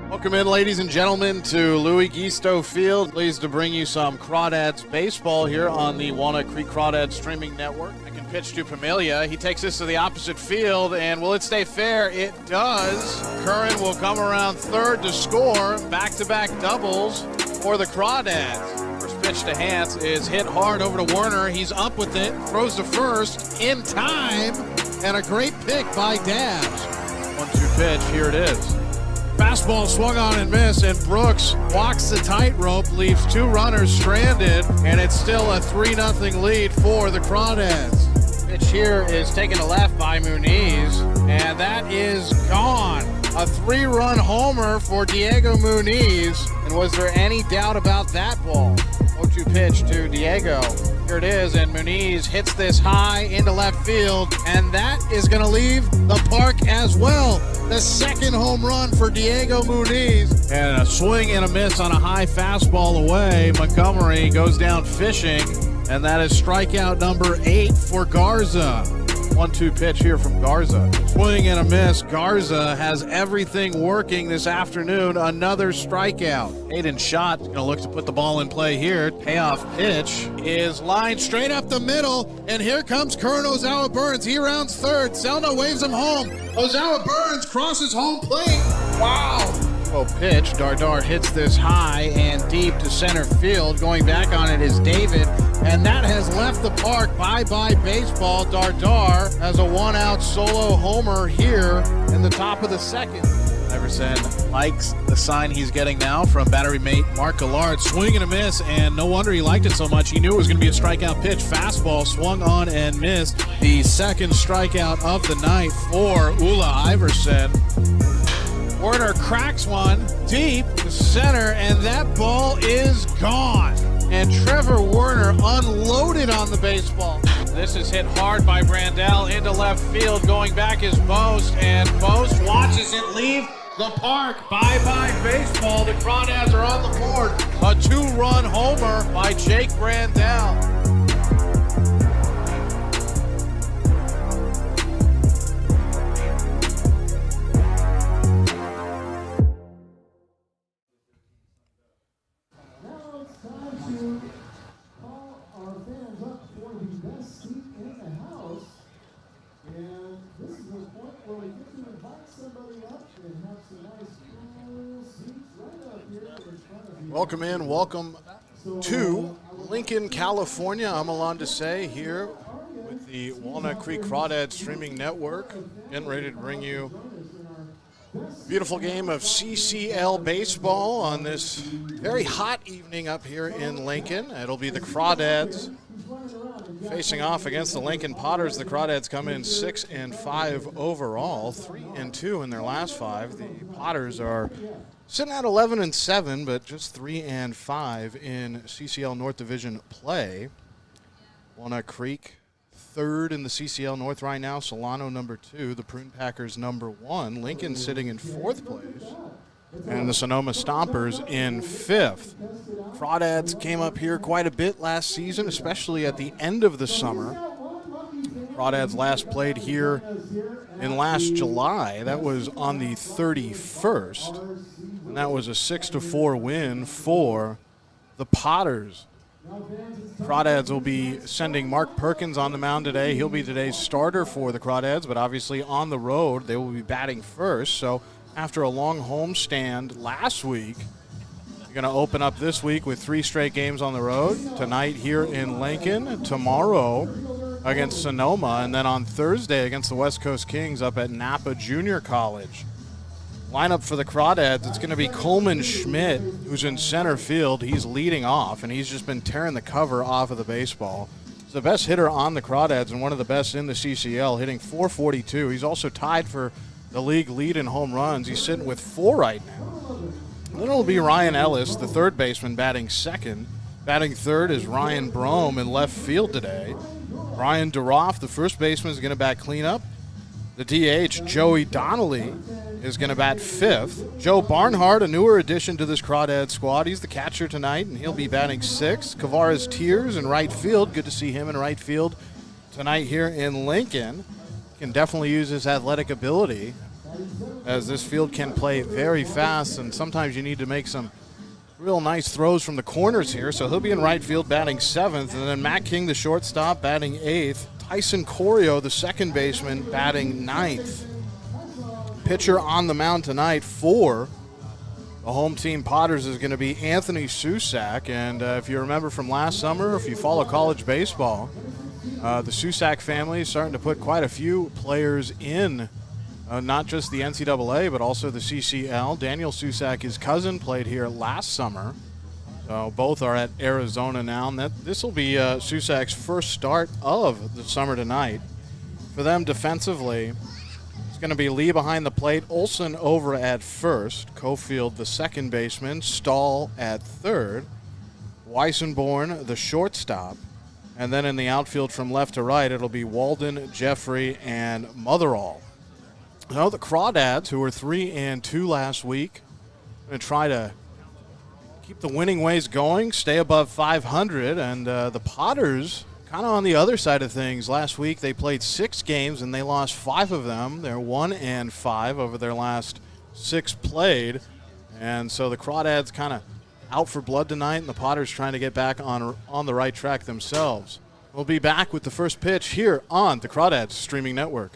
Welcome in, ladies and gentlemen, to Louis Gisto Field. Pleased to bring you some Crawdads baseball here on the Walnut Creek Crawdads streaming network. I can pitch to Pamelia. He takes this to the opposite field, and will it stay fair? It does. Curran will come around third to score. Back-to-back doubles for the Crawdads. First pitch to Hans is hit hard over to Werner. He's up with it, throws to first in time, and a great pick by Dabbs. 1-2 pitch, here it is. Fastball swung on and missed, and Brooks walks the tightrope, leaves two runners stranded, and it's still a 3-0 lead for the Crawdads. Pitch here is taken to left by Muniz, and that is gone. A 3-run homer for Diego Muniz, and was there any doubt about that ball? 0-2 pitch to Diego. Here it is, and Muniz hits this high into left field, and that is going to leave the park as well. The second home run for Diego Muniz. And a swing and a miss on a high fastball away. Montgomery goes down fishing, and that is strikeout number 8 for Garza. 1-2 pitch here from Garza. Swing and a miss. Garza has everything working this afternoon. Another strikeout. Hayden Schott is going to look to put the ball in play here. Payoff pitch is lined straight up the middle, and here comes Curran Ozawa Burns. He rounds third. Selno waves him home. Ozawa Burns crosses home plate. Wow. Well, pitch. Dardar hits this high and deep to center field. Going back on it is David, and that has left the park. Bye-bye baseball. Dardar has a one-out solo homer here in the top of the second. Iverson likes the sign he's getting now from battery mate Mark Gallard. Swing and a miss, and no wonder he liked it so much. He knew it was going to be a strikeout pitch. Fastball swung on and missed. The second strikeout of the night for Ulla Iverson. Werner cracks one deep to center, and that ball is gone. And Trevor Werner unloaded on the baseball. This is hit hard by Brandel into left field. Going back is Boast, and Boast watches it leave the park. Bye-bye baseball. The Crawdads are on the board. A 2-run homer by Jake Brandel. Welcome in, welcome to Lincoln, California. I'm Alon Desai here with the Walnut Creek Crawdads streaming network, getting ready to bring you a beautiful game of CCL baseball on this very hot evening up here in Lincoln. It'll be the Crawdads facing off against the Lincoln Potters. The Crawdads come in 6-5 overall, 3-2 in their last 5. The Potters are sitting at 11-7, but just 3-5 in CCL North Division play. Walnut Creek third in the CCL North right now. Solano number 2. The Prune Packers number 1. Lincoln sitting in 4th place. And the Sonoma Stompers in 5th. Crawdads came up here quite a bit last season, especially at the end of the summer. Crawdads last played here in last July. That was on the 31st. And that was a 6-4 win for the Potters. Crawdads will be sending Mark Perkins on the mound today. He'll be today's starter for the Crawdads, but obviously on the road they will be batting first. So after a long homestand last week, you're going to open up this week with 3 straight games on the road. Tonight here in Lincoln, tomorrow against Sonoma, and then on Thursday against the West Coast Kings up at Napa Junior College. Lineup for the Crawdads, it's going to be Coleman Schmidt, who's in center field. He's leading off, and he's just been tearing the cover off of the baseball. He's the best hitter on the Crawdads and one of the best in the CCL, hitting .442. He's also tied for the league lead in home runs. He's sitting with 4 right now. And then it'll be Ryan Ellis, the third baseman, batting second. Batting third is Ryan Brome in left field today. Brian Duroff, the first baseman, is going to bat cleanup. The DH, Joey Donnelly, is going to bat fifth. Joe Barnhart, a newer addition to this Crawdad squad. He's the catcher tonight, and he'll be batting sixth. Kavares Tears in right field. Good to see him in right field tonight here in Lincoln. Can definitely use his athletic ability, as this field can play very fast, and sometimes you need to make some real nice throws from the corners here. So he'll be in right field batting seventh, and then Matt King, the shortstop, batting eighth. Tyson Corio, the second baseman, batting ninth. Pitcher on the mound tonight for the home team Potters is going to be Anthony Susak. And if you remember from last summer, if you follow college baseball, the Susak family is starting to put quite a few players in, not just the NCAA, but also the CCL. Daniel Susak, his cousin, played here last summer. So both are at Arizona now. And this will be Susak's first start of the summer tonight. For them defensively, it's going to be Lee behind the plate, Olsen over at first, Cofield the second baseman, Stahl at third, Weissenborn the shortstop, and then in the outfield from left to right, it'll be Walden, Jeffrey, and Motherall. Now the Crawdads, who were 3-2 last week, going to try to keep the winning ways going, stay above 500, and the Potters kind of on the other side of things. Last week they played 6 games and they lost 5 of them. They're 1-5 over their last 6 played, and so the Crawdads kind of out for blood tonight, and the Potters trying to get back on the right track themselves. We'll be back with the first pitch here on the Crawdads streaming network.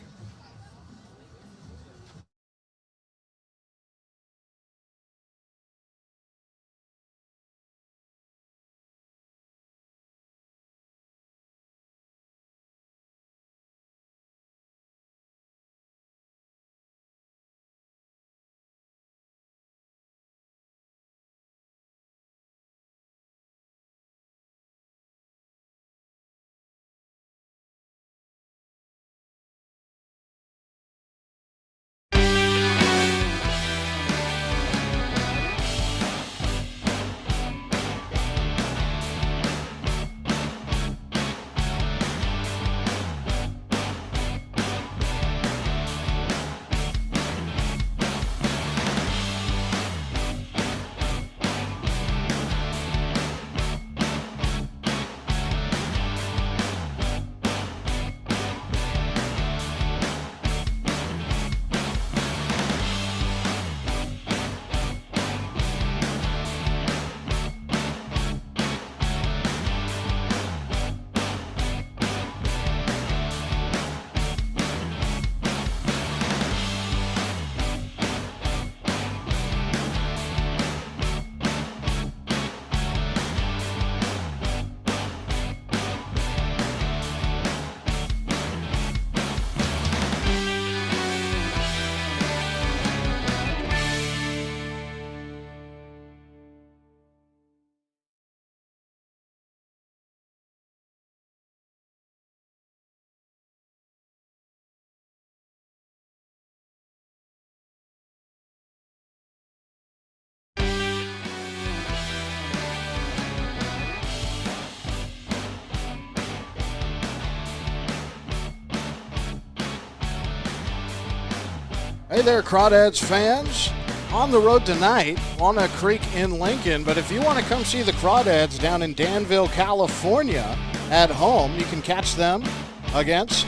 Hey there, Crawdads fans. On the road tonight, Walnut Creek in Lincoln. But if you want to come see the Crawdads down in Danville, California at home, you can catch them against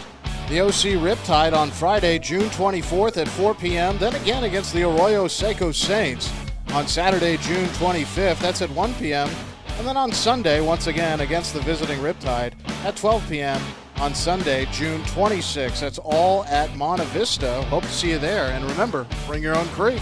the OC Riptide on Friday, June 24th at 4 p.m. Then again against the Arroyo Seco Saints on Saturday, June 25th. That's at 1 p.m. And then on Sunday, once again, against the visiting Riptide at 12 p.m. on Sunday, June 26th. That's all at Monte Vista. Hope to see you there. And remember, bring your own creek.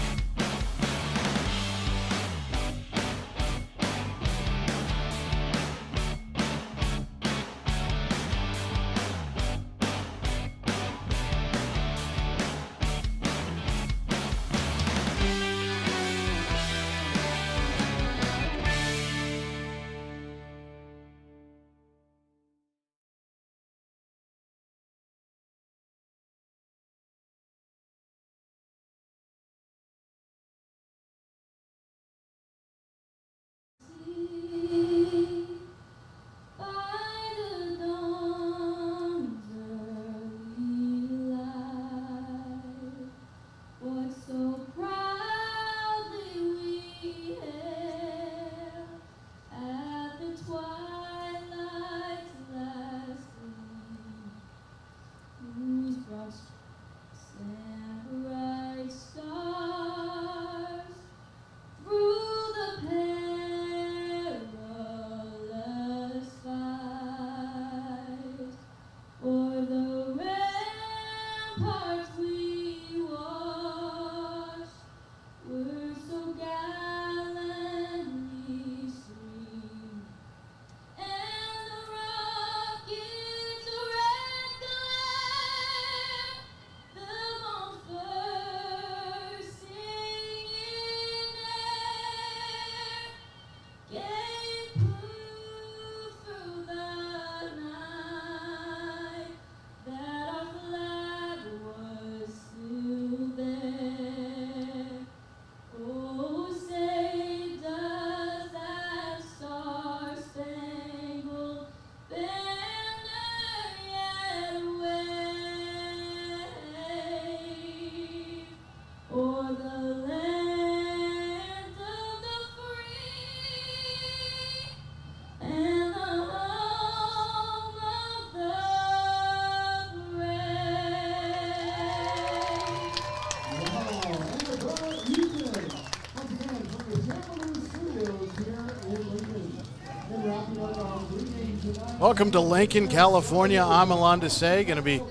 Welcome to Lincoln, California. I'm Alon Desai, going to be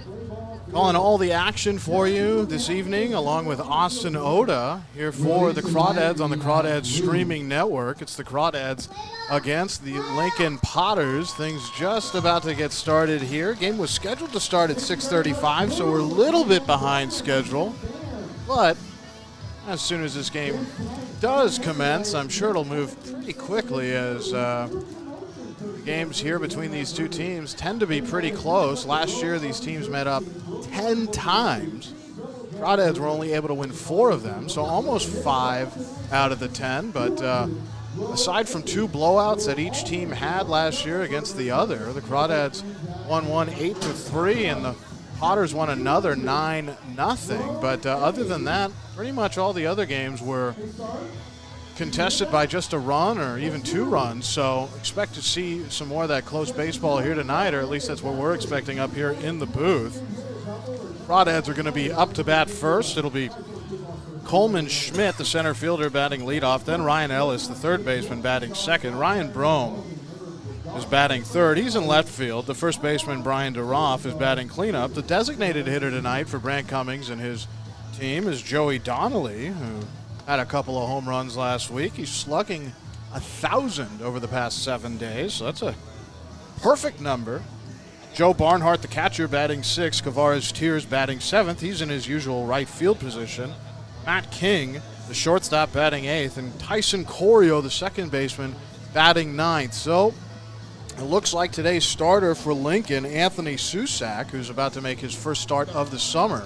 calling all the action for you this evening, along with Austin Oda here for the Crawdads on the Crawdads streaming network. It's the Crawdads against the Lincoln Potters. Things just about to get started here. Game was scheduled to start at 6:35, so we're a little bit behind schedule. But as soon as this game does commence, I'm sure it'll move pretty quickly, as games here between these two teams tend to be pretty close. Last year, these teams met up 10 times. Crawdads were only able to win 4 of them, so almost 5 out of the 10. But aside from 2 blowouts that each team had last year against the other, the Crawdads won one 8-3, and the Potters won another 9-0. But other than that, pretty much all the other games were contested by just a run or even 2 runs, so expect to see some more of that close baseball here tonight, or at least that's what we're expecting up here in the booth. Crawdads are going to be up to bat first. It'll be Coleman Schmidt, the center fielder, batting leadoff, then Ryan Ellis, the third baseman, batting second. Ryan Brome is batting third. He's in left field. The first baseman, Brian Duroff, is batting cleanup. The designated hitter tonight for Brant Cummings and his team is Joey Donnelly, who had a couple of home runs last week. He's slugging 1,000 over the past 7 days, so that's a perfect number. Joe Barnhart, the catcher, batting 6th. Kavares Tears batting 7th. He's in his usual right field position. Matt King, the shortstop, batting 8th. And Tyson Corio, the second baseman, batting 9th. So it looks like today's starter for Lincoln, Anthony Susak, who's about to make his first start of the summer,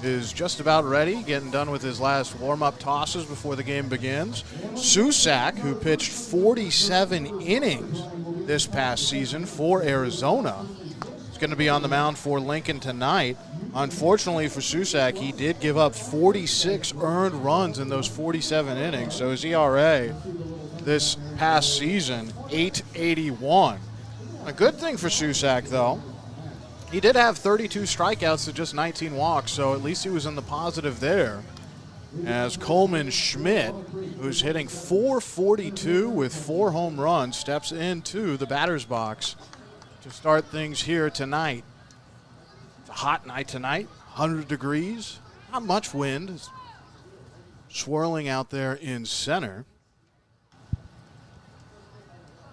is just about ready, getting done with his last warm-up tosses before the game begins. Susak, who pitched 47 innings this past season for Arizona, is going to be on the mound for Lincoln tonight. Unfortunately for Susak, he did give up 46 earned runs in those 47 innings, so his ERA this past season, 8.81. A good thing for Susak, though, he did have 32 strikeouts to just 19 walks, so at least he was in the positive there. As Coleman Schmidt, who's hitting .442 with 4 home runs, steps into the batter's box to start things here tonight. It's a hot night tonight, 100 degrees, not much wind. It's swirling out there in center.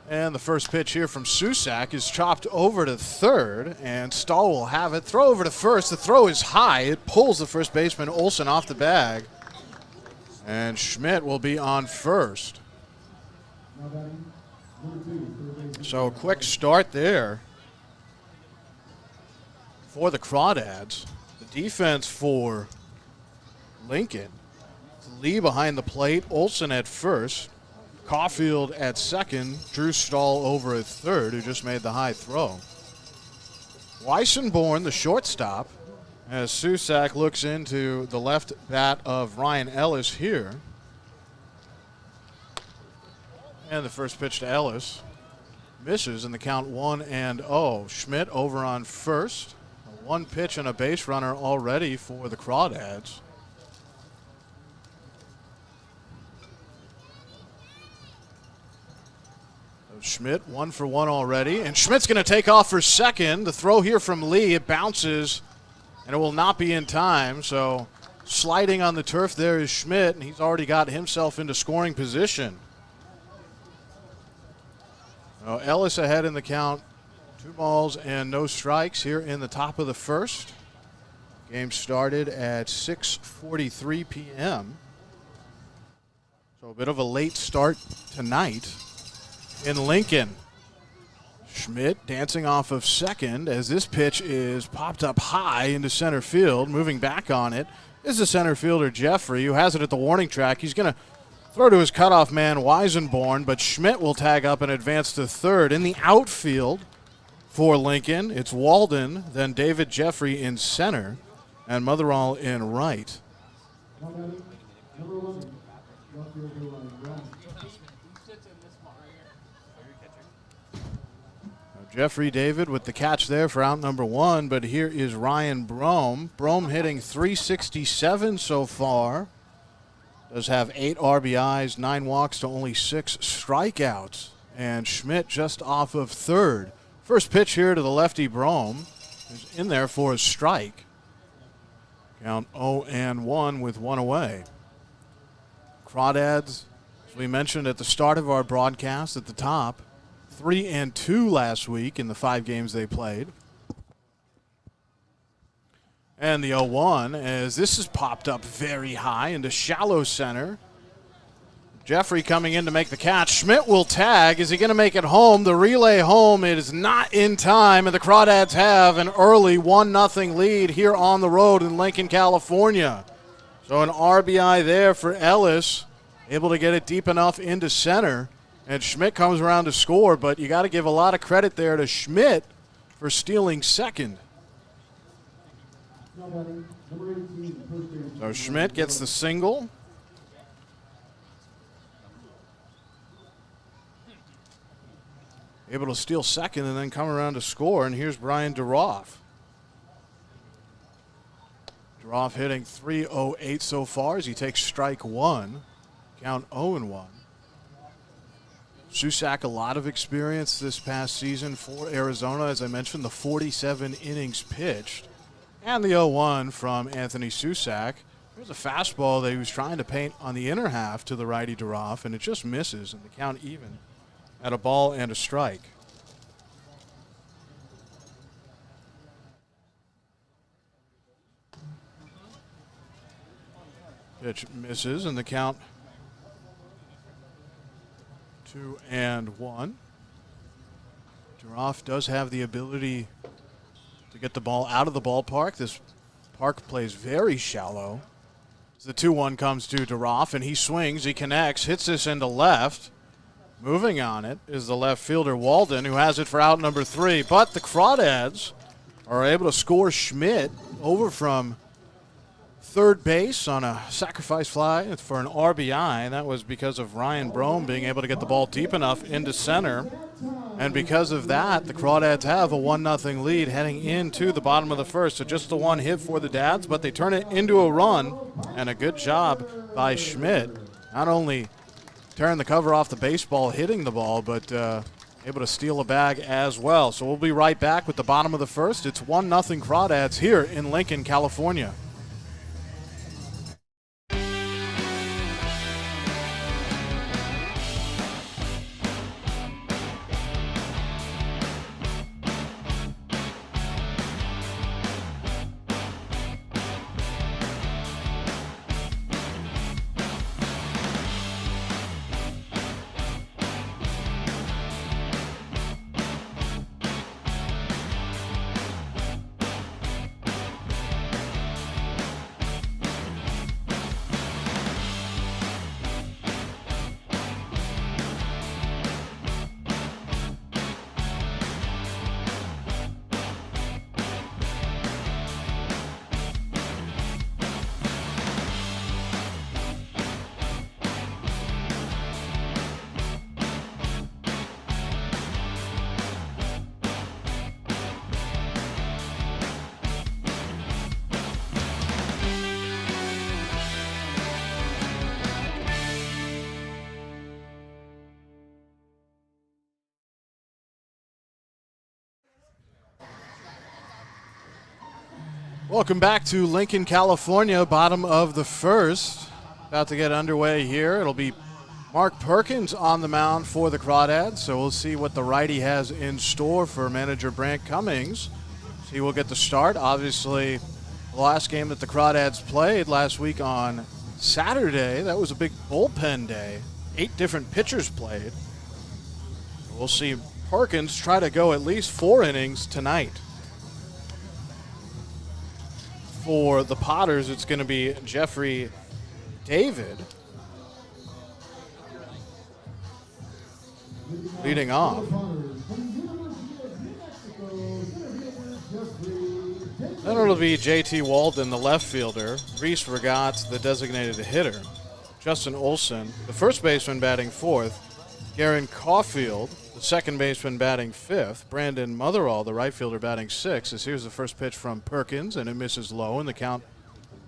And the first pitch here from Susak is chopped over to third, and Stahl will have it. Throw over to first. The throw is high. It pulls the first baseman, Olsen, off the bag. And Schmidt will be on first. So a quick start there for the Crawdads. The defense for Lincoln. Lee behind the plate, Olsen at first. Caulfield at second, Drew Stahl over at third, who just made the high throw. Weissenborn, the shortstop, as Susak looks into the left bat of Ryan Ellis here. And the first pitch to Ellis misses in the count 1-0. Schmidt over on first. 1 pitch and a base runner already for the Crawdads. Schmidt 1 for 1 already, and Schmidt's going to take off for second. The throw here from Lee, it bounces, and it will not be in time. So sliding on the turf there is Schmidt, and he's already got himself into scoring position. Ellis ahead in the count, 2 balls and no strikes here in the top of the first. Game started at 6:43 p.m. So a bit of a late start tonight in Lincoln. Schmidt dancing off of second as this pitch is popped up high into center field. Moving back on it is the center fielder Jeffrey, who has it at the warning track. He's going to throw to his cutoff man Weissenborn, but Schmidt will tag up and advance to third. In the outfield for Lincoln, it's Walden, then David Jeffrey in center, and Motherall in right. Jeffrey David with the catch there for out number 1, but here is Ryan Brome. Brome hitting .367 so far. Does have 8 RBIs, 9 walks to only 6 strikeouts and Schmidt just off of third. First pitch here to the lefty Brome is in there for a strike. Count 0-1 with one away. Crawdads, as we mentioned at the start of our broadcast at the top, 3-2 last week in the 5 games they played. And the 0-1, as this has popped up very high into shallow center. Jeffrey coming in to make the catch. Schmidt will tag. Is he going to make it home? The relay home, it is not in time, and the Crawdads have an early 1-0 lead here on the road in Lincoln, California. So an RBI there for Ellis, able to get it deep enough into center, and Schmidt comes around to score, but you got to give a lot of credit there to Schmidt for stealing second. So Schmidt gets the single. Able to steal second and then come around to score, and here's Brian Duroff. Duroff hitting .308 so far as he takes strike one. Count 0-1. Susac, a lot of experience this past season for Arizona. As I mentioned, the 47 innings pitched. And the 0-1 from Anthony Susac. There's a fastball that he was trying to paint on the inner half to the righty Duroff, and it just misses, and the count even at a ball and a strike. Pitch misses, and the count 2-1. Duroff does have the ability to get the ball out of the ballpark. This park plays very shallow. As the 2-1 comes to Duroff, and he swings, he connects, hits this into left. Moving on it is the left fielder Walden, who has it for out number 3. But the Crawdads are able to score Schmidt over from third base on a sacrifice fly for an RBI. And that was because of Ryan Brome being able to get the ball deep enough into center. And because of that, the Crawdads have a 1-0 lead heading into the bottom of the first. So just the one hit for the Dads, but they turn it into a run. And a good job by Schmidt. Not only tearing the cover off the baseball, hitting the ball, but able to steal a bag as well. So we'll be right back with the bottom of the first. It's 1-0 Crawdads here in Lincoln, California. Welcome back to Lincoln, California, bottom of the first. About to get underway here. It'll be Mark Perkins on the mound for the Crawdads, so we'll see what the righty has in store for manager Brant Cummings. He will get the start. Obviously, the last game that the Crawdads played last week on Saturday, that was a big bullpen day. 8 different pitchers played. We'll see Perkins try to go at least 4 innings tonight. For the Potters, it's going to be Jeffrey David leading off. Then it'll be JT Walden, the left fielder. Reese Regatz, the designated hitter. Justin Olsen, the first baseman, batting 4th. Garen Caulfield, the second baseman, batting 5th. Brandon Motherall, the right fielder, batting 6th. As here's the first pitch from Perkins, and it misses low, and the count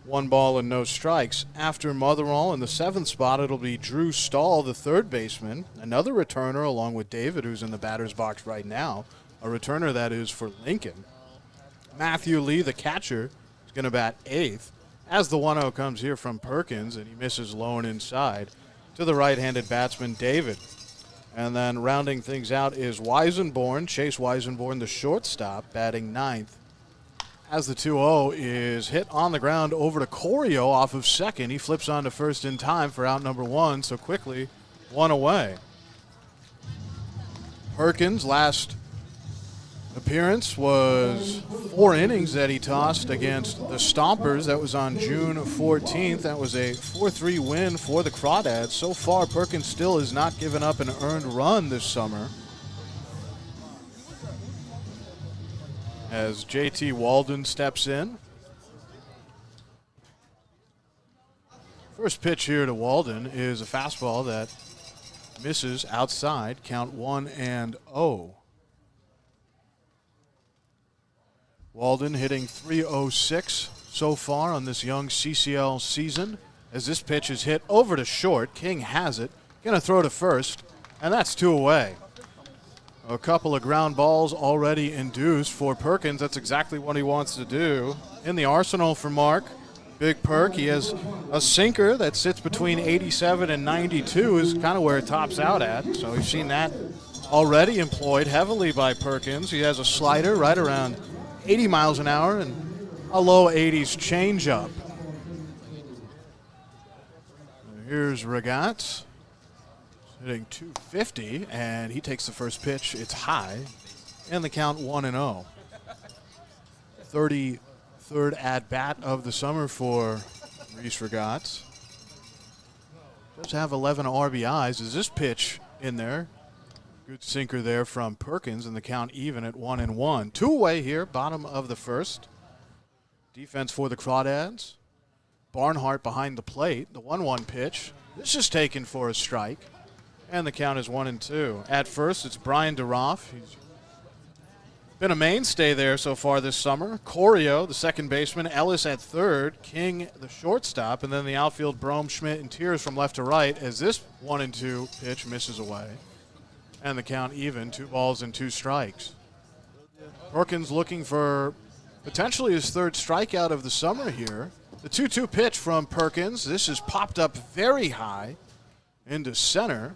1 ball and no strikes. After Motherall in the 7th spot, it'll be Drew Stahl, the third baseman, another returner along with David, who's in the batter's box right now, a returner that is for Lincoln. Matthew Lee, the catcher, is going to bat 8th as the 1-0 comes here from Perkins, and he misses low and inside to the right-handed batsman David. And then rounding things out is Weisenborn, Chase Weisenborn, the shortstop, batting 9th. As the 2-0 is hit on the ground over to Corio off of second. He flips on to first in time for out number 1, so quickly 1 away. Perkins' last appearance was 4 innings that he tossed against the Stompers. That was on June 14th. That was a 4-3 win for the Crawdads. So far, Perkins still has not given up an earned run this summer. As JT Walden steps in. First pitch here to Walden is a fastball that misses outside, count 1-0. Walden hitting .306 so far on this young CCL season. As this pitch is hit over to short, King has it, gonna throw to first, and that's 2 away. A couple of ground balls already induced for Perkins. That's exactly what he wants to do. In the arsenal for Mark, Big Perk, he has a sinker that sits between 87 and 92 is kind of where it tops out at. So we've seen that already employed heavily by Perkins. He has a slider right around 80 miles an hour and a low 80s changeup. Here's Regatz. Hitting .250, and he takes the first pitch. It's high, and the count 1-0. 33rd at-bat of the summer for Reese Regatz. Does have 11 RBIs. Is this pitch in there? Good sinker there from Perkins, and the count even at 1-1. 2 away here, bottom of the first. Defense for the Crawdads. Barnhart behind the plate. The 1-1 pitch. This is taken for a strike. And the count is 1-2. At first, it's Brian Duroff. He's been a mainstay there so far this summer. Corio, the second baseman. Ellis at third. King, the shortstop. And then the outfield, Brome, Schmidt, and Tiers from left to right as this 1-2 pitch misses away. And the count even, 2 balls and 2 strikes. Perkins looking for potentially his 3rd strikeout of the summer here. The 2-2 pitch from Perkins. This is popped up very high into center.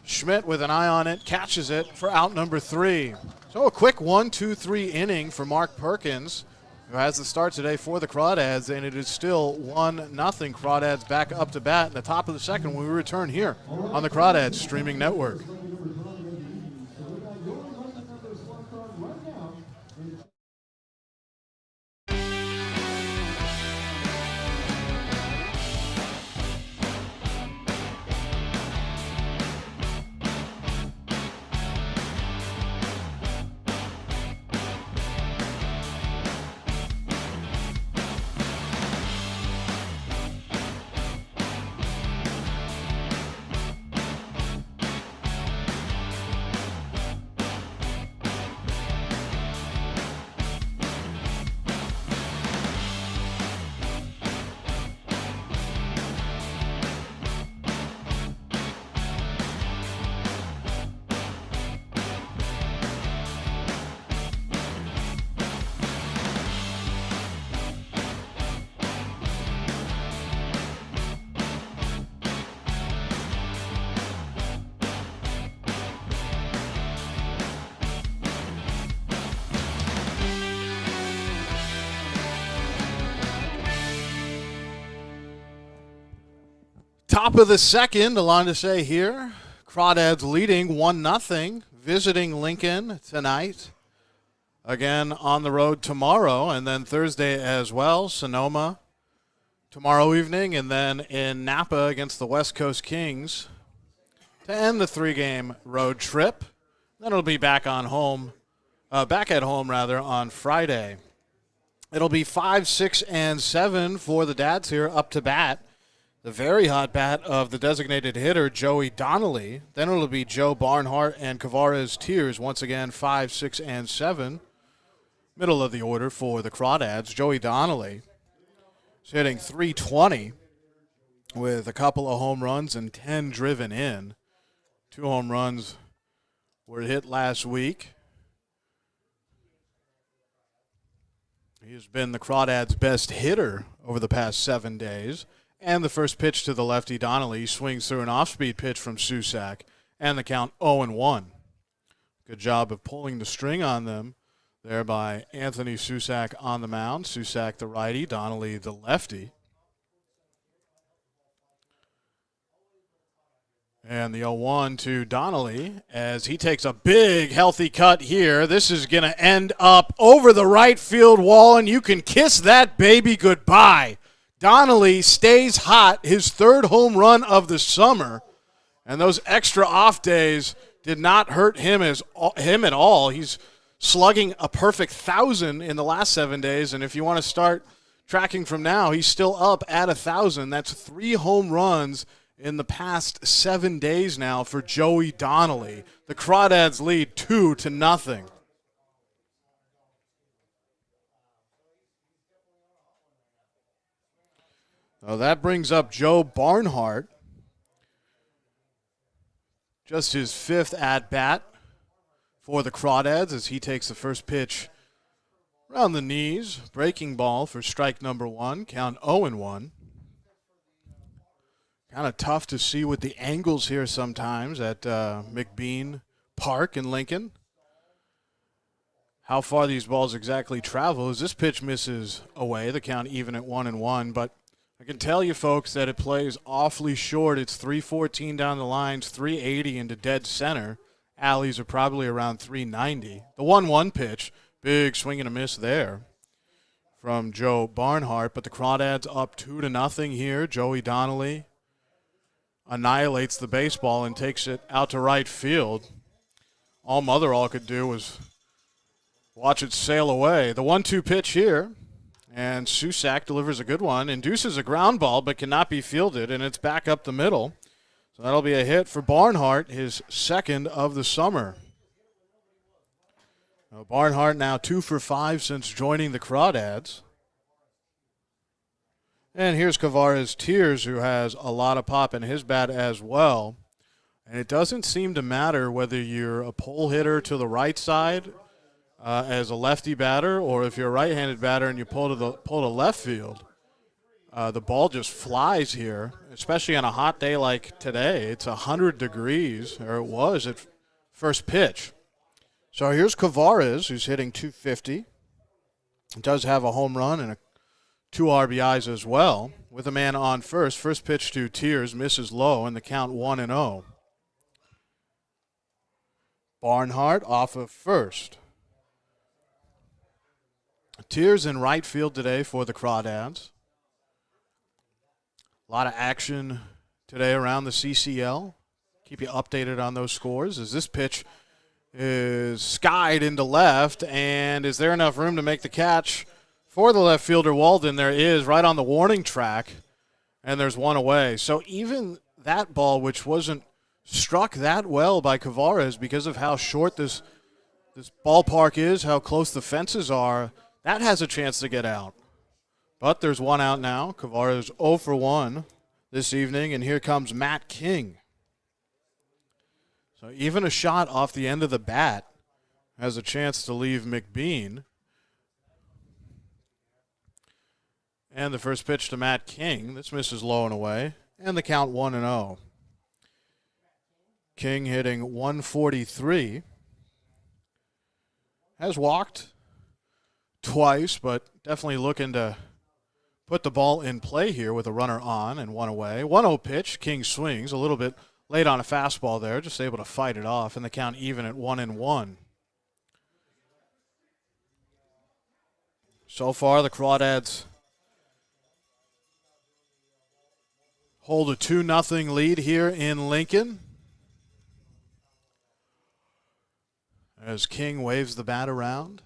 Schmidt with an eye on it, catches it for out number 3. So a quick 1-2-3 inning for Mark Perkins, who has the start today for the Crawdads, and it is still 1-0. Crawdads back up to bat in the top of the second when we return here on the Crawdads streaming network. Top of the second, a lot to say here. Crawdads leading 1-0, visiting Lincoln tonight. Again on the road tomorrow, and then Thursday as well, Sonoma tomorrow evening, and then in Napa against the West Coast Kings to end the 3-game road trip. Then it'll be back at home on Friday. It'll be 5, 6, and 7 for the Dads here up to bat. The very hot bat of the designated hitter, Joey Donnelly. Then it'll be Joe Barnhart and Kavares Tiers once again, 5, 6, and 7. Middle of the order for the Crawdads, Joey Donnelly. He's hitting .320 with a couple of home runs and 10 driven in. 2 home runs were hit last week. He has been the Crawdads' best hitter over the past 7 days. And the first pitch to the lefty Donnelly swings through an off-speed pitch from Susac, and the count 0-1. Good job of pulling the string on them there by Anthony Susac on the mound. Susac the righty, Donnelly the lefty. And the 0-1 to Donnelly as he takes a big, healthy cut here. This is going to end up over the right field wall, and you can kiss that baby goodbye. Donnelly stays hot, his 3rd home run of the summer, and those extra off days did not hurt him at all. He's slugging a perfect 1,000 in the last 7 days, and if you want to start tracking from now, he's still up at 1,000. That's 3 home runs in the past 7 days now for Joey Donnelly. The Crawdads lead 2-0. Now that brings up Joe Barnhart. Just his 5th at-bat for the Crawdads as he takes the first pitch around the knees. Breaking ball for strike number 1, count 0-1. Kind of tough to see with the angles here sometimes at McBean Park in Lincoln. How far these balls exactly travel as this pitch misses away. The count even at 1-1. But I can tell you folks that it plays awfully short. It's 314 down the lines, 380 into dead center. Alleys are probably around 390. The 1-1 pitch, big swing and a miss there from Joe Barnhart. But the Crawdads up 2-0 here. Joey Donnelly annihilates the baseball and takes it out to right field. All Motherall could do was watch it sail away. The 1-2 pitch here, and Susac delivers a good one, induces a ground ball but cannot be fielded, and it's back up the middle. So that'll be a hit for Barnhart, his 2nd of the summer. Now Barnhart now 2 for 5 since joining the Crawdads. And here's Kavares Tears, who has a lot of pop in his bat as well. And it doesn't seem to matter whether you're a pole hitter to the right side as a lefty batter, or if you're a right-handed batter and you pull to left field. The ball just flies here, especially on a hot day like today. It's 100 degrees, or it was at first pitch. So here's Kavares, who's hitting .250. Does have a home run and 2 RBIs as well, with a man on first. First pitch to Tears misses low, and the count 1-0. Barnhart off of first. Tears in right field today for the Crawdads. A lot of action today around the CCL. Keep you updated on those scores as this pitch is skied into left, and is there enough room to make the catch for the left fielder Walden? There is, right on the warning track, and there's one away. So even that ball, which wasn't struck that well by Kavares because of how short this ballpark is, how close the fences are, that has a chance to get out. But there's one out now. Kavares 0 for 1 this evening, and here comes Matt King. So even a shot off the end of the bat has a chance to leave McBean. And the first pitch to Matt King. This misses low and away. And the count 1-0. King hitting .143. Has walked twice, but definitely looking to put the ball in play here with a runner on and one away. 1-0 pitch. King swings a little bit late on a fastball there. Just able to fight it off. And the count even at 1-1. So far, the Crawdads hold a 2-0 lead here in Lincoln as King waves the bat around.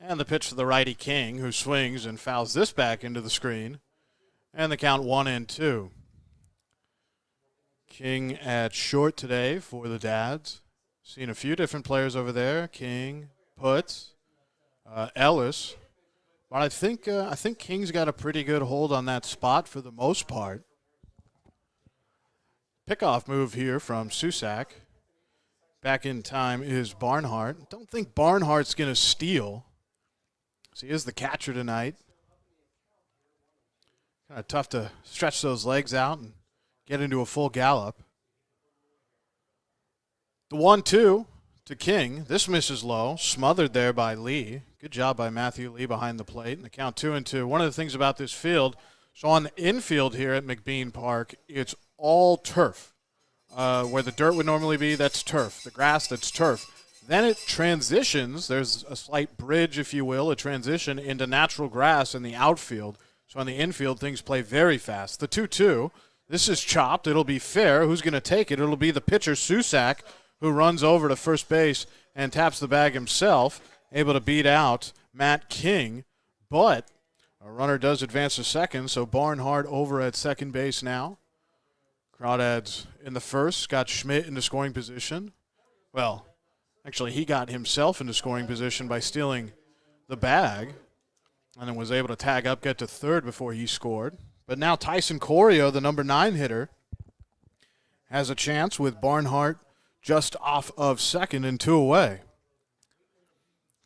And the pitch to the righty King, who swings and fouls this back into the screen. And the count 1-2. King at short today for the Dads. Seen a few different players over there. King, Putz, Ellis But I think King's got a pretty good hold on that spot for the most part. Pickoff move here from Susak. Back in time is Barnhart. Don't think Barnhart's going to steal. So he is the catcher tonight. Kind of tough to stretch those legs out and get into a full gallop. The 1-2 to King. This misses low. Smothered there by Lee. Good job by Matthew Lee behind the plate. And the count 2-2. One of the things about this field, so on the infield here at McBean Park, it's all turf. Where the dirt would normally be, that's turf. The grass, that's turf. Then it transitions. There's a slight bridge, if you will, a transition into natural grass in the outfield. So on the infield, things play very fast. The 2-2, this is chopped. It'll be fair. Who's going to take it? It'll be the pitcher, Susak, who runs over to first base and taps the bag himself, able to beat out Matt King. But a runner does advance to second, so Barnhart over at second base now. Crawdads in the first, got Schmidt into scoring position. Well, actually, he got himself into scoring position by stealing the bag and then was able to tag up, get to third before he scored. But now Tyson Corio, the number 9 hitter, has a chance with Barnhart just off of second and 2 away.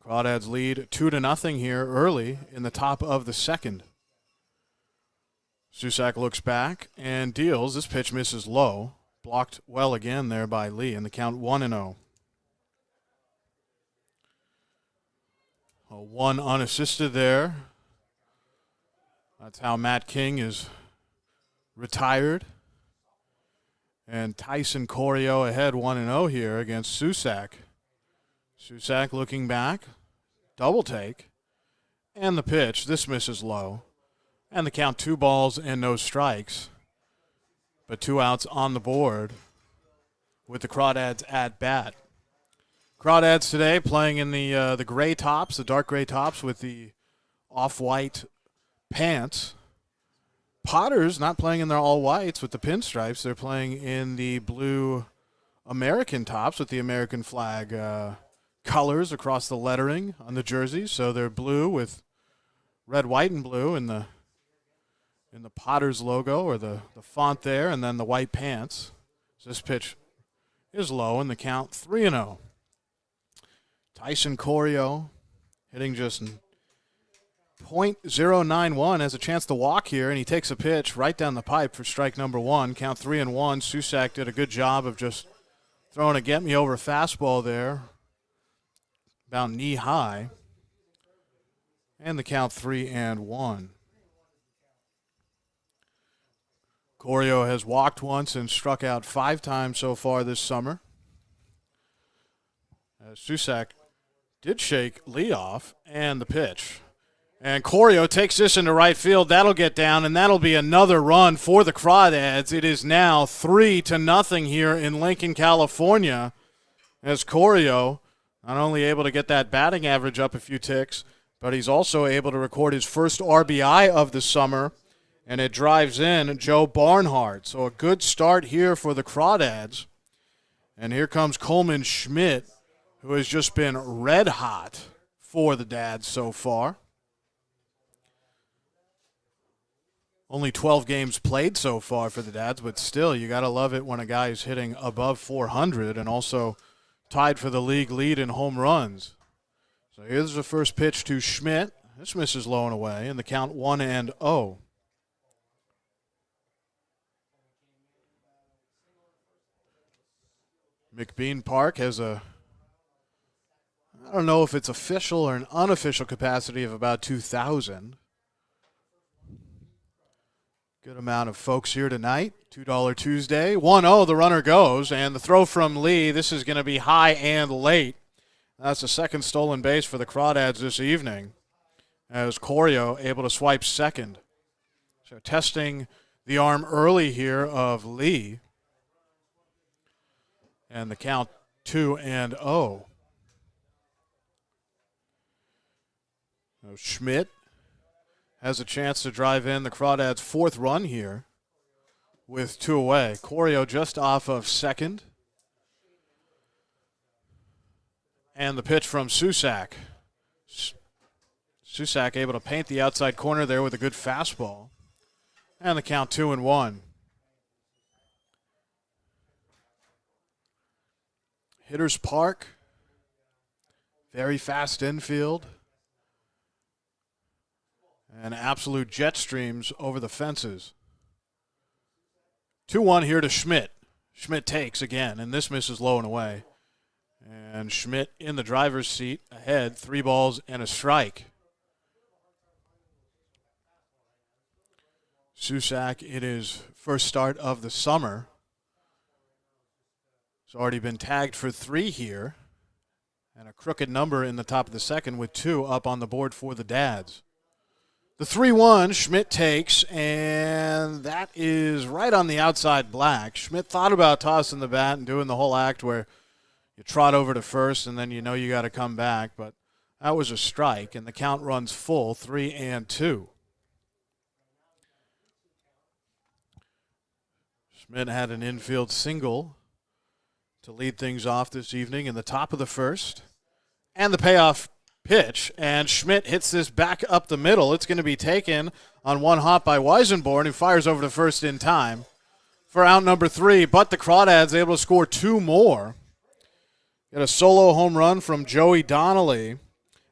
Crawdads lead 2-0 here early in the top of the second. Susak looks back and deals. This pitch misses low. Blocked well again there by Lee, and the count 1-0. One unassisted there. That's how Matt King is retired. And Tyson Corio ahead 1-0 here against Susak. Susak looking back. Double take. And the pitch. This misses low. And the count 2 balls and no strikes. But 2 outs on the board with the Crawdads at bat. Crawdads today playing in the gray tops, the dark gray tops with the off-white pants. Potters not playing in their all-whites with the pinstripes. They're playing in the blue American tops with the American flag colors across the lettering on the jerseys. So they're blue with red, white, and blue in the Potters logo, or the font there, and then the white pants. So this pitch is low, and the count 3-0. Tyson Corio hitting just .091, has a chance to walk here, and he takes a pitch right down the pipe for strike number 1. Count 3-1. Susak did a good job of just throwing a get-me-over fastball there, about knee-high. And the count 3-1. Corio has walked once and struck out 5 times so far this summer. As Susak did shake Lee off, and the pitch. And Corio takes this into right field. That'll get down, and that'll be another run for the Crawdads. It is now 3-0 here in Lincoln, California, as Corio not only able to get that batting average up a few ticks, but he's also able to record his first RBI of the summer, and it drives in Joe Barnhart. So a good start here for the Crawdads. And here comes Coleman Schmidt, who has just been red hot for the Dads so far. Only 12 games played so far for the Dads, but still, you got to love it when a guy is hitting above 400 and also tied for the league lead in home runs. So here's the first pitch to Schmidt. This misses low and away, and the count 1-0. McBean Park has I don't know if it's official or an unofficial capacity of about 2,000. Good amount of folks here tonight. $2 Tuesday. 1-0, the runner goes, and the throw from Lee. This is going to be high and late. That's the second stolen base for the Crawdads this evening, as Corio able to swipe second. So testing the arm early here of Lee. And the count 2-0. Schmidt has a chance to drive in the Crawdads' 4th run here with 2 away. Corio just off of second. And the pitch from Susak. Susak able to paint the outside corner there with a good fastball. And the count 2-1. Hitters Park. Very fast infield. And absolute jet streams over the fences. 2-1 here to Schmidt. Schmidt takes again, and this misses low and away. And Schmidt in the driver's seat ahead, 3 balls and a strike. Susak in his first start of the summer. He's already been tagged for 3 here. And a crooked number in the top of the second with 2 up on the board for the Dads. The 3-1, Schmidt takes, and that is right on the outside black. Schmidt thought about tossing the bat and doing the whole act where you trot over to first and then you know you got to come back, but that was a strike, and the count runs full, 3-2. Schmidt had an infield single to lead things off this evening in the top of the first. And the payoff pitch, and Schmidt hits this back up the middle. It's going to be taken on one hop by Weisenborn, who fires over to first in time for out number 3. But the Crawdads able to score 2 more. Get a solo home run from Joey Donnelly,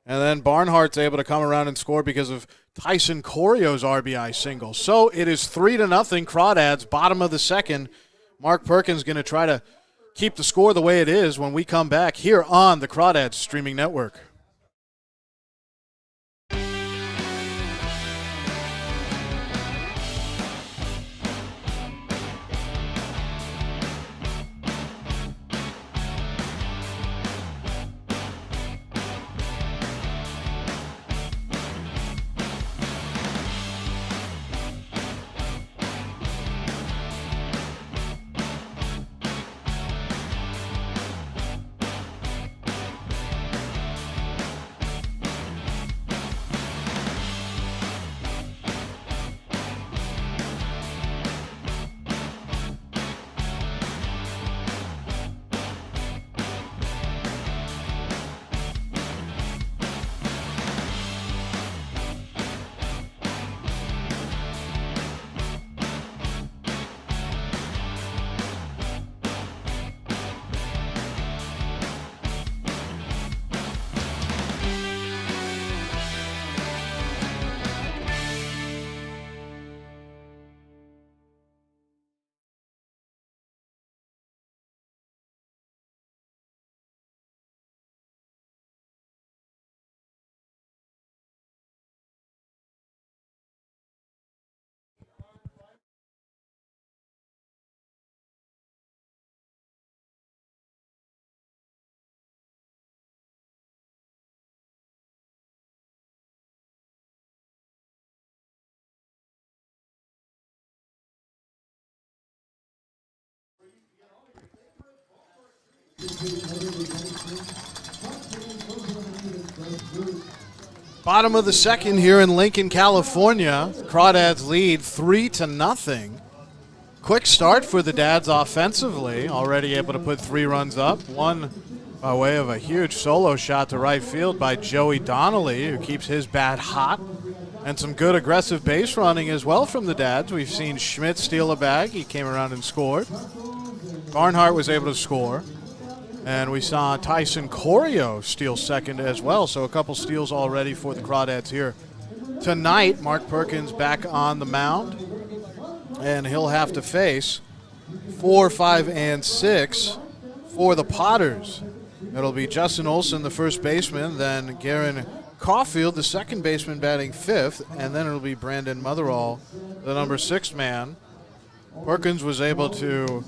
and then Barnhart's able to come around and score because of Tyson Corio's RBI single. So it is 3-0 Crawdads, bottom of the second. Mark Perkins going to try to keep the score the way it is when we come back here on the Crawdads streaming network. Bottom of the second here in Lincoln, California. Crawdads lead 3-0. Quick start for the Dads offensively. Already able to put 3 runs up. One by way of a huge solo shot to right field by Joey Donnelly, who keeps his bat hot. And some good aggressive base running as well from the Dads. We've seen Schmidt steal a bag. He came around and scored. Barnhart was able to score. And we saw Tyson Corio steal second as well. So a couple steals already for the Crawdads here tonight. Mark Perkins back on the mound. And he'll have to face 4, 5, and 6 for the Potters. It'll be Justin Olsen, the first baseman, then Garen Caulfield, the second baseman, batting 5th, and then it'll be Brandon Motherall, the number 6 man. Perkins was able to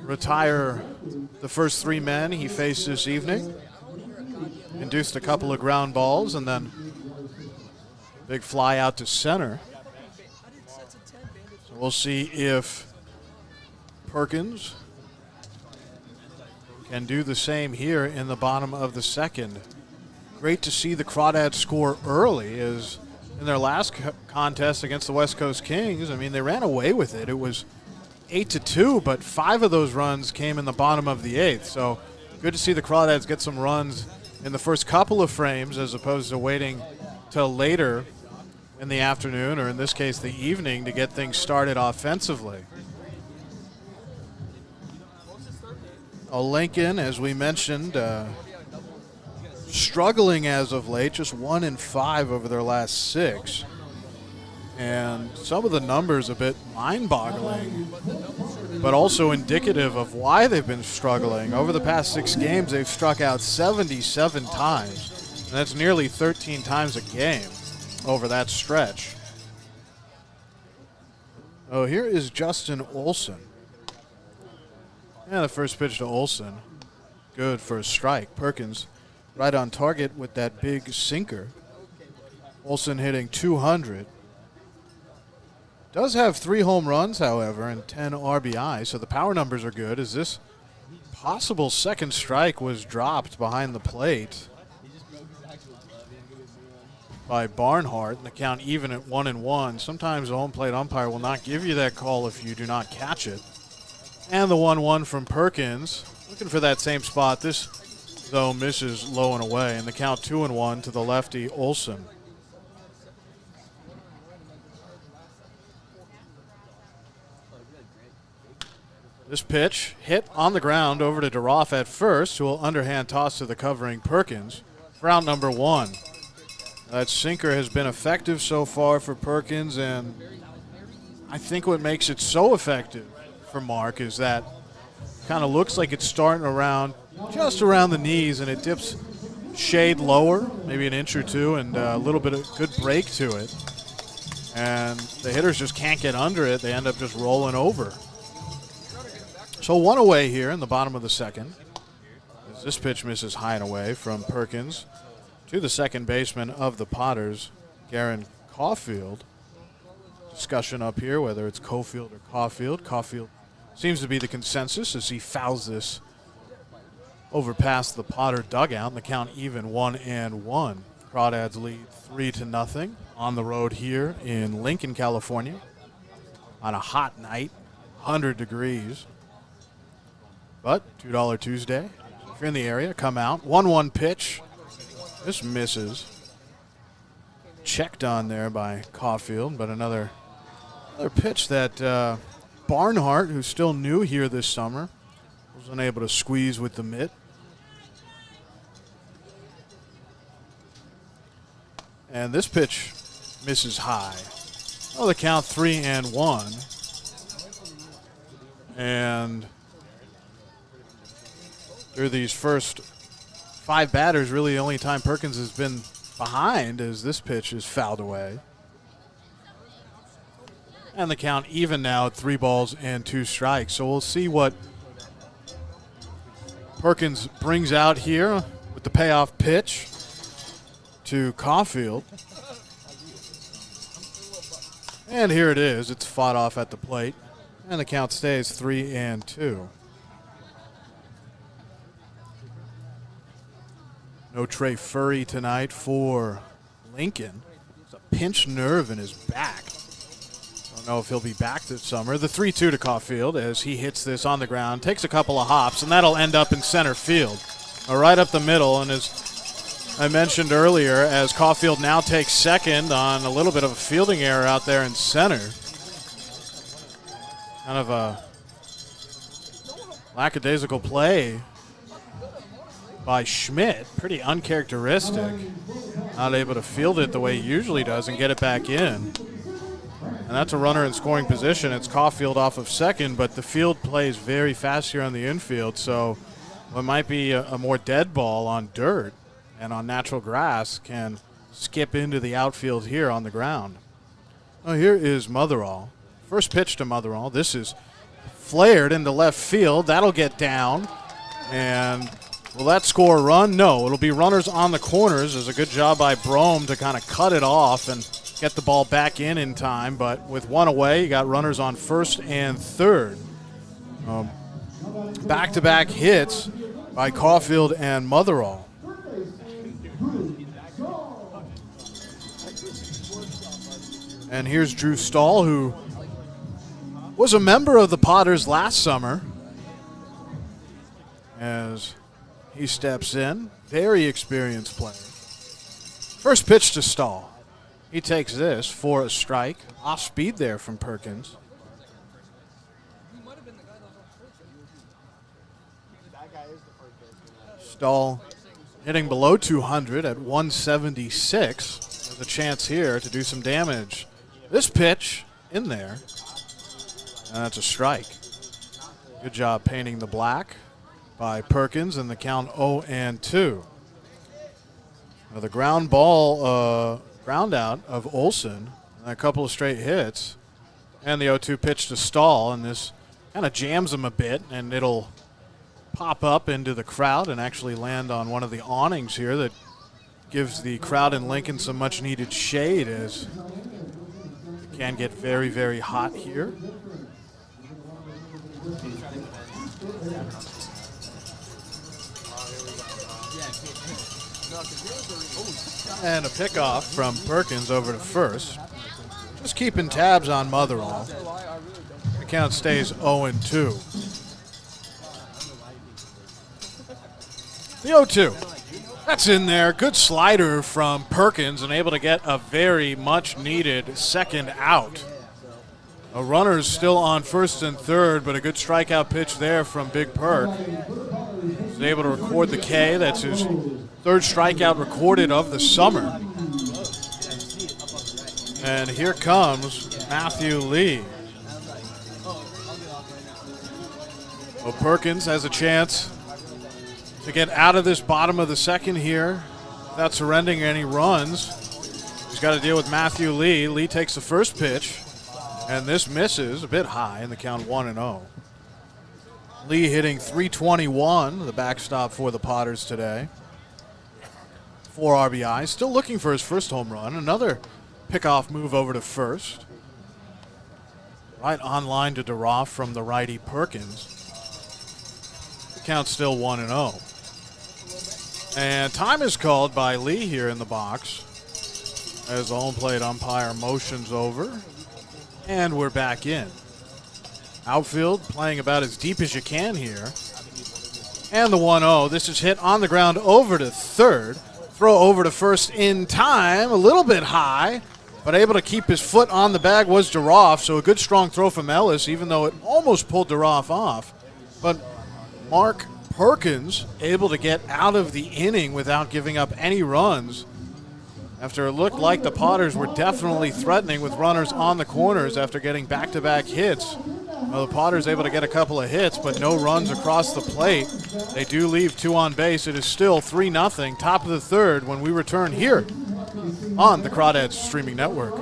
retire the first 3 men he faced this evening. Induced a couple of ground balls, and then big fly out to center. So we'll see if Perkins can do the same here in the bottom of the second. Great to see the Crawdads score early, as in their last contest against the West Coast Kings, I mean, they ran away with it. It was 8-2, but 5 of those runs came in the bottom of the 8th. So good to see the Crawdads get some runs in the first couple of frames as opposed to waiting till later in the afternoon, or in this case the evening, to get things started offensively. Lincoln, as we mentioned, struggling as of late, just 1-5 over their last 6. And some of the numbers a bit mind-boggling, but also indicative of why they've been struggling. Over the past 6 games, they've struck out 77 times, and that's nearly 13 times a game over that stretch. Oh, here is Justin Olsen. And the first pitch to Olsen, good for a strike. Perkins right on target with that big sinker. Olsen hitting 200. Does have 3 home runs, however, and 10 RBI, so the power numbers are good, as this possible second strike was dropped behind the plate by Barnhart, and the count even at 1-1. Sometimes the home plate umpire will not give you that call if you do not catch it. And the 1-1 from Perkins, looking for that same spot. This, though, misses low and away, and the count 2-1 to the lefty Olsen. This pitch hit on the ground over to Duroff at first, who will underhand toss to the covering Perkins for out number 1. That sinker has been effective so far for Perkins, and I think what makes it so effective for Mark is that kind of looks like it's starting around just around the knees, and it dips shade lower, maybe an inch or two, and a little bit of good break to it. And the hitters just can't get under it. They end up just rolling over. So 1 away here in the bottom of the second, as this pitch misses high and away from Perkins to the second baseman of the Potters, Garen Caulfield. Discussion up here whether it's Caulfield or Caulfield. Caulfield seems to be the consensus as he fouls this over past the Potter dugout, and the count even 1-1. Crawdads lead 3-0 on the road here in Lincoln, California on a hot night, 100 degrees. But $2 Tuesday, if you're in the area, come out. 1-1 pitch. This misses. Checked on there by Caulfield, but another pitch that Barnhart, who's still new here this summer, was unable to squeeze with the mitt. And this pitch misses high. Oh, the count 3-1. And through these first 5 batters, really the only time Perkins has been behind as this pitch is fouled away. And the count even now at 3-2 strikes. So we'll see what Perkins brings out here with the payoff pitch to Caulfield. And here it is. It's fought off at the plate. And the count stays 3-2. No Trey Furry tonight for Lincoln. It's a pinched nerve in his back. Don't know if he'll be back this summer. The 3-2 to Caulfield as he hits this on the ground, takes a couple of hops, and that'll end up in center field. Right up the middle, and as I mentioned earlier, as Caulfield now takes second on a little bit of a fielding error out there in center. Kind of a lackadaisical play by Schmidt, pretty uncharacteristic. Not able to field it the way he usually does and get it back in. And that's a runner in scoring position. It's Caulfield off of second, but the field plays very fast here on the infield, so what might be a more dead ball on dirt and on natural grass can skip into the outfield here on the ground. Oh, here is Motherall. First pitch to Motherall. This is flared into left field. That'll get down, and will that score a run? No, it'll be runners on the corners. There's a good job by Brome to kind of cut it off and get the ball back in time. But with 1 away, you got runners on first and third. Back-to-back hits by Caulfield and Motherall. And here's Drew Stahl, who was a member of the Potters last summer, as he steps in very experienced player. First pitch to Stahl. He takes this for a strike. Off speed there from Perkins. Stahl hitting below 200 at 176. There's a chance here to do some damage. This pitch in there, and that's a strike. Good job painting the black by Perkins, and the count 0-2. Now the ground out of Olsen, and a couple of straight hits, and the 0-2 pitch to Stahl, and this kind of jams him a bit, and it'll pop up into the crowd and actually land on one of the awnings here that gives the crowd in Lincoln some much needed shade, as it can get very, very hot here. And a pickoff from Perkins over to first. Just keeping tabs on Motherall. The count stays 0-2. The 0-2. That's in there. Good slider from Perkins, and able to get a very much needed second out. A runner's still on first and third, but a good strikeout pitch there from Big Perk. He's able to record the K. That's his third strikeout recorded of the summer. And here comes Matthew Lee. Well, Perkins has a chance to get out of this bottom of the second here without surrendering any runs. He's got to deal with Matthew Lee. Lee takes the first pitch, and this misses a bit high in the count 1-0. Lee hitting .321, the backstop for the Potters today. 4 RBI, still looking for his first home run. Another pickoff move over to first. Right on line to Duroff from the righty Perkins. The count's still 1-0. And time is called by Lee here in the box as the home plate umpire motions over. And we're back in. Outfield playing about as deep as you can here. And the 1-0. This is hit on the ground over to third. Throw over to first in time. A little bit high, but able to keep his foot on the bag was Duroff. So a good strong throw from Ellis, even though it almost pulled Duroff off. But Mark Perkins able to get out of the inning without giving up any runs, after it looked like the Potters were definitely threatening with runners on the corners after getting back-to-back hits. Well, the Potters able to get a couple of hits, but no runs across the plate. They do leave 2 on base. It is still 3-0, top of the third, when we return here on the Crawdads streaming network.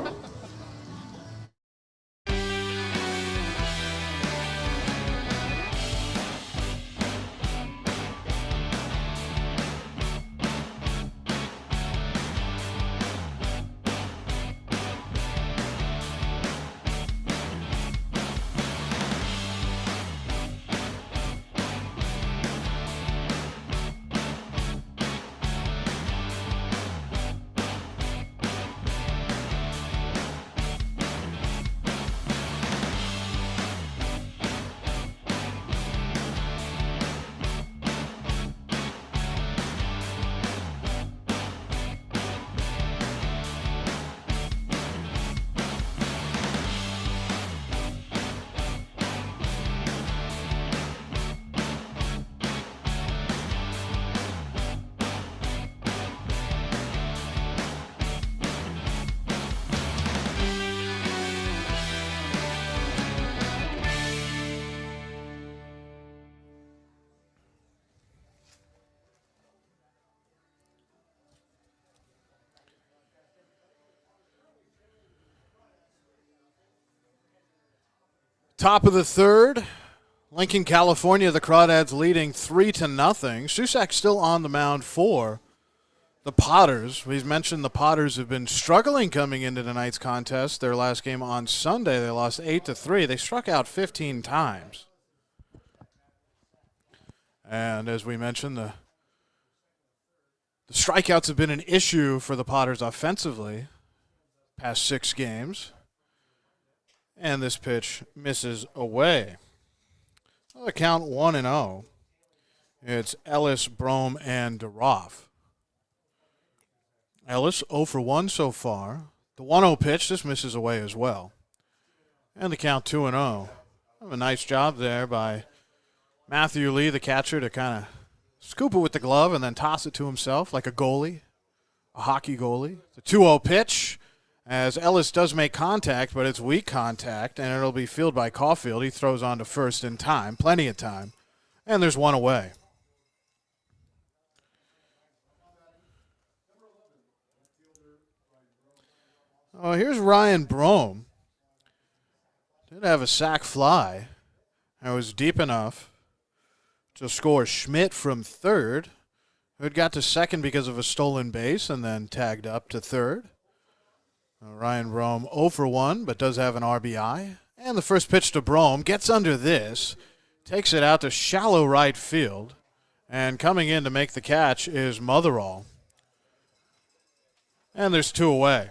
Top of the third, Lincoln, California, the Crawdads leading 3-0. Susak still on the mound for the Potters. We've mentioned the Potters have been struggling coming into tonight's contest. Their last game on Sunday, they lost 8-3. They struck out 15 times. And as we mentioned, the strikeouts have been an issue for the Potters offensively past 6 games. And this pitch misses away. The count 1-0. It's Ellis, Brome, and Duroff. Ellis 0 for 1 so far. The 1-0 pitch, this misses away as well. And the count 2-0. A nice job there by Matthew Lee, the catcher, to kind of scoop it with the glove and then toss it to himself like a goalie, a hockey goalie. The 2-0 pitch, as Ellis does make contact, but it's weak contact, and it'll be fielded by Caulfield. He throws on to first in time, plenty of time, and there's one away. Oh, here's Ryan Brome. Did have a sac fly. That was deep enough to score Schmidt from third, who had got to second because of a stolen base and then tagged up to third. Ryan Brome 0 for 1, but does have an RBI. And the first pitch to Brome gets under this, takes it out to shallow right field, and coming in to make the catch is Motherall. And there's two away.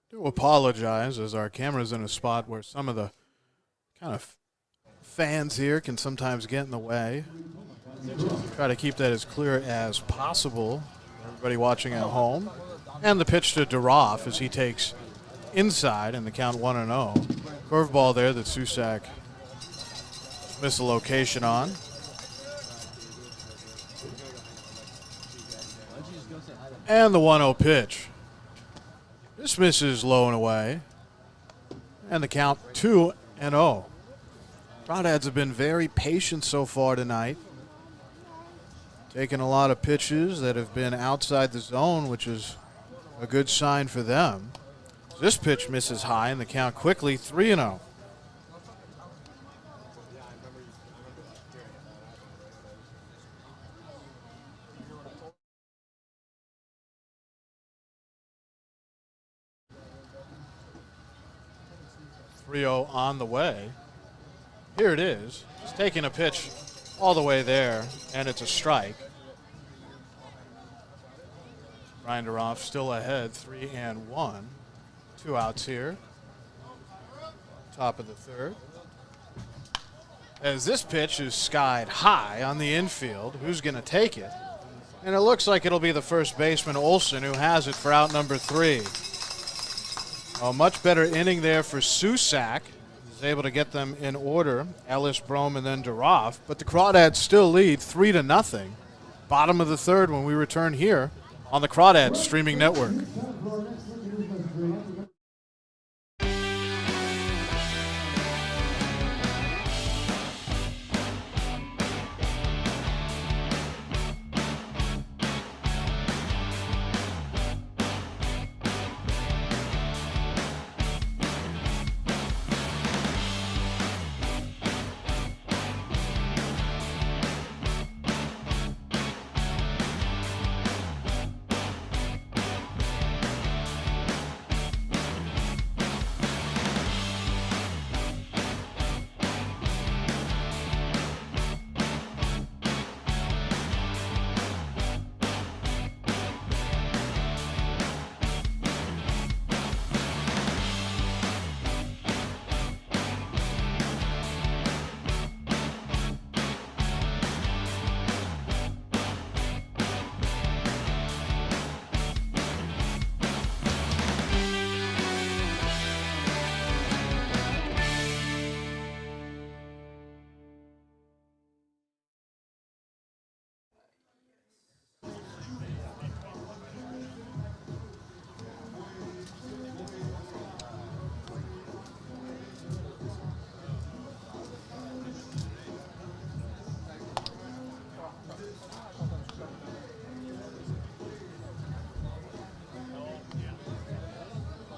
Do apologize, as our camera's in a spot where some of the kind of fans here can sometimes get in the way. Try to keep that as clear as possible for everybody watching at home. And the pitch to Duroff as he takes inside in the count 1-0. Curveball there that Susak missed the location on. And the 1-0 pitch. This misses low and away. And the count 2-0. Crawdads have been very patient so far tonight. Taking a lot of pitches that have been outside the zone, which is a good sign for them. This pitch misses high, and the count quickly 3-0. On the way. Here it is. He's taking a pitch all the way there, and it's a strike. Ryan Duroff still ahead, 3-1. 2 outs here. Top of the third. As this pitch is skied high on the infield, who's going to take it? And it looks like it'll be the first baseman, Olsen, who has it for out number 3. A much better inning there for Susak. He's able to get them in order, Ellis, Brome, and then Duroff. But the Crawdads still lead 3-0. Bottom of the third when we return here on the Crawdads streaming network.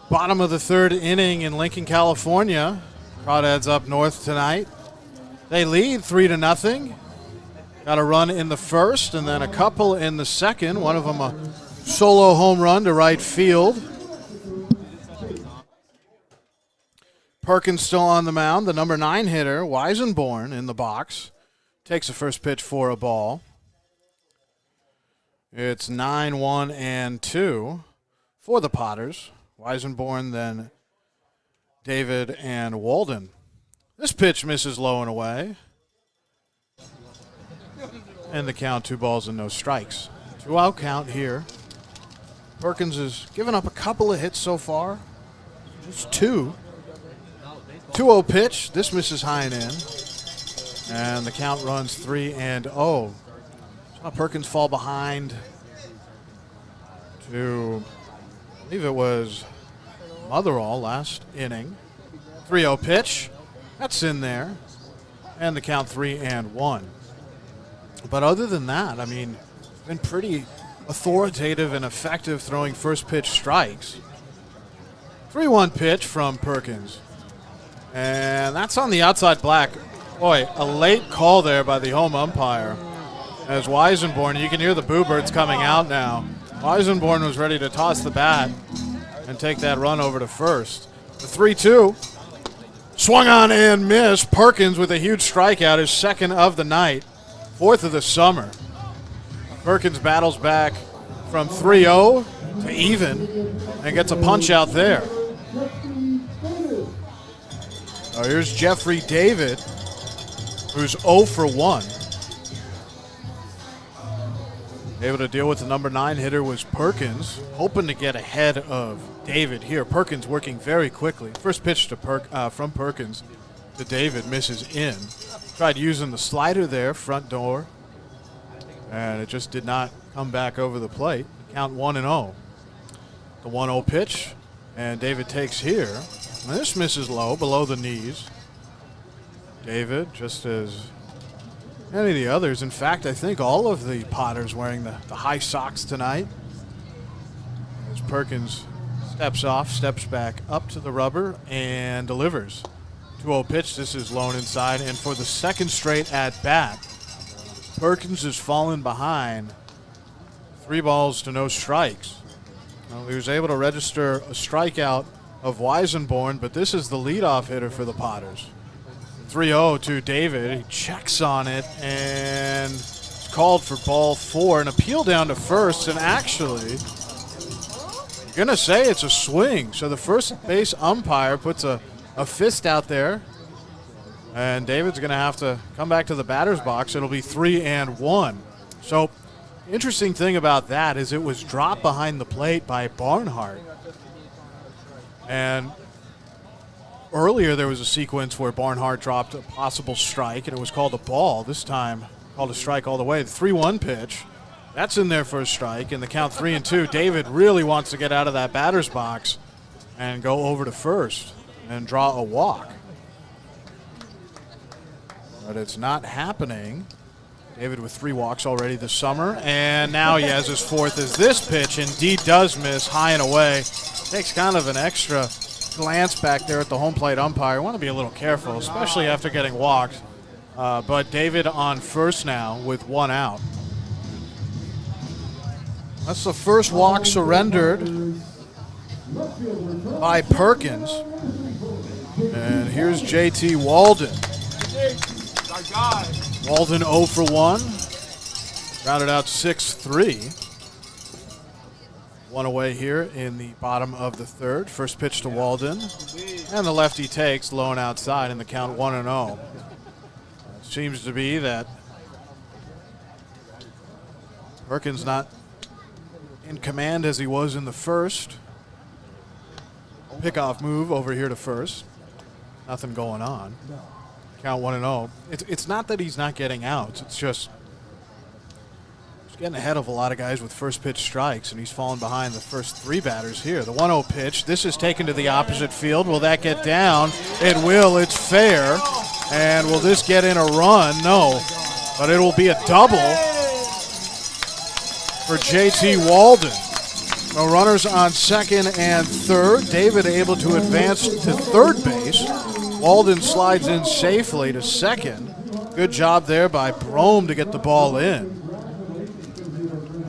Bottom of the third inning in Lincoln, California. Crawdads up north tonight. They lead 3-0. Got a run in the first and then a couple in the second. One of them a solo home run to right field. Perkins still on the mound. The number 9 hitter, Weisenborn, in the box. Takes the first pitch for a ball. It's 9-1-2 for the Potters. Weisenborn, then David and Walden. This pitch misses low and away. And the count, 2 balls and no strikes. 2-out count here. Perkins has given up a couple of hits so far. Just 2. 2-0 pitch. This misses high and in. And the count runs 3-0. Saw Perkins fall behind to, I believe it was Motherall last inning. 3-0 pitch. That's in there. And the count 3-1. But other than that, I mean, it's been pretty authoritative and effective throwing first pitch strikes. 3-1 pitch from Perkins. And that's on the outside black. Boy, a late call there by the home umpire. As Weisenborn, you can hear the boo birds coming out now. Weisenborn was ready to toss the bat and take that run over to first. The 3-2. Swung on and missed. Perkins with a huge strikeout, his second of the night, 4th of the summer. Perkins battles back from 3-0 to even and gets a punch out there. Oh, here's Jeffrey David, who's 0 for 1. Able to deal with the number 9 hitter was Perkins, hoping to get ahead of David here. Perkins working very quickly. First pitch to from Perkins to David, misses in. Tried using the slider there, front door, and it just did not come back over the plate. Count 1-0. The 1-0 pitch, and David takes here. And this misses low, below the knees. David, just as any of the others. In fact, I think all of the Potters wearing the high socks tonight. As Perkins steps off, steps back up to the rubber, and delivers. 2-0 pitch. This is low inside. And for the second straight at bat, Perkins has fallen behind. 3 balls to no strikes. Well, he was able to register a strikeout of Weisenborn, but this is the leadoff hitter for the Potters. 3-0 to David. He checks on it and it's called for ball 4. An appeal down to first, and actually, I'm going to say it's a swing. So the first base umpire puts a fist out there, and David's going to have to come back to the batter's box. It'll be 3-1. So interesting thing about that is it was dropped behind the plate by Barnhart. And earlier there was a sequence where Barnhart dropped a possible strike, and it was called a ball. This time, called a strike all the way. The 3-1 pitch, that's in there for a strike, and the count 3-2. David really wants to get out of that batter's box and go over to first and draw a walk. But it's not happening. David with 3 walks already this summer, and now he has his 4th as this pitch indeed does miss high and away. Takes kind of an extra glance back there at the home plate umpire. Want to be a little careful, especially after getting walked. But David on first now with 1 out. That's the first walk surrendered by Perkins. And here's JT Walden. Walden 0 for 1. Rounded out 6-3. 1 away here in the bottom of the 3rd. First pitch to Walden. And the lefty takes, low and outside, in the count 1-0. It seems to be that Perkins not in command as he was in the first. Pickoff move over here to first. Nothing going on. Count 1-0. It's not that he's not getting outs. It's just he's getting ahead of a lot of guys with first pitch strikes, and he's fallen behind the first 3 batters here. The 1-0 pitch. This is taken to the opposite field. Will that get down? It will. It's fair. And will this get in a run? No. But it will be a double for JT Walden. No runners on second and third. David able to advance to third base. Walden slides in safely to second. Good job there by Brome to get the ball in.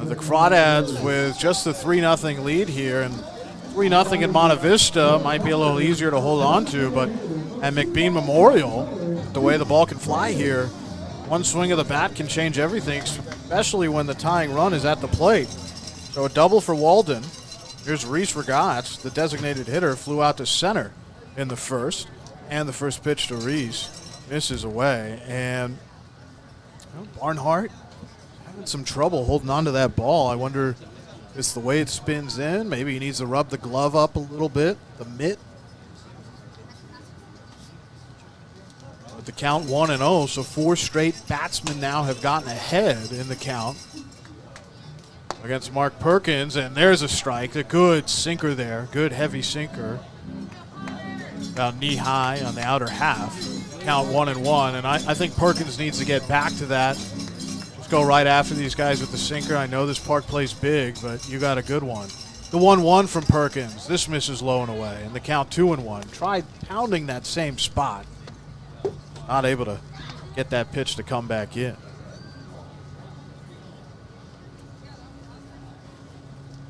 The Crawdads with just the 3-0 lead here, and 3-0 in Monte Vista might be a little easier to hold on to, but at McBean Memorial, the way the ball can fly here, one swing of the bat can change everything, especially when the tying run is at the plate. So a double for Walden. Here's Reese Regatz, the designated hitter, flew out to center in the first. And the first pitch to Reese misses away. And Barnhart having some trouble holding on to that ball. I wonder if it's the way it spins in. Maybe he needs to rub the glove up a little bit, the mitt. With the count 1-0, so 4 straight batsmen now have gotten ahead in the count against Mark Perkins, and there's a strike, a good sinker there, good heavy sinker, about knee-high on the outer half. Count 1-1, and I think Perkins needs to get back to that. Just go right after these guys with the sinker. I know this park plays big, but you got a good one. The 1-1 from Perkins. This misses low and away, and the count 2-1. Tried pounding that same spot. Not able to get that pitch to come back in.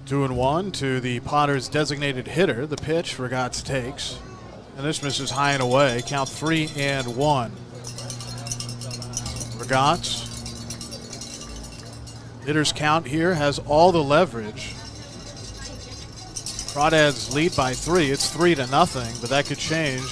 2-1 to the Potters' designated hitter. The pitch Regatz takes. And this misses high and away. Count 3-1. Regatz. Hitter's count here has all the leverage. Crawdads lead by 3. It's 3-0, but that could change.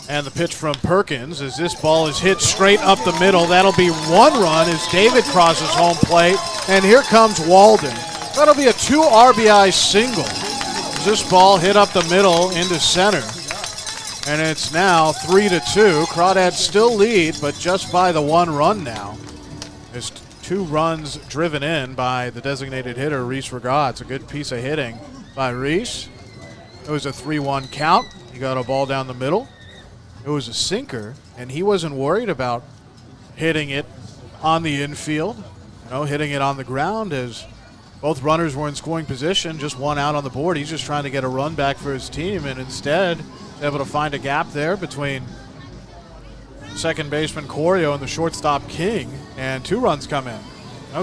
And the pitch from Perkins as this ball is hit straight up the middle. That'll be 1 run as David crosses home plate. And here comes Walden. That'll be a 2 RBI single. As this ball hit up the middle into center. And it's now 3-2. Crawdads still lead, but just by the 1 run now. There's 2 runs driven in by the designated hitter, Reese Regatz. A good piece of hitting by Reese. It was a 3-1 count. He got a ball down the middle. It was a sinker, and he wasn't worried about hitting it on the infield, hitting it on the ground as both runners were in scoring position, just 1 out on the board. He's just trying to get a run back for his team, and instead able to find a gap there between second baseman Corio and the shortstop King, and 2 runs come in.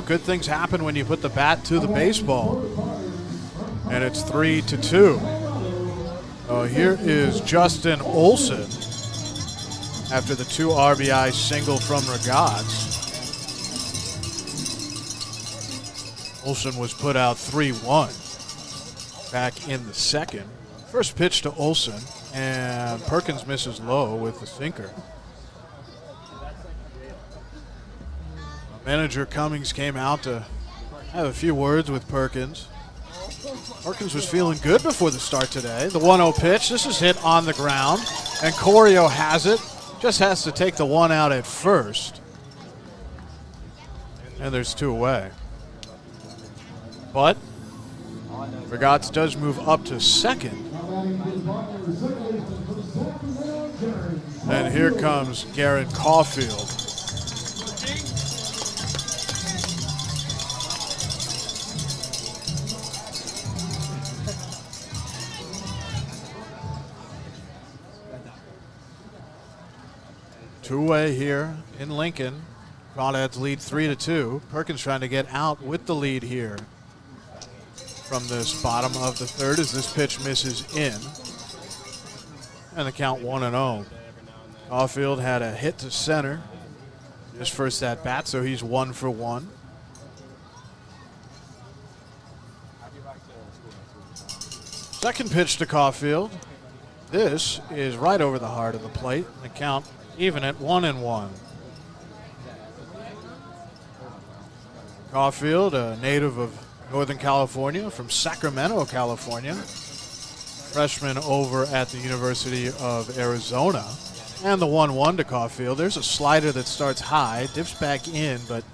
Good things happen when you put the bat to the baseball, and it's 3-2. Here is Justin Olsen after the 2 RBI single from Regatz. Olsen was put out 3-1 back in the second. First pitch to Olsen, and Perkins misses low with the sinker. Manager Cummings came out to have a few words with Perkins. Perkins was feeling good before the start today. The 1-0 pitch. This is hit on the ground, and Corio has it. Just has to take the 1 out at first. And there's 2 away. But Regatz does move up to second. And here comes Garrett Caulfield. Two-way here in Lincoln. Crawdads lead 3-2. Perkins trying to get out with the lead here from this bottom of the third as this pitch misses in. And the count 1-0. Caulfield had a hit to center his first at bat, so he's 1 for 1. Second pitch to Caulfield. This is right over the heart of the plate. The count even at 1-1. Caulfield, a native of Northern California, from Sacramento, California. Freshman over at the University of Arizona. And the 1-1 to Caulfield. There's a slider that starts high, dips back in, but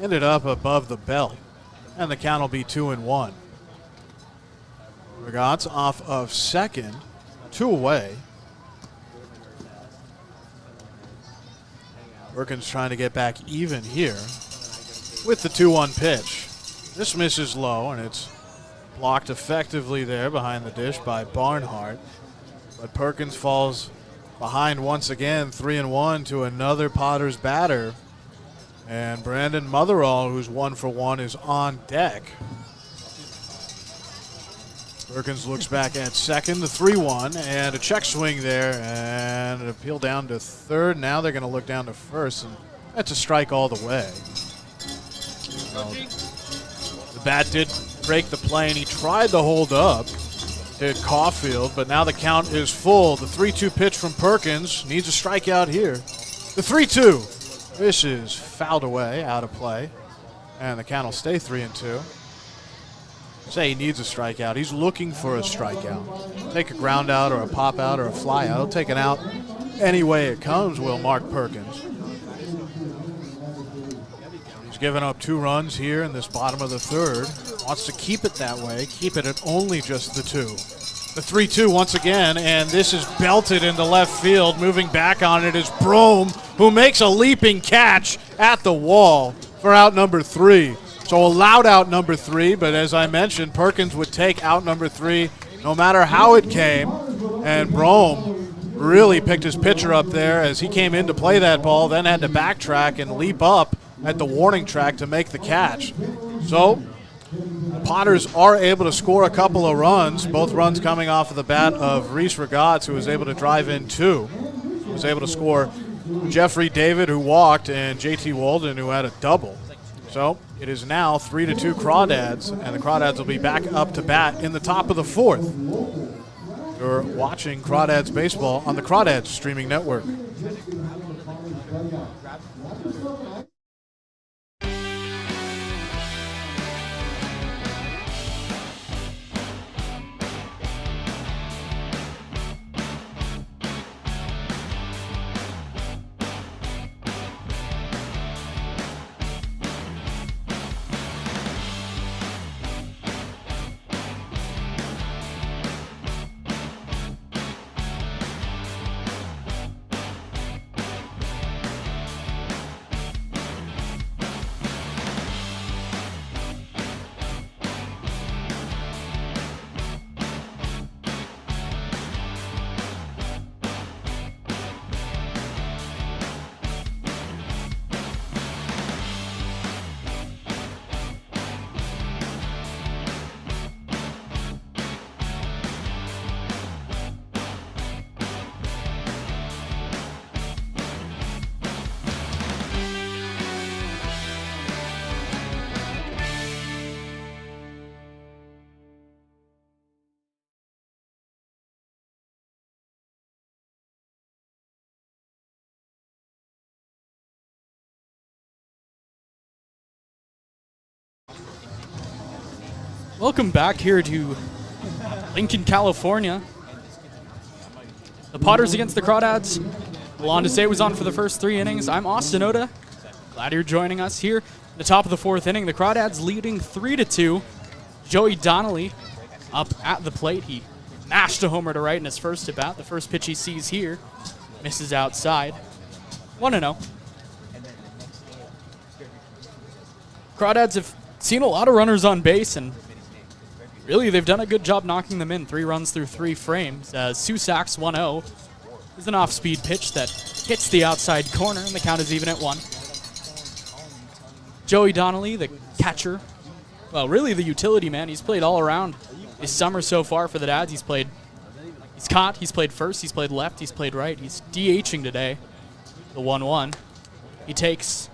ended up above the belt. And the count will be 2-1. Regatz off of second, 2 away. Perkins trying to get back even here with the 2-1 pitch. This misses low, and it's blocked effectively there behind the dish by Barnhart. But Perkins falls behind once again, 3-1 to another Potters batter. And Brandon Motherall, who's 1 for 1, is on deck. Perkins looks back at second, the 3-1, and a check swing there, and an appeal down to third. Now they're going to look down to first, and That's a strike all the way. The bat did break the play, and he tried to hold up to Caulfield, but now the count is full. The 3-2 pitch from Perkins needs a strikeout here. The 3-2. This is fouled away, out of play, and the count will stay 3-2. Say he needs a strikeout. He's looking for a strikeout. Take a ground out or a pop out or a fly out. He'll take it out any way it comes, will Mark Perkins. He's given up 2 runs here in this bottom of the third. Wants to keep it that way, keep it at only just the 2. The 3-2 once again, and this is belted into left field. Moving back on it is Brome, who makes a leaping catch at the wall for out number 3. So allowed out number 3, but as I mentioned, Perkins would take out number 3 no matter how it came. And Brome really picked his pitcher up there as he came in to play that ball, then had to backtrack and leap up at the warning track to make the catch. So the Potters are able to score a couple of runs, both runs coming off of the bat of Reese Regatz, who was able to drive in 2. He was able to score Jeffrey David, who walked, and JT Walden, who had a double. So it is now 3-2 Crawdads, and the Crawdads will be back up to bat in the top of the 4th. You're watching Crawdads baseball on the Crawdads streaming network. Welcome back here to Lincoln, California. The Potters against the Crawdads. Alon Desai was on for the first 3 innings. I'm Austin Oda. Glad you're joining us here. The top of the 4th inning, the Crawdads leading 3-2. Joey Donnelly up at the plate. He mashed a homer to right in his first at bat. The first pitch he sees here misses outside. 1-0. Crawdads have seen a lot of runners on base, and really, they've done a good job knocking them in. 3 runs through 3 frames. Susak's 1-0 is an off-speed pitch that hits the outside corner, and the count is even at 1. Joey Donnelly, the catcher, well, really the utility man. He's played all around this summer so far for the Dads. He's caught, he's played first, he's played left, he's played right. He's DHing today, the 1-1. He takes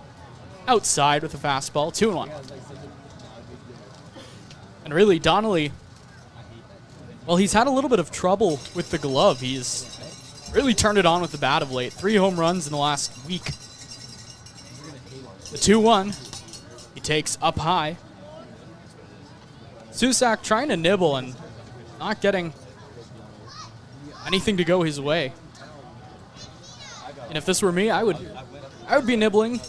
outside with a fastball, 2-1. And really, Donnelly, well, he's had a little bit of trouble with the glove. He's really turned it on with the bat of late. 3 home runs in the last week. The 2-1, he takes up high. Susak trying to nibble and not getting anything to go his way. And if this were me, I would be nibbling.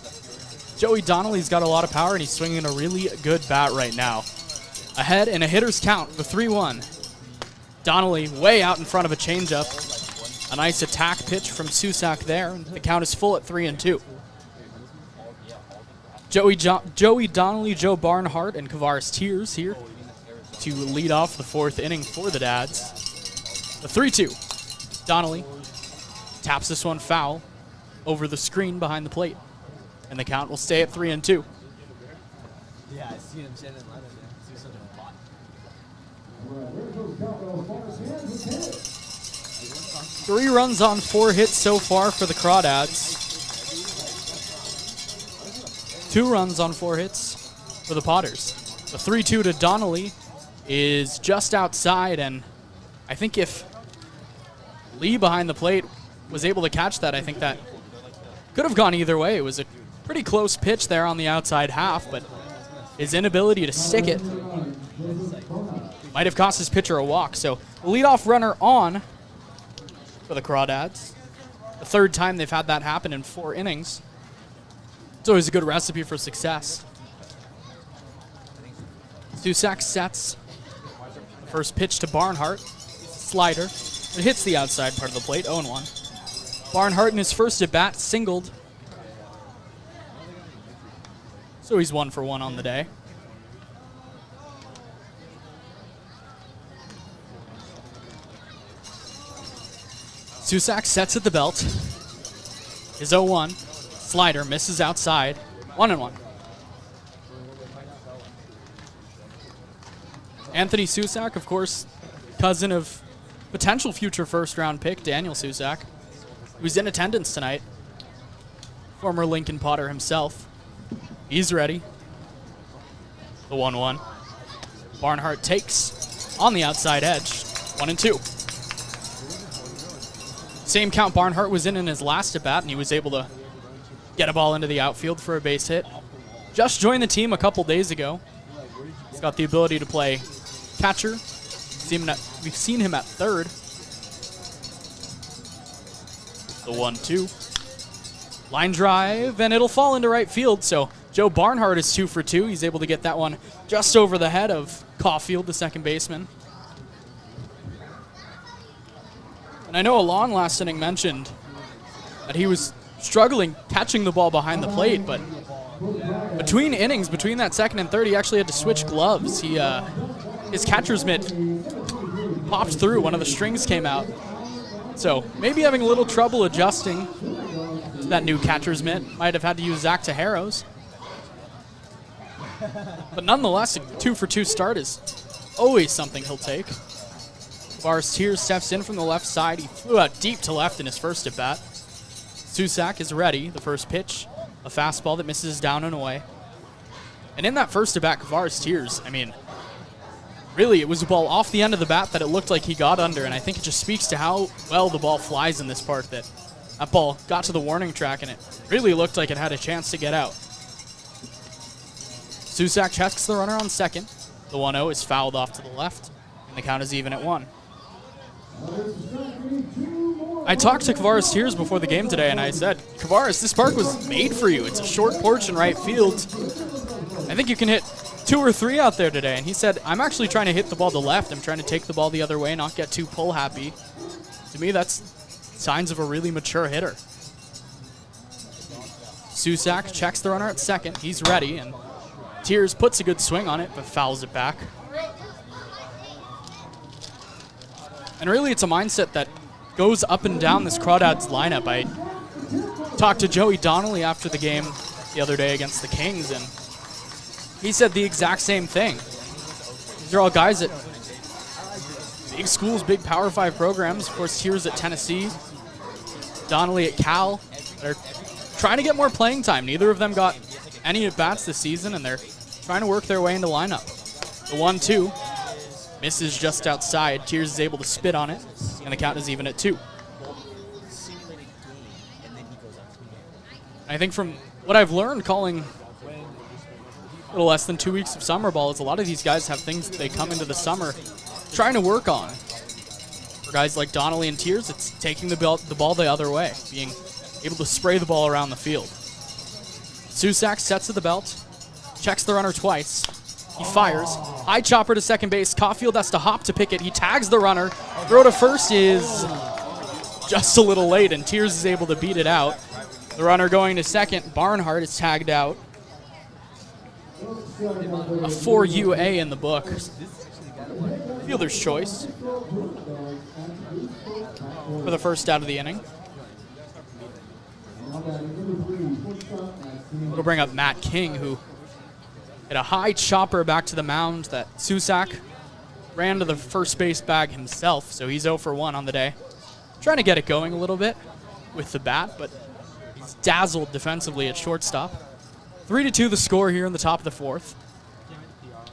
Joey Donnelly's got a lot of power, and he's swinging a really good bat right now. Ahead in a hitter's count, the 3-1. Donnelly way out in front of a changeup. A nice attack pitch from Susak there, and the count is full at 3-2. Joey Donnelly, Joe Barnhart, and Kavaris Tears here to lead off the 4th inning for the Dads. The 3-2. Donnelly taps this one foul over the screen behind the plate, and the count will stay at 3-2. Yeah, I see him standing in line. 3 runs on 4 hits so far for the Crawdads. 2 runs on 4 hits for the Potters. The 3-2 to Donnelly is just outside, and I think if Lee behind the plate was able to catch that, I think that could have gone either way. It was a pretty close pitch there on the outside half, but his inability to stick it might have cost his pitcher a walk. So the leadoff runner on for the Crawdads. The 3rd time they've had that happen in 4 innings. It's always a good recipe for success. Susak sets the first pitch to Barnhart. Slider. It hits the outside part of the plate, 0-1. Barnhart in his first at-bat singled. So he's 1 for 1 on the day. Susak sets at the belt. His 0-1. Slider misses outside. 1-1. Anthony Susak, of course, cousin of potential future first-round pick Daniel Susak, who's in attendance tonight. Former Lincoln Potter himself. He's ready. The 1-1. Barnhart takes on the outside edge. 1-2. Same count Barnhart was in his last at-bat, and he was able to get a ball into the outfield for a base hit. Just joined the team a couple days ago. He's got the ability to play catcher. We've seen him at third. The 1-2. Line drive, and it'll fall into right field, so Joe Barnhart is 2 for 2. He's able to get that one just over the head of Caulfield, the second baseman. And I know Alon last inning mentioned that he was struggling catching the ball behind the plate, but between innings, between that second and third, he actually had to switch gloves. His catcher's mitt popped through, one of the strings came out. So maybe having a little trouble adjusting to that new catcher's mitt. Might have had to use Zach Tajaros. But nonetheless, a 2 for 2 start is always something he'll take. Tears steps in from the left side. He flew out deep to left in his first at-bat. Susak is ready. The first pitch, a fastball that misses down and away. And in that first at-bat, Tears, I mean, really, it was a ball off the end of the bat that it looked like he got under, and I think it just speaks to how well the ball flies in this part, that ball got to the warning track, and it really looked like it had a chance to get out. Susak checks the runner on second. The 1-0 is fouled off to the left, and the count is even at 1. I talked to Tears before the game today, and I said, this park was made for you. It's a short porch in right field. I think you can hit 2 or 3 out there today. And he said, I'm actually trying to hit the ball to left. I'm trying to take the ball the other way, not get too pull happy. To me, that's signs of a really mature hitter. Susak checks the runner at second. He's ready, and Tears puts a good swing on it, but fouls it back. And really, it's a mindset that goes up and down this Crawdads lineup. I talked to Joey Donnelly after the game the other day against the Kings, and he said the exact same thing. These are all guys at big schools, big Power 5 programs. Of course, Tears at Tennessee, Donnelly at Cal. They're trying to get more playing time. Neither of them got any at-bats this season, and they're trying to work their way into lineup. The 1-2 misses just outside. Tears is able to spit on it, and the count is even at 2. I think from what I've learned calling a little less than 2 weeks of summer ball is a lot of these guys have things that they come into the summer trying to work on. For guys like Donnelly and Tears, it's taking the ball the other way, being able to spray the ball around the field. Susak sets at the belt, checks the runner twice. He fires. High chopper to second base. Caulfield has to hop to pick it. He tags the runner. Throw to first is just a little late, and Tears is able to beat it out. The runner going to second. Barnhart is tagged out. A 4 UA in the book. Fielder's choice for the first out of the inning. We'll bring up Matt King, who hit a high chopper back to the mound that Susak ran to the first base bag himself, so he's 0 for 1 on the day. Trying to get it going a little bit with the bat, but he's dazzled defensively at shortstop. 3-2 the score here in the top of the fourth.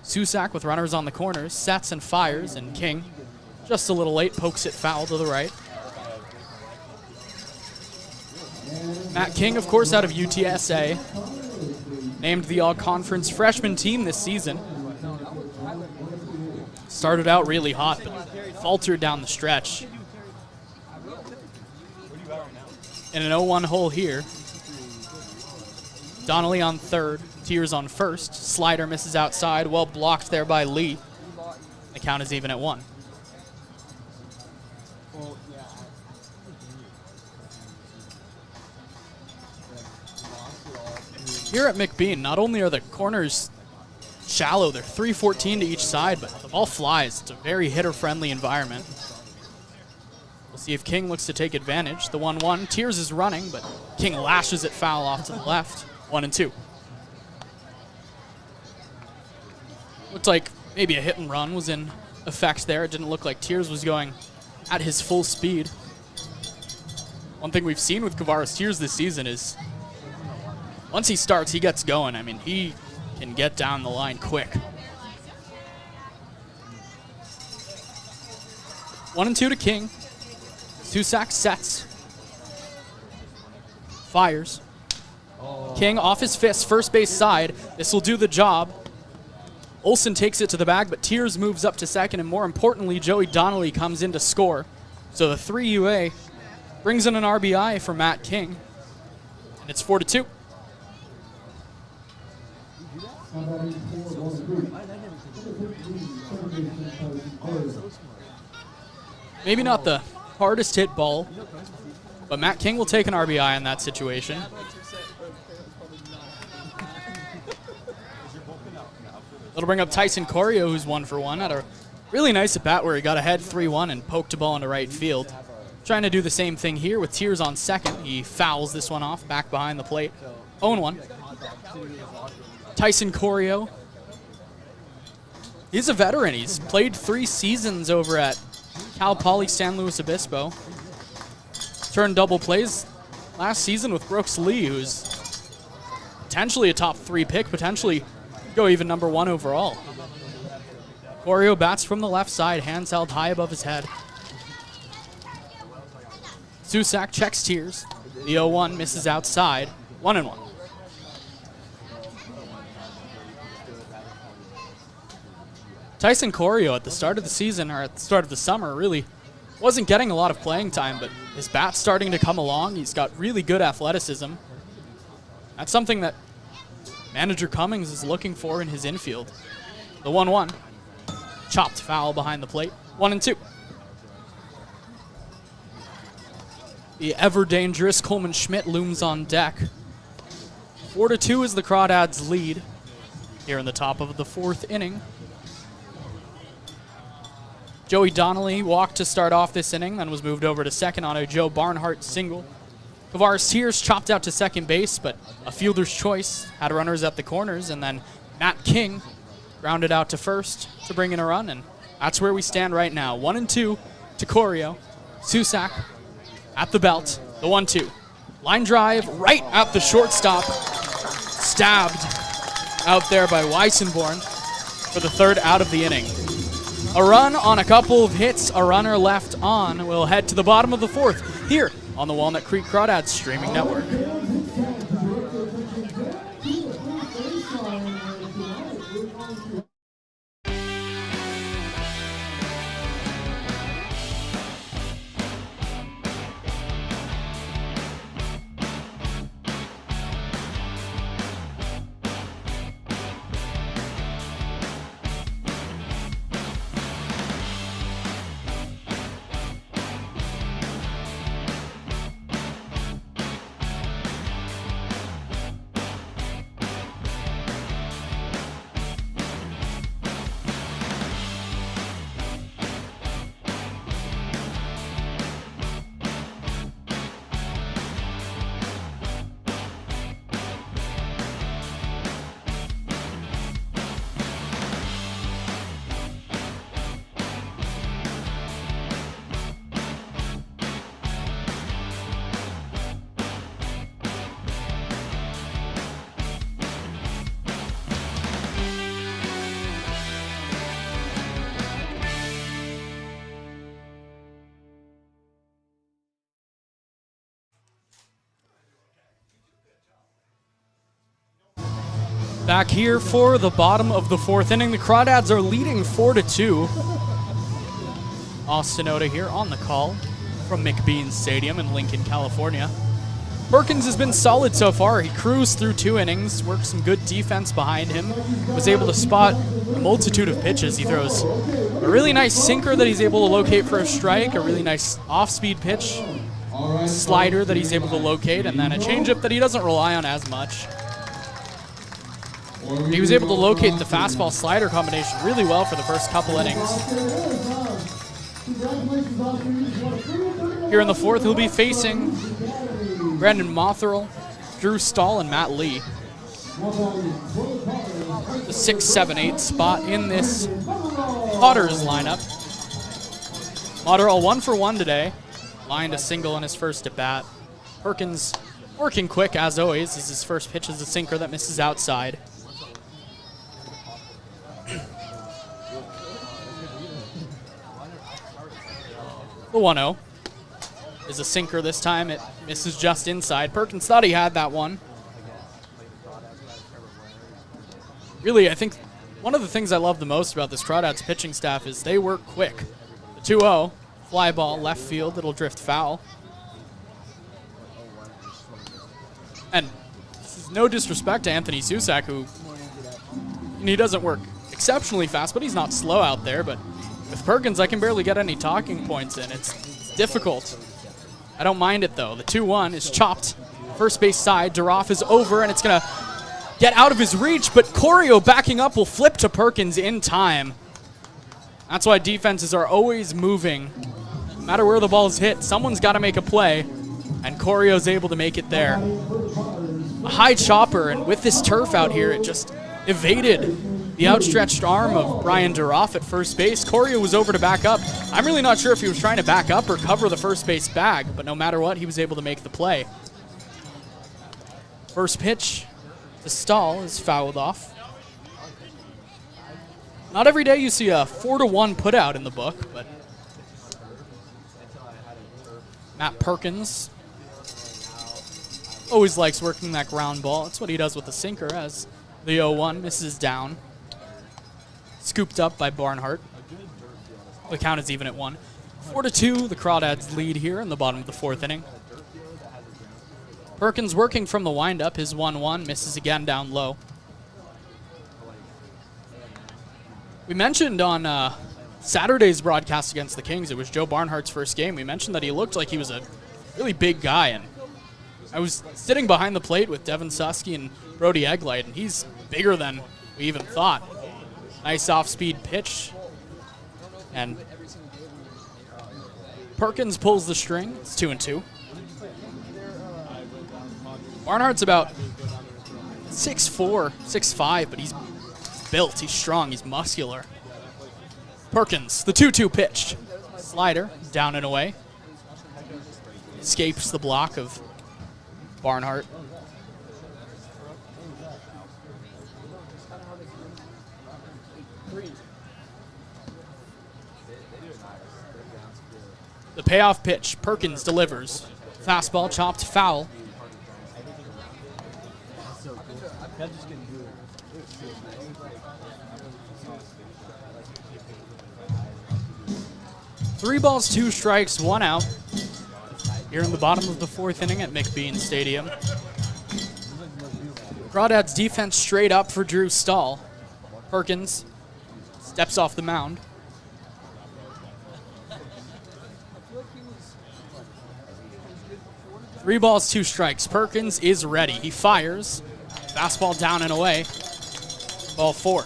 Susak with runners on the corners, sets and fires, and King, just a little late, pokes it foul to the right. Matt King, of course, out of UTSA, named the all-conference freshman team this season. Started out really hot, but faltered down the stretch. In an 0-1 hole here. Donnelly on third, Tears on first. Slider misses outside, well blocked there by Lee. The count is even at 1. Here at McBean, not only are the corners shallow, they're 314 to each side, but the ball flies. It's a very hitter-friendly environment. We'll see if King looks to take advantage. The 1-1, Tears is running, but King lashes it foul off to the left. 1-2. Looked like maybe a hit and run was in effect there. It didn't look like Tears was going at his full speed. One thing we've seen with Kavaris Tears this season is once he starts, he gets going. I mean, he can get down the line quick. 1-2 to King. Susak sets. Fires. King off his fist, first base side. This will do the job. Olsen takes it to the bag, but Tears moves up to second, and more importantly, Joey Donnelly comes in to score. So the 3 UA brings in an RBI for Matt King, and it's 4-2. Maybe not the hardest hit ball, but Matt King will take an RBI in that situation. That'll bring up Tyson Corio, who's 1 for 1. Had a really nice at-bat where he got ahead 3-1 and poked a ball into right field. Trying to do the same thing here with Tears on second. He fouls this one off back behind the plate. 0-1. Tyson Corio. He's a veteran. He's played 3 seasons over at Cal Poly San Luis Obispo. Turned double plays last season with Brooks Lee, who's potentially a top 3 pick, potentially go even number 1 overall. Corio bats from the left side, hands held high above his head. Susak checks Tears. The 0-1 misses outside. 1-1. Tyson Corio at the start of the season, or at the start of the summer, really wasn't getting a lot of playing time, but his bat's starting to come along. He's got really good athleticism. That's something that Manager Cummings is looking for in his infield. The 1-1. Chopped foul behind the plate. 1-2. The ever-dangerous Coleman Schmidt looms on deck. 4-2 is the Crawdads' lead here in the top of the 4th inning. Joey Donnelly walked to start off this inning, then was moved over to second on a Joe Barnhart single. Kavaris Tears chopped out to second base, but a fielder's choice had runners at the corners, and then Matt King grounded out to first to bring in a run, and that's where we stand right now. 1-2 to Corio. Susak at the belt. The 1-2. Line drive right at the shortstop. Stabbed out there by Weissenborn for the 3rd out of the inning. A run on a couple of hits, a runner left on. We'll head to the bottom of the 4th here on the Walnut Creek Crawdads streaming network. Back here for the bottom of the fourth inning. The Crawdads are leading 4-2. Austin Oda here on the call from McBean Stadium in Lincoln, California. Perkins has been solid so far. He cruised through 2 innings, worked some good defense behind him, was able to spot a multitude of pitches. He throws a really nice sinker that he's able to locate for a strike, a really nice off-speed pitch, slider that he's able to locate, and then a changeup that he doesn't rely on as much. He was able to locate the fastball-slider combination really well for the first couple innings. Here in the fourth, he'll be facing Brandon Motherell, Drew Stahl, and Matt Lee. The 6, 7, 8 spot in this Potters lineup. Motherell 1 for 1 today. Lined a single in his first at bat. Perkins working quick as always, as his first pitch is a sinker that misses outside. The 1-0 is a sinker this time. It misses just inside. Perkins thought he had that one. Really, I think one of the things I love the most about this Crawdads pitching staff is they work quick. The 2-0, fly ball, left field, it'll drift foul. And this is no disrespect to Anthony Susak, who he doesn't work exceptionally fast, but he's not slow out there. But with Perkins, I can barely get any talking points in. It's difficult. I don't mind it, though. The 2-1 is chopped. First base side. Duroff is over, and it's going to get out of his reach, but Corio backing up will flip to Perkins in time. That's why defenses are always moving. No matter where the ball is hit, someone's got to make a play, and Corio's able to make it there. A high chopper, and with this turf out here, it just evaded the outstretched arm of Brian Duroff at first base. Corio was over to back up. I'm really not sure if he was trying to back up or cover the first base bag, but no matter what, he was able to make the play. First pitch to Stahl is fouled off. Not every day you see a 4-1 putout in the book, but Matt Perkins always likes working that ground ball. That's what he does with the sinker, as the 0-1 misses down. Scooped up by Barnhart. The count is even at 1. 4-2, the Crawdads lead here in the bottom of the fourth inning. Perkins working from the windup. His 1-1 misses again down low. We mentioned on Saturday's broadcast against the Kings, it was Joe Barnhart's first game. We mentioned that he looked like he was a really big guy, and I was sitting behind the plate with Devin Susky and Brody Egglight, and he's bigger than we even thought. Nice off-speed pitch, and Perkins pulls the string. It's 2-2. Barnhart's about 6'4", 6'5", but he's built, he's strong, he's muscular. Perkins, the 2-2 pitch. Slider, down and away. Escapes the block of Barnhart. The payoff pitch, Perkins delivers. Fastball chopped foul. Three balls, 2 strikes, 1 out. Here in the bottom of the fourth inning at McBean Stadium. Crawdads defense straight up for Drew Stahl. Perkins steps off the mound. Three balls, 2 strikes. Perkins is ready. He fires. Fastball down and away. Ball 4.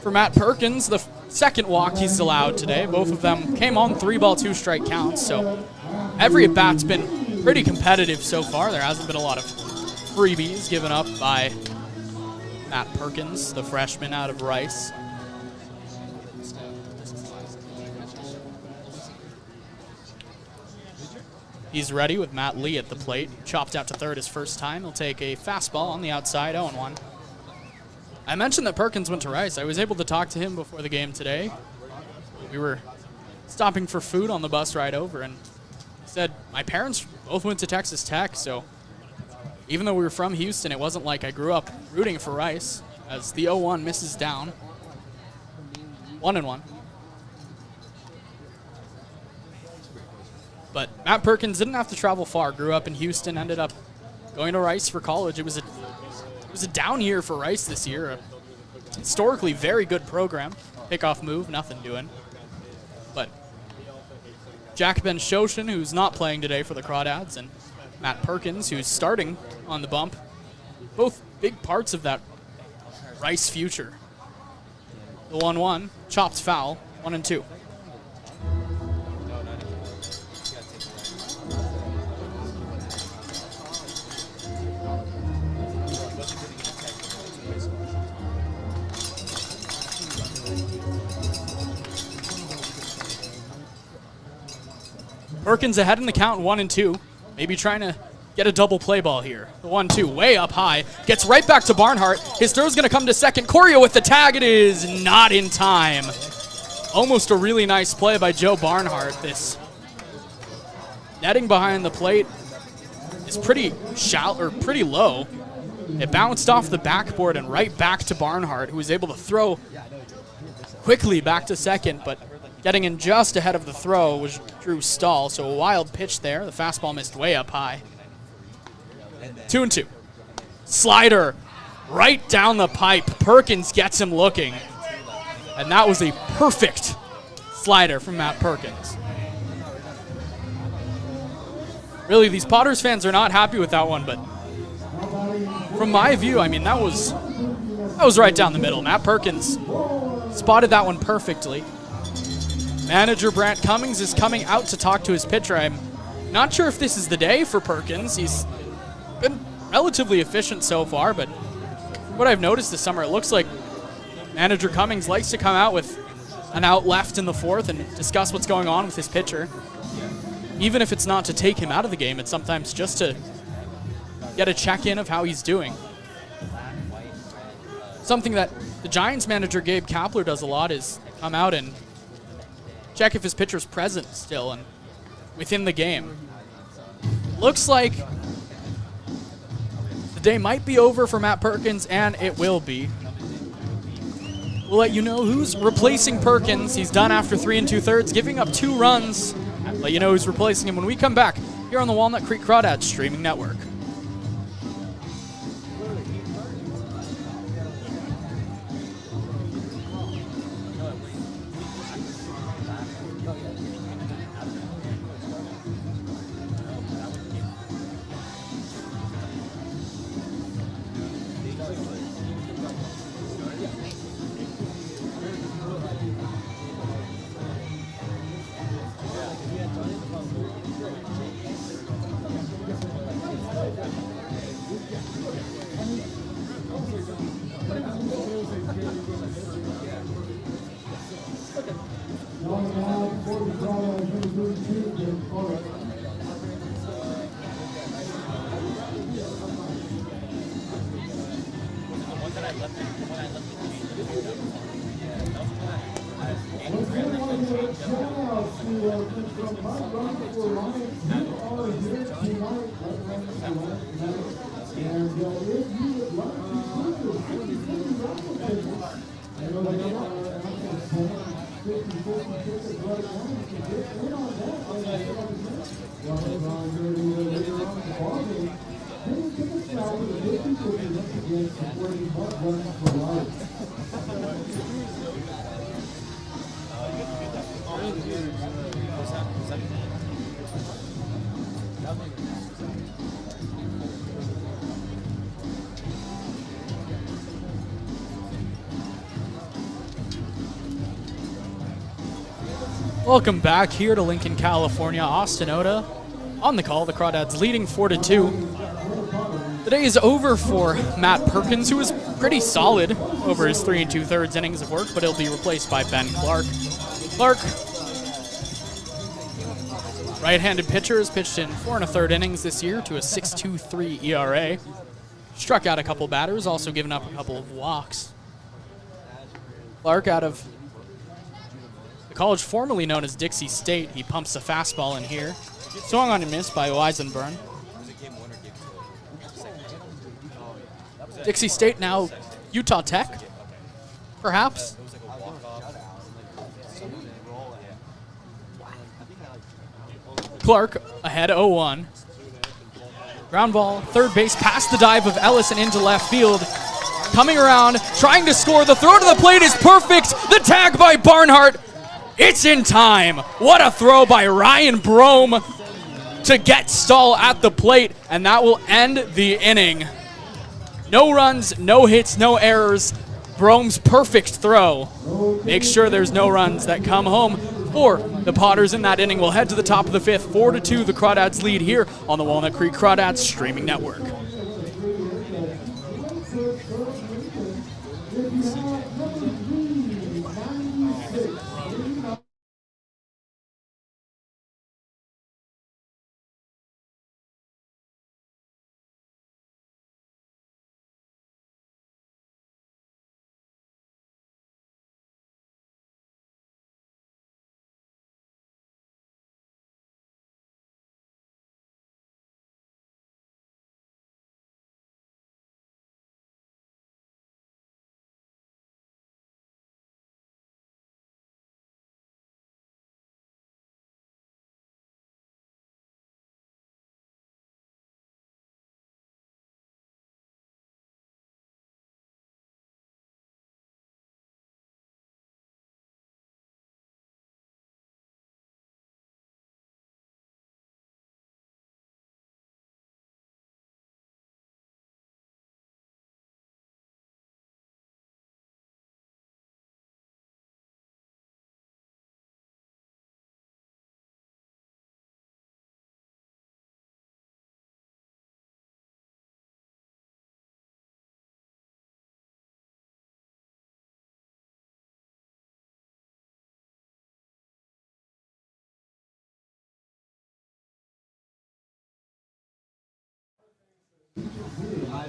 For Matt Perkins, the second walk he's allowed today. Both of them came on 3 ball, 2 strike counts. So every at bat's been pretty competitive so far. There hasn't been a lot of freebies given up by Matt Perkins, the freshman out of Rice. He's ready with Matt Lee at the plate. Chopped out to third his first time. He'll take a fastball on the outside, 0-1. I mentioned that Perkins went to Rice. I was able to talk to him before the game today. We were stopping for food on the bus ride over, and he said, my parents both went to Texas Tech, so Even though we were from Houston, it wasn't like I grew up rooting for Rice, as the 0-1 misses down. 1-1. But Matt Perkins didn't have to travel far. Grew up in Houston, ended up going to Rice for college. It was a down year for Rice this year. A historically very good program. Pickoff move, nothing doing. But Jack Ben Shoshin, who's not playing today for the Crawdads, and Matt Perkins, who's starting on the bump, both big parts of that Rice future. The 1-1, chopped foul, 1-2. Perkins ahead in the count, 1-2. Maybe trying to get a double play ball here. The 1-2, way up high. Gets right back to Barnhart. His throw's going to come to second. Corio with the tag. It is not in time. Almost a really nice play by Joe Barnhart. This netting behind the plate is pretty shallow, or pretty low. It bounced off the backboard and right back to Barnhart, who was able to throw quickly back to second, but getting in just ahead of the throw was Drew Stahl, so a wild pitch there. The fastball missed way up high. 2-2. Slider right down the pipe. Perkins gets him looking. And that was a perfect slider from Matt Perkins. Really, these Potters fans are not happy with that one, but from my view, I mean, that was right down the middle. Matt Perkins spotted that one perfectly. Manager Brant Cummings is coming out to talk to his pitcher. I'm not sure if this is the day for Perkins. He's been relatively efficient so far, but from what I've noticed this summer, it looks like Manager Cummings likes to come out with an out left in the fourth and discuss what's going on with his pitcher. Even if it's not to take him out of the game, it's sometimes just to get a check-in of how he's doing. Something that the Giants manager Gabe Kapler does a lot is come out and check if his pitcher's present still and within the game. Looks like the day might be over for Matt Perkins, and it will be. We'll let you know who's replacing Perkins. He's done after 3 2/3, giving up 2 runs. Let you know who's replacing him when we come back here on the Walnut Creek Crawdads streaming network. Welcome back here to Lincoln, California. Austin Oda on the call. The Crawdads leading 4-2. The day is over for Matt Perkins, who was pretty solid over his 3 2/3 innings of work, but he'll be replaced by Ben Clark. Clark, right-handed pitcher, has pitched in 4 1/3 innings this year to a 6.23 ERA. Struck out a couple batters, also given up a couple of walks. Clark out of the college formerly known as Dixie State. He pumps a fastball in here. Swung on and missed by Weisenburn. Dixie State, now Utah Tech, perhaps. Clark ahead 0-1. Ground ball, third base, past the dive of Ellis and into left field. Coming around, trying to score. The throw to the plate is perfect. The tag by Barnhart. It's in time. What a throw by Ryan Brome to get Stahl at the plate, and that will end the inning. No runs, no hits, no errors. Brome's perfect throw makes sure there's no runs that come home for the Potters in that inning. We'll head to the top of the fifth. 4-2, the Crawdads lead here on the Walnut Creek Crawdads streaming network.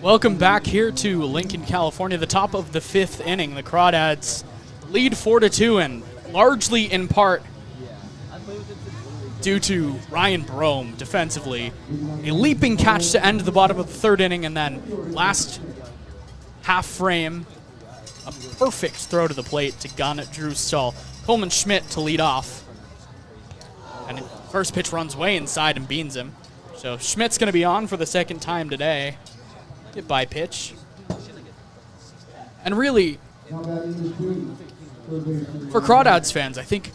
Welcome back here to Lincoln, California, the top of the fifth inning. The Crawdads lead 4-2, and largely in part due to Ryan Brome defensively. A leaping catch to end the bottom of the third inning, and then last half frame, a perfect throw to the plate to gun at Drew Stahl. Coleman Schmidt to lead off. And first pitch runs way inside and beans him. So Schmidt's going to be on for the second time today. Get by pitch. And really, for Crawdads fans, I think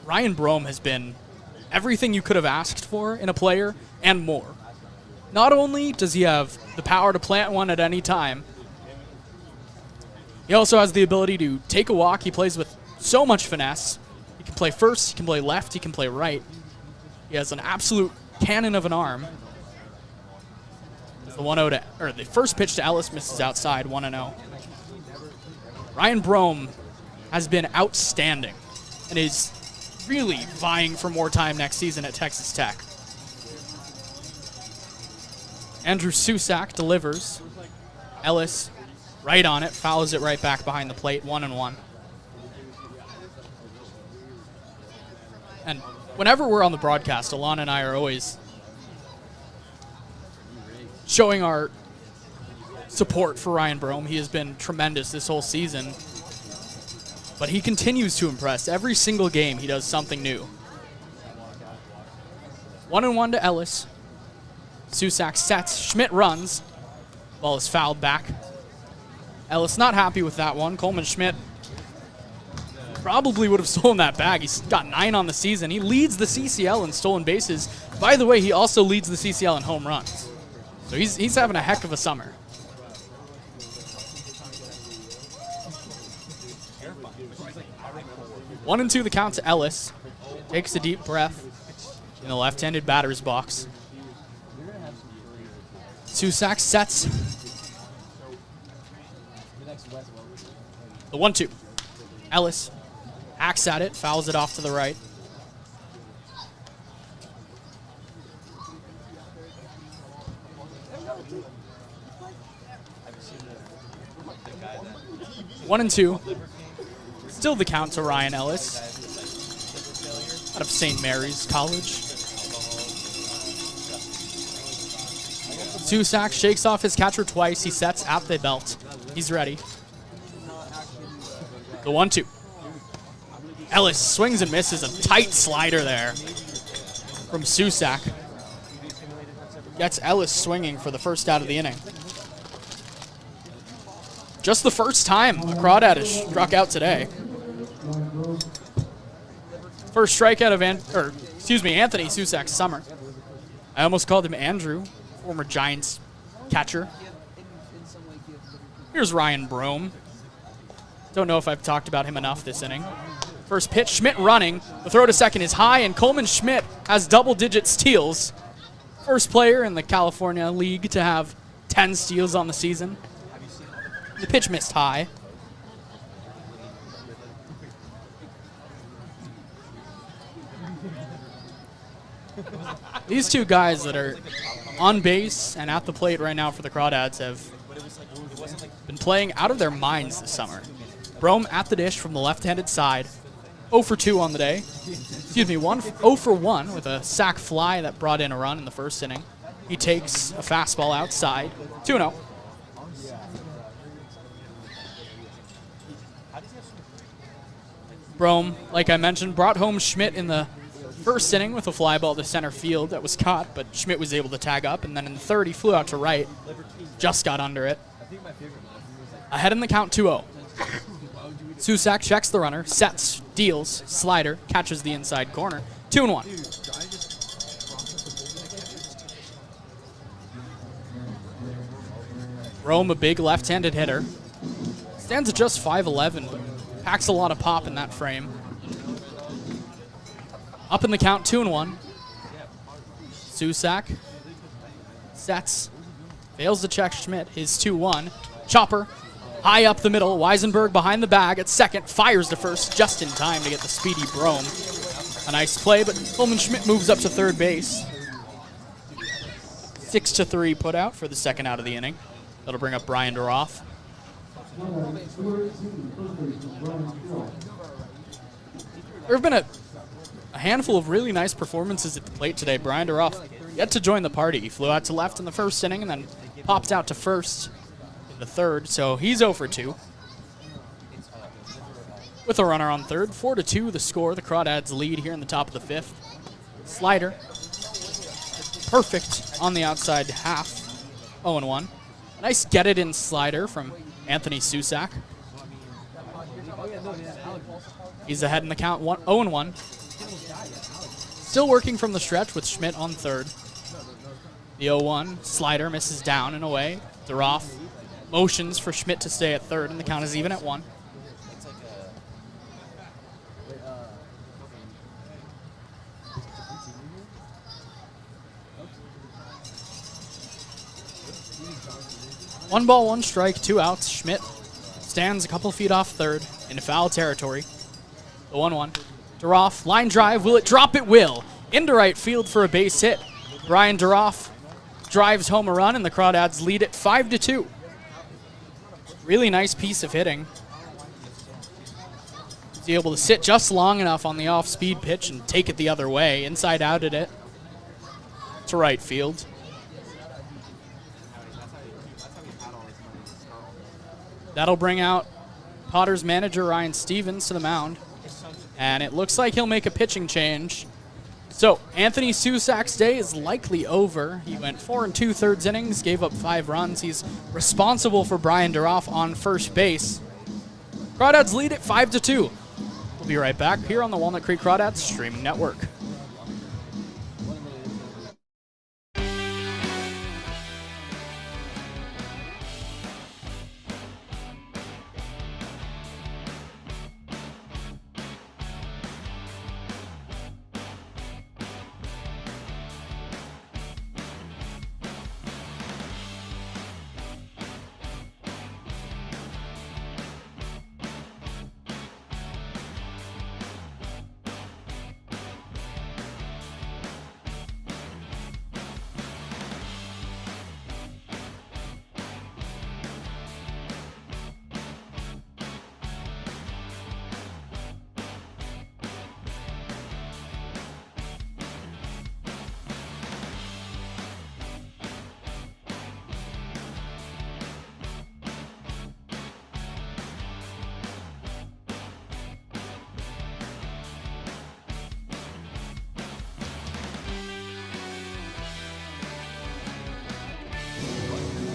Ryan Brome has been everything you could have asked for in a player and more. Not only does he have the power to plant one at any time, he also has the ability to take a walk. He plays with so much finesse. He can play first, he can play left, he can play right. He has an absolute cannon of an arm. The 1-0 to, or the first pitch to Ellis misses outside, 1-0. Ryan Brome has been outstanding and is really vying for more time next season at Texas Tech. Andrew Susak delivers. Ellis right on it, fouls it right back behind the plate, 1-1. And whenever we're on the broadcast, Alana and I are always showing our support for Ryan Brome. He has been tremendous this whole season. But he continues to impress. Every single game, he does something new. 1-1 to Ellis. Susak sets. Schmidt runs. Ball is fouled back. Ellis not happy with that one. Coleman Schmidt probably would have stolen that bag. He's got 9 on the season. He leads the CCL in stolen bases. By the way, he also leads the CCL in home runs. So he's having a heck of a summer. One and two the count to Ellis. Takes a deep breath in the left-handed batter's box. Susak sets. The 1-2. Ellis hacks at it, fouls it off to the right. One and two. Still the count to Ryan Ellis out of St. Mary's College. Susak shakes off his catcher twice. He sets at the belt. He's ready. The 1-2. Ellis swings and misses. A tight slider there from Susak. Gets Ellis swinging for the first out of the inning. Just the first time a Crawdad has struck out today. First strikeout of Anthony Susak's summer. I almost called him Andrew, former Giants catcher. Here's Ryan Brome. Don't know if I've talked about him enough this inning. First pitch, Schmidt running. The throw to second is high, and Coleman Schmidt has double-digit steals. First player in the California League to have 10 steals on the season. The pitch missed high. These two guys that are on base and at the plate right now for the Crawdads have been playing out of their minds this summer. Brome at the dish from the left-handed side. 0 for 2 on the day. Excuse me, 0 for 1 with a sac fly that brought in a run in the first inning. He takes a fastball outside. 2-0. Brome, like I mentioned, brought home Schmidt in the first inning with a fly ball to center field that was caught, but Schmidt was able to tag up, and then in the third, he flew out to right, just got under it. Ahead in the count, 2-0. Susak checks the runner, sets, deals, slider, catches the inside corner. 2-1. Brome, a big left-handed hitter. Stands at just 5'11", but packs a lot of pop in that frame. Up in the count, 2-1. Susak sets, fails to check Schmidt, his 2-1. Chopper, high up the middle. Weisenberg behind the bag at second, fires to first just in time to get the speedy Brome. A nice play, but Coleman Schmidt moves up to third base. 6-3 put out for the second out of the inning. That'll bring up Brian Duroff. There have been a handful of really nice performances at the plate today. Brian Duroff yet to join the party. He flew out to left in the first inning and then popped out to first in the third, so he's 0 for 2. With a runner on third, 4-2 the score. The Crawdads lead here in the top of the fifth. Slider, perfect on the outside half, 0-1. Nice get-it-in slider from Anthony Susak. He's ahead in the count, 0-1. Still working from the stretch with Schmidt on third. The 0-1 slider misses down and away. Duroff motions for Schmidt to stay at third, and the count is even at 1. One ball, one strike, 2 outs. Schmidt stands a couple feet off third into foul territory. The 1-1. Duroff, line drive. Will it drop? It will. Into right field for a base hit. Brian Duroff drives home a run, and the Crawdads lead it 5-2. Really nice piece of hitting. He's able to sit just long enough on the off-speed pitch and take it the other way. Inside out at it to right field. That'll bring out Potter's manager, Ryan Stevens, to the mound. And it looks like he'll make a pitching change. So Anthony Susak's day is likely over. He went 4 2/3 innings, gave up 5 runs. He's responsible for Brian Duroff on first base. Crawdads lead at 5-2. We'll be right back here on the Walnut Creek Crawdads Streaming Network.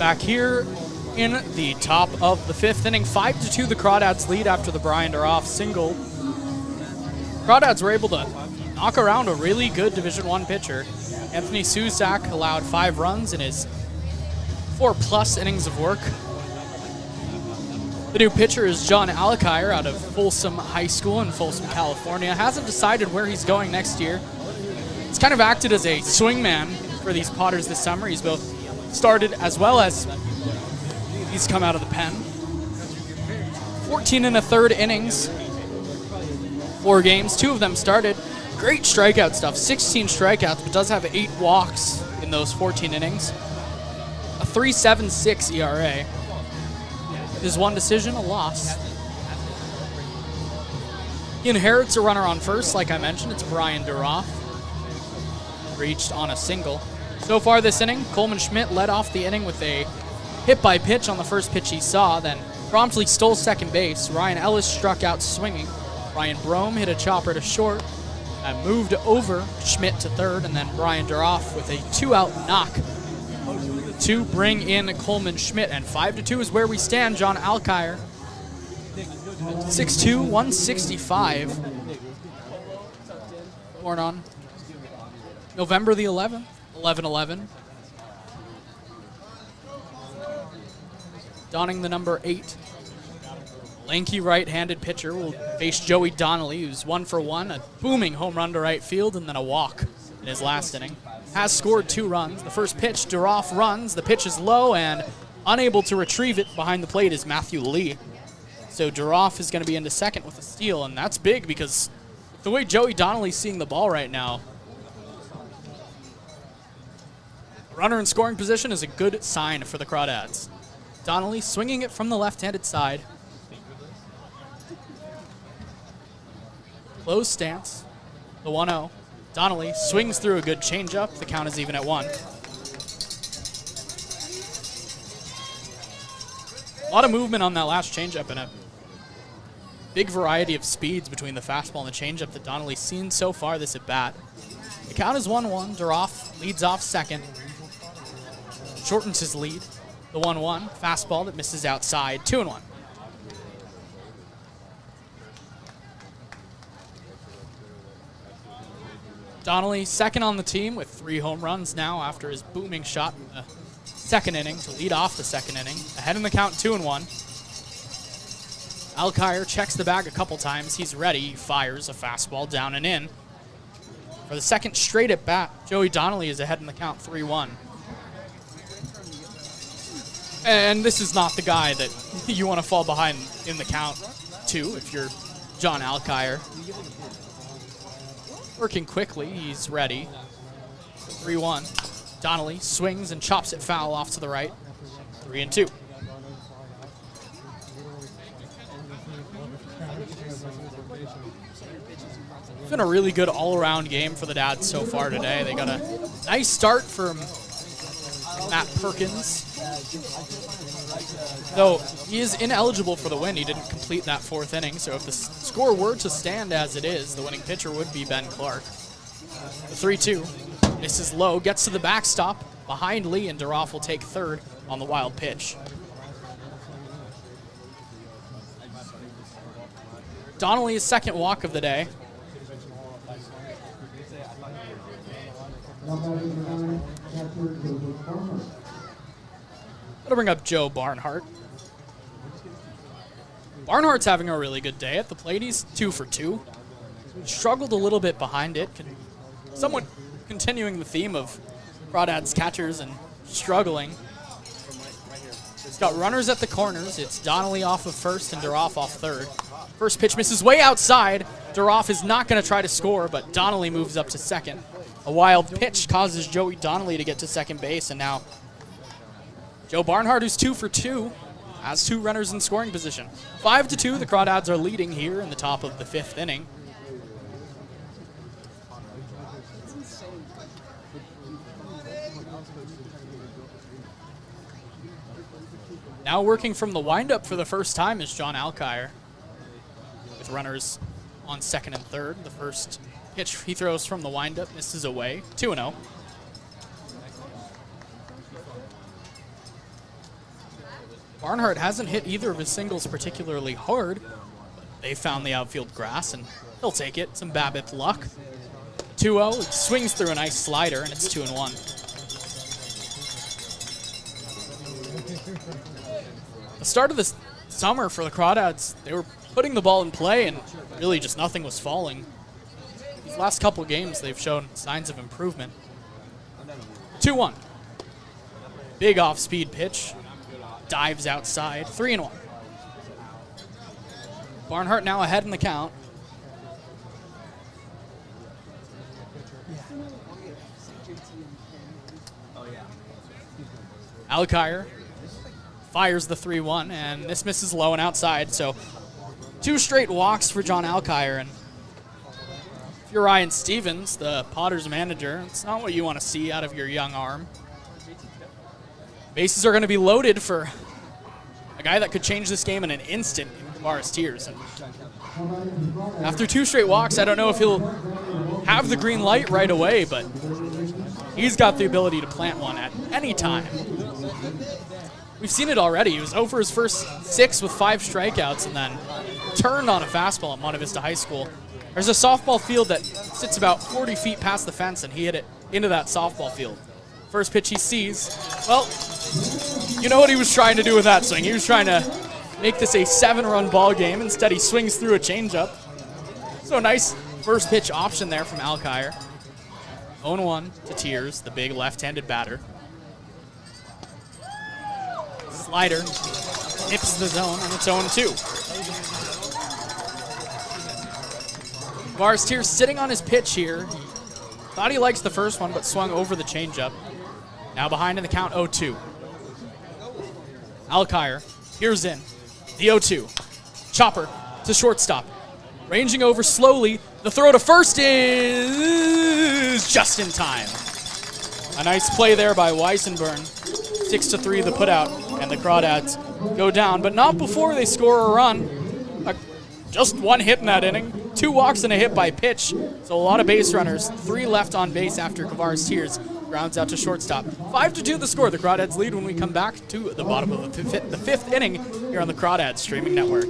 Back here in the top of the 5th inning, 5-2 the Crawdads lead after the Brian Duroff single. Crawdads were able to knock around a really good Division I pitcher. Anthony Susak allowed 5 runs in his 4+ innings of work. The new pitcher is John Alkire out of Folsom High School in Folsom, California. Hasn't decided where he's going next year. He's kind of acted as a swingman for these Potters this summer. He's both started as well as he's come out of the pen. 14 1/3 innings, 4 games, 2 of them started. Great strikeout stuff, 16 strikeouts, but does have 8 walks in those 14 innings. A 3.76 ERA. His 1 decision, a loss. He inherits a runner on first, like I mentioned. It's Brian Duroff. Reached on a single. So far this inning, Coleman Schmidt led off the inning with a hit by pitch on the first pitch he saw, then promptly stole second base. Ryan Ellis struck out swinging. Ryan Brome hit a chopper to short and moved over Schmidt to third, and then Brian Duroff with a 2-out knock to bring in Coleman Schmidt. And 5-2 is where we stand. John Alkire, 6'2", 165. Born on November the 11th, 11/11. Donning the number 8. Lanky right-handed pitcher will face Joey Donnelly, who's 1 for 1, a booming home run to right field, and then a walk in his last inning. Has scored 2 runs. The first pitch, Duroff runs. The pitch is low, and unable to retrieve it behind the plate is Matthew Lee. So Duroff is going to be into second with a steal, and that's big because the way Joey Donnelly's seeing the ball right now, runner in scoring position is a good sign for the Crawdads. Donnelly swinging it from the left-handed side. Close stance, the 1-0. Donnelly swings through a good changeup. The count is even at 1. A lot of movement on that last changeup and a big variety of speeds between the fastball and the changeup that Donnelly's seen so far this at-bat. The count is 1-1. Duroff leads off second. Shortens his lead. The 1-1. Fastball that misses outside. 2-1. Donnelly second on the team with 3 home runs now after his booming shot in the second inning to lead off the second inning. Ahead in the count, 2-1. Alkire checks the bag a couple times. He's ready. He fires a fastball down and in. For the second straight at bat, Joey Donnelly is ahead in the count, 3-1. And this is not the guy that you want to fall behind in the count to if you're John Alkire. Working quickly, he's ready. 3-1. Donnelly swings and chops it foul off to the right. 3-2. It's been a really good all-around game for the Dads so far today. They got a nice start from Matt Perkins. Though he is ineligible for the win, he didn't complete that 4th inning, so if the score were to stand as it is, the winning pitcher would be Ben Clark. The 3-2. Misses low, gets to the backstop behind Lee, and Duroff will take third on the wild pitch. Donnelly's second walk of the day. That'll bring up Joe Barnhart. Barnhart's having a really good day at the plate. He's 2 for 2. Struggled a little bit behind it. Somewhat continuing the theme of Crawdads catchers and struggling. He's got runners at the corners. It's Donnelly off of first and Duroff off third. First pitch misses way outside. Duroff is not going to try to score, but Donnelly moves up to second. A wild pitch causes Joey Donnelly to get to second base, and now Joe Barnhart, who's 2 for 2, has 2 runners in scoring position. 5-2, the Crawdads are leading here in the top of the 5th inning. Now working from the windup for the first time is John Alkire, with runners on second and third. The first pitch he throws from the windup misses away. 2-0. Barnhart hasn't hit either of his singles particularly hard. They found the outfield grass, and he'll take it. Some Babbitt luck. 2-0, it swings through a nice slider, and it's 2-1. The start of this summer for the Crawdads, they were putting the ball in play, and really just nothing was falling. These last couple games, they've shown signs of improvement. 2-1. Big off-speed pitch. Dives outside. 3-1. Barnhart now ahead in the count. Alkire fires the 3-1, and this misses low and outside. So 2 straight walks for John Alkire. And if you're Ryan Stevens, the Potters manager, it's not what you want to see out of your young arm. Bases are going to be loaded for a guy that could change this game in an instant in Kavaris Tears. And after 2 straight walks, I don't know if he'll have the green light right away, but he's got the ability to plant one at any time. We've seen it already. He was 0 for his first 6 with 5 strikeouts and then turned on a fastball at Monte Vista High School. There's a softball field that sits about 40 feet past the fence, and he hit it into that softball field. First pitch he sees, well, you know what he was trying to do with that swing. He was trying to make this a 7-run ball game. Instead, he swings through a changeup. So nice first pitch option there from Alkire. 0-1 to Tears, the big left-handed batter. Slider nips the zone, and it's 0-2. Kavaris Tears sitting on his pitch here. Thought he likes the first one, but swung over the changeup. Now behind in the count, 0-2. Alkire, here's in. The 0-2. Chopper to shortstop. Ranging over slowly. The throw to first is just in time. A nice play there by Weissenburn. 6-3 the putout, and the Crawdads go down, but not before they score a run. Just 1 hit in that inning. 2 walks and a hit by pitch. So a lot of base runners. 3 left on base after Kavaris Tears grounds out to shortstop. 5-2 the score. The Crawdads lead when we come back to the bottom of the 5th inning here on the Crawdads streaming network.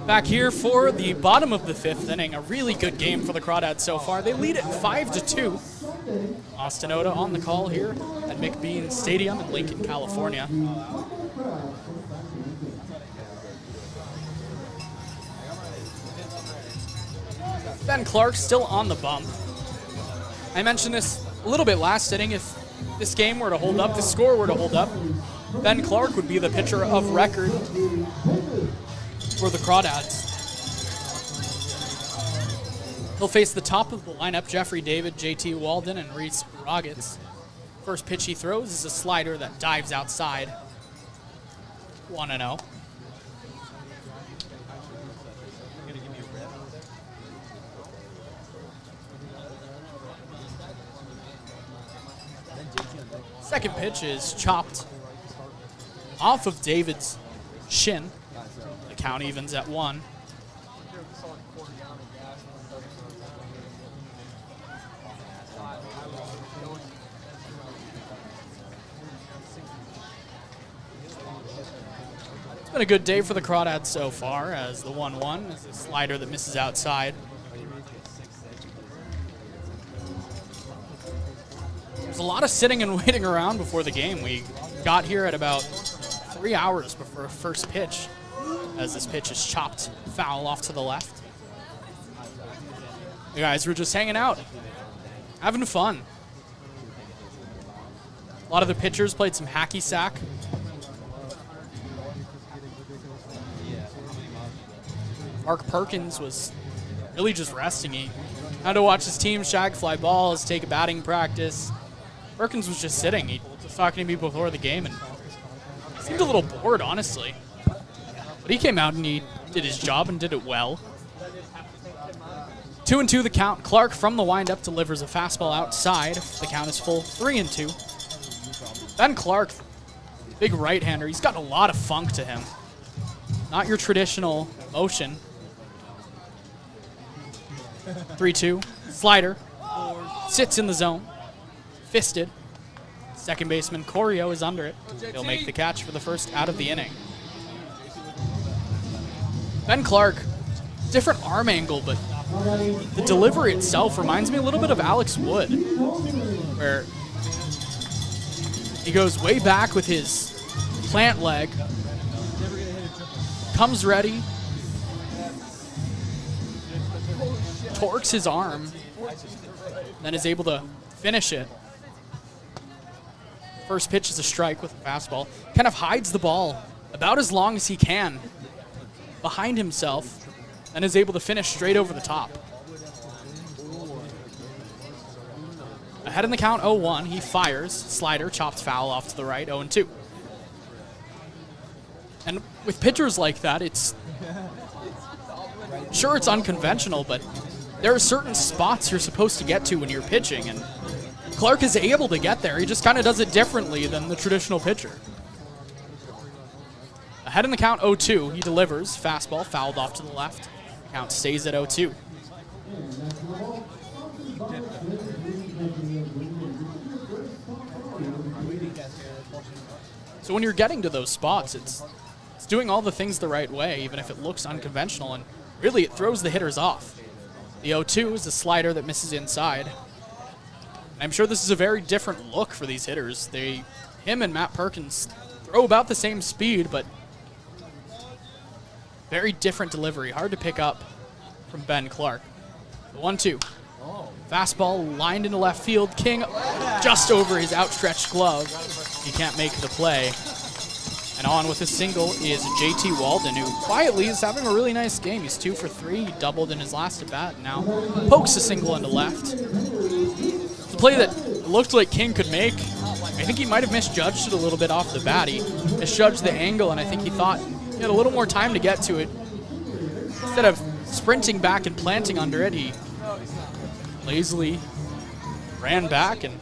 Back here for the bottom of the 5th inning. A really good game for the Crawdads so far. They lead it 5-2. Austin Oda on the call here at McBean Stadium in Lincoln, California. Ben Clark still on the bump. I mentioned this a little bit last inning. If this game were to hold up, the score were to hold up, Ben Clark would be the pitcher of record for the Crawdads. He'll face the top of the lineup, Jeffrey David, JT Walden, and Reese Roggets. First pitch he throws is a slider that dives outside. 1-0. Second pitch is chopped off of David's shin. Count evens at 1. It's been a good day for the Crawdads so far, as the 1-1 is a slider that misses outside. There's a lot of sitting and waiting around before the game. We got here at about 3 hours before first pitch, as this pitch is chopped foul off to the left. The guys were just hanging out, having fun. A lot of the pitchers played some hacky sack. Mark Perkins was really just resting. He had to watch his team shag fly balls, take a batting practice. Perkins was just sitting. He was talking to me before the game and seemed a little bored, honestly. But he came out and he did his job and did it well. 2-2 the count. Clark from the windup delivers a fastball outside. The count is full. 3-2. Ben Clark, big right-hander. He's got a lot of funk to him. Not your traditional motion. 3-2. Slider. Sits in the zone. Fisted. Second baseman Corio is under it. He'll make the catch for the first out of the inning. Ben Clark, different arm angle, but the delivery itself reminds me a little bit of Alex Wood, where he goes way back with his plant leg, comes ready, torques his arm, then is able to finish it. First pitch is a strike with a fastball. Kind of hides the ball about as long as he can behind himself and is able to finish straight over the top. Ahead in the count, 0-1. He fires. Slider, chopped foul off to the right, 0-2. And with pitchers like that, it's sure it's unconventional, but there are certain spots you're supposed to get to when you're pitching, and Clark is able to get there. He just kind of does it differently than the traditional pitcher. Ahead in the count, 0-2. He delivers. Fastball fouled off to the left. Count stays at 0-2. So when you're getting to those spots, it's doing all the things the right way, even if it looks unconventional, and really it throws the hitters off. The 0-2 is a slider that misses inside. I'm sure this is a very different look for these hitters. Him and Matt Perkins throw about the same speed, but very different delivery. Hard to pick up from Ben Clark. The 1-2. Fastball lined into left field. King just over his outstretched glove. He can't make the play. And on with a single is JT Walden, who quietly is having a really nice game. He's 2 for 3. He doubled in his last at-bat. Now pokes a single into left. It's a play that looked like King could make. I think he might have misjudged it a little bit off the bat. He misjudged the angle, and I think he thought he had a little more time to get to it. Instead of sprinting back and planting under it, he lazily ran back and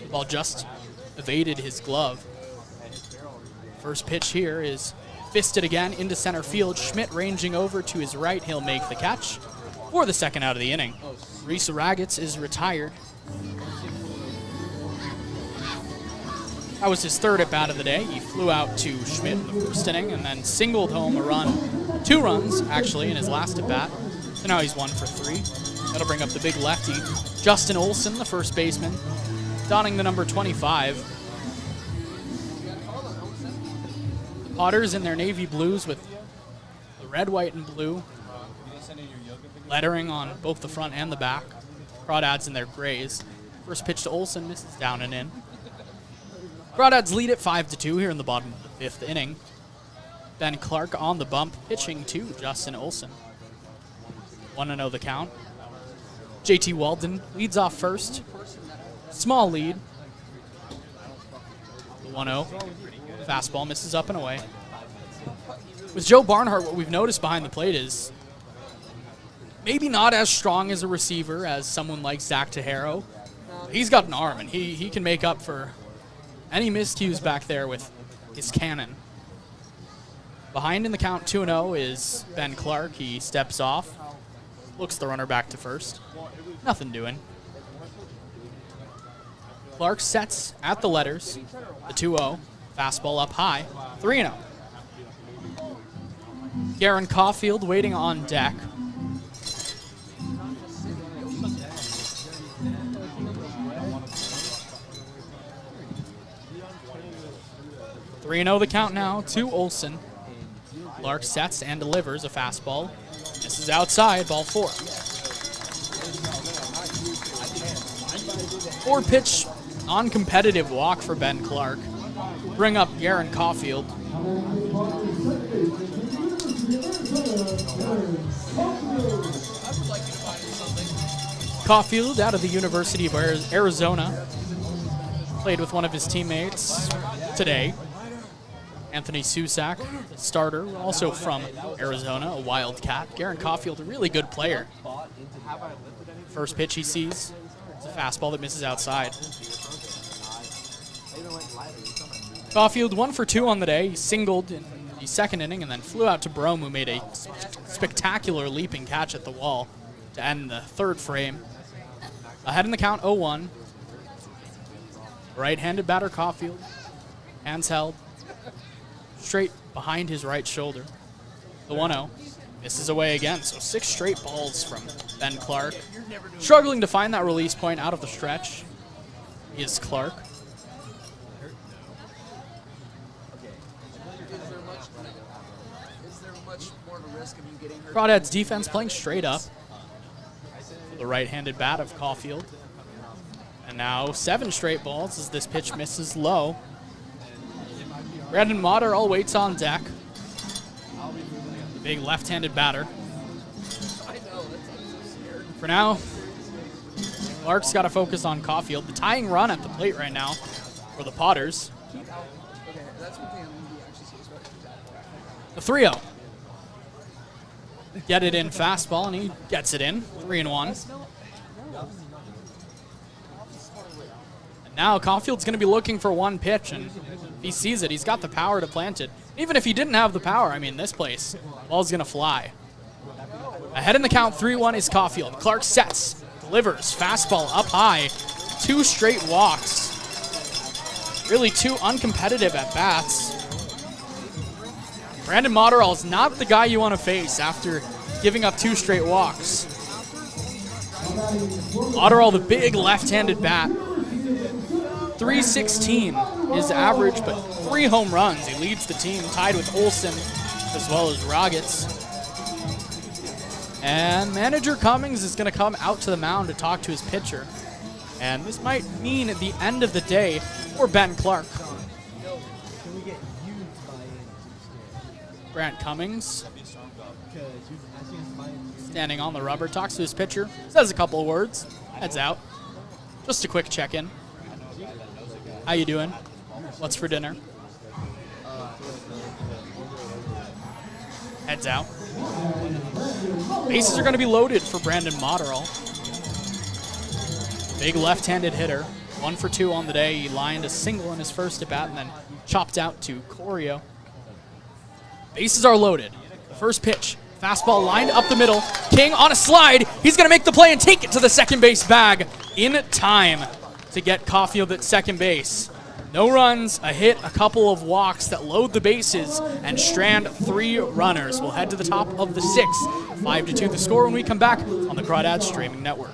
the ball just evaded his glove. First pitch here is fisted again into center field. Schmidt ranging over to his right. He'll make the catch for the second out of the inning. Reese Ragatz is retired. That was his third at-bat of the day. He flew out to Schmidt in the first inning and then singled home a run. 2 runs, actually, in his last at-bat. So now he's 1 for 3. That'll bring up the big lefty, Justin Olsen, the first baseman, donning the number 25. The Potters in their navy blues with the red, white, and blue lettering on both the front and the back. Crawdads in their grays. First pitch to Olsen, misses down and in. Crawdads lead at 5-2 here in the bottom of the 5th inning. Ben Clark on the bump, pitching to Justin Olsen. 1-0 the count. JT Walden leads off first. Small lead. The 1-0. Fastball misses up and away. With Joe Barnhart, what we've noticed behind the plate is maybe not as strong as a receiver as someone like Zach Tejero. He's got an arm, and he can make up for any miscues back there with his cannon. Behind in the count 2-0 is Ben Clark. He steps off, looks the runner back to first. Nothing doing. Clark sets at the letters, the 2-0. Fastball up high, 3-0. Garen Caulfield waiting on deck. The count now to Olsen. Clark sets and delivers a fastball. This is outside, ball 4. 4-pitch non-competitive walk for Ben Clark. Bring up Garen Caulfield. Caulfield out of the University of Arizona. Played with one of his teammates today. Anthony Susak, the starter, also from Arizona, a Wildcat. Garen Caulfield, a really good player. First pitch he sees, it's a fastball that misses outside. Caulfield 1 for 2 on the day. He singled in the second inning and then flew out to Brome, who made a spectacular leaping catch at the wall to end the third frame. Ahead in the count, 0-1. Right-handed batter Caulfield, hands held, straight behind his right shoulder. The 1-0. Misses away again, so 6 straight balls from Ben Clark. Struggling to find that release point out of the stretch is Clark. Crawdads defense playing straight up. The right-handed bat of Caulfield. And now 7 straight balls as this pitch misses low. Brandon Motterall waits on deck. The big left-handed batter. For now, Clark's got to focus on Caulfield. The tying run at the plate right now for the Potters. The 3-0. Get it in fastball, and he gets it in. 3-1. And now Caulfield's going to be looking for one pitch, and if he sees it, he's got the power to plant it. Even if he didn't have the power, I mean, this place, ball's going to fly. Ahead in the count, 3-1 is Caulfield. Clark sets, delivers, fastball up high. 2 straight walks. Really 2 uncompetitive at-bats. Brandon Motterall is not the guy you want to face after giving up 2 straight walks. Motterall, the big left-handed bat. 316 is average, but 3 home runs. He leads the team, tied with Olsen as well as Rockets. And manager Cummings is going to come out to the mound to talk to his pitcher. And this might mean at the end of the day for Ben Clark. Grant Cummings, standing on the rubber, talks to his pitcher, says a couple of words, heads out. Just a quick check-in. How you doing? What's for dinner? Heads out. Bases are going to be loaded for Brandon Motterall. Big left-handed hitter. 1 for 2 on the day. He lined a single in his first at-bat and then chopped out to Corio. Bases are loaded. The first pitch. Fastball lined up the middle. King on a slide. He's going to make the play and take it to the second base bag in time to get Caulfield at second base. No runs, a hit, a couple of walks that load the bases and strand 3 runners. We'll head to the top of the 6th. 5-2 the score when we come back on the Crawdads Streaming Network.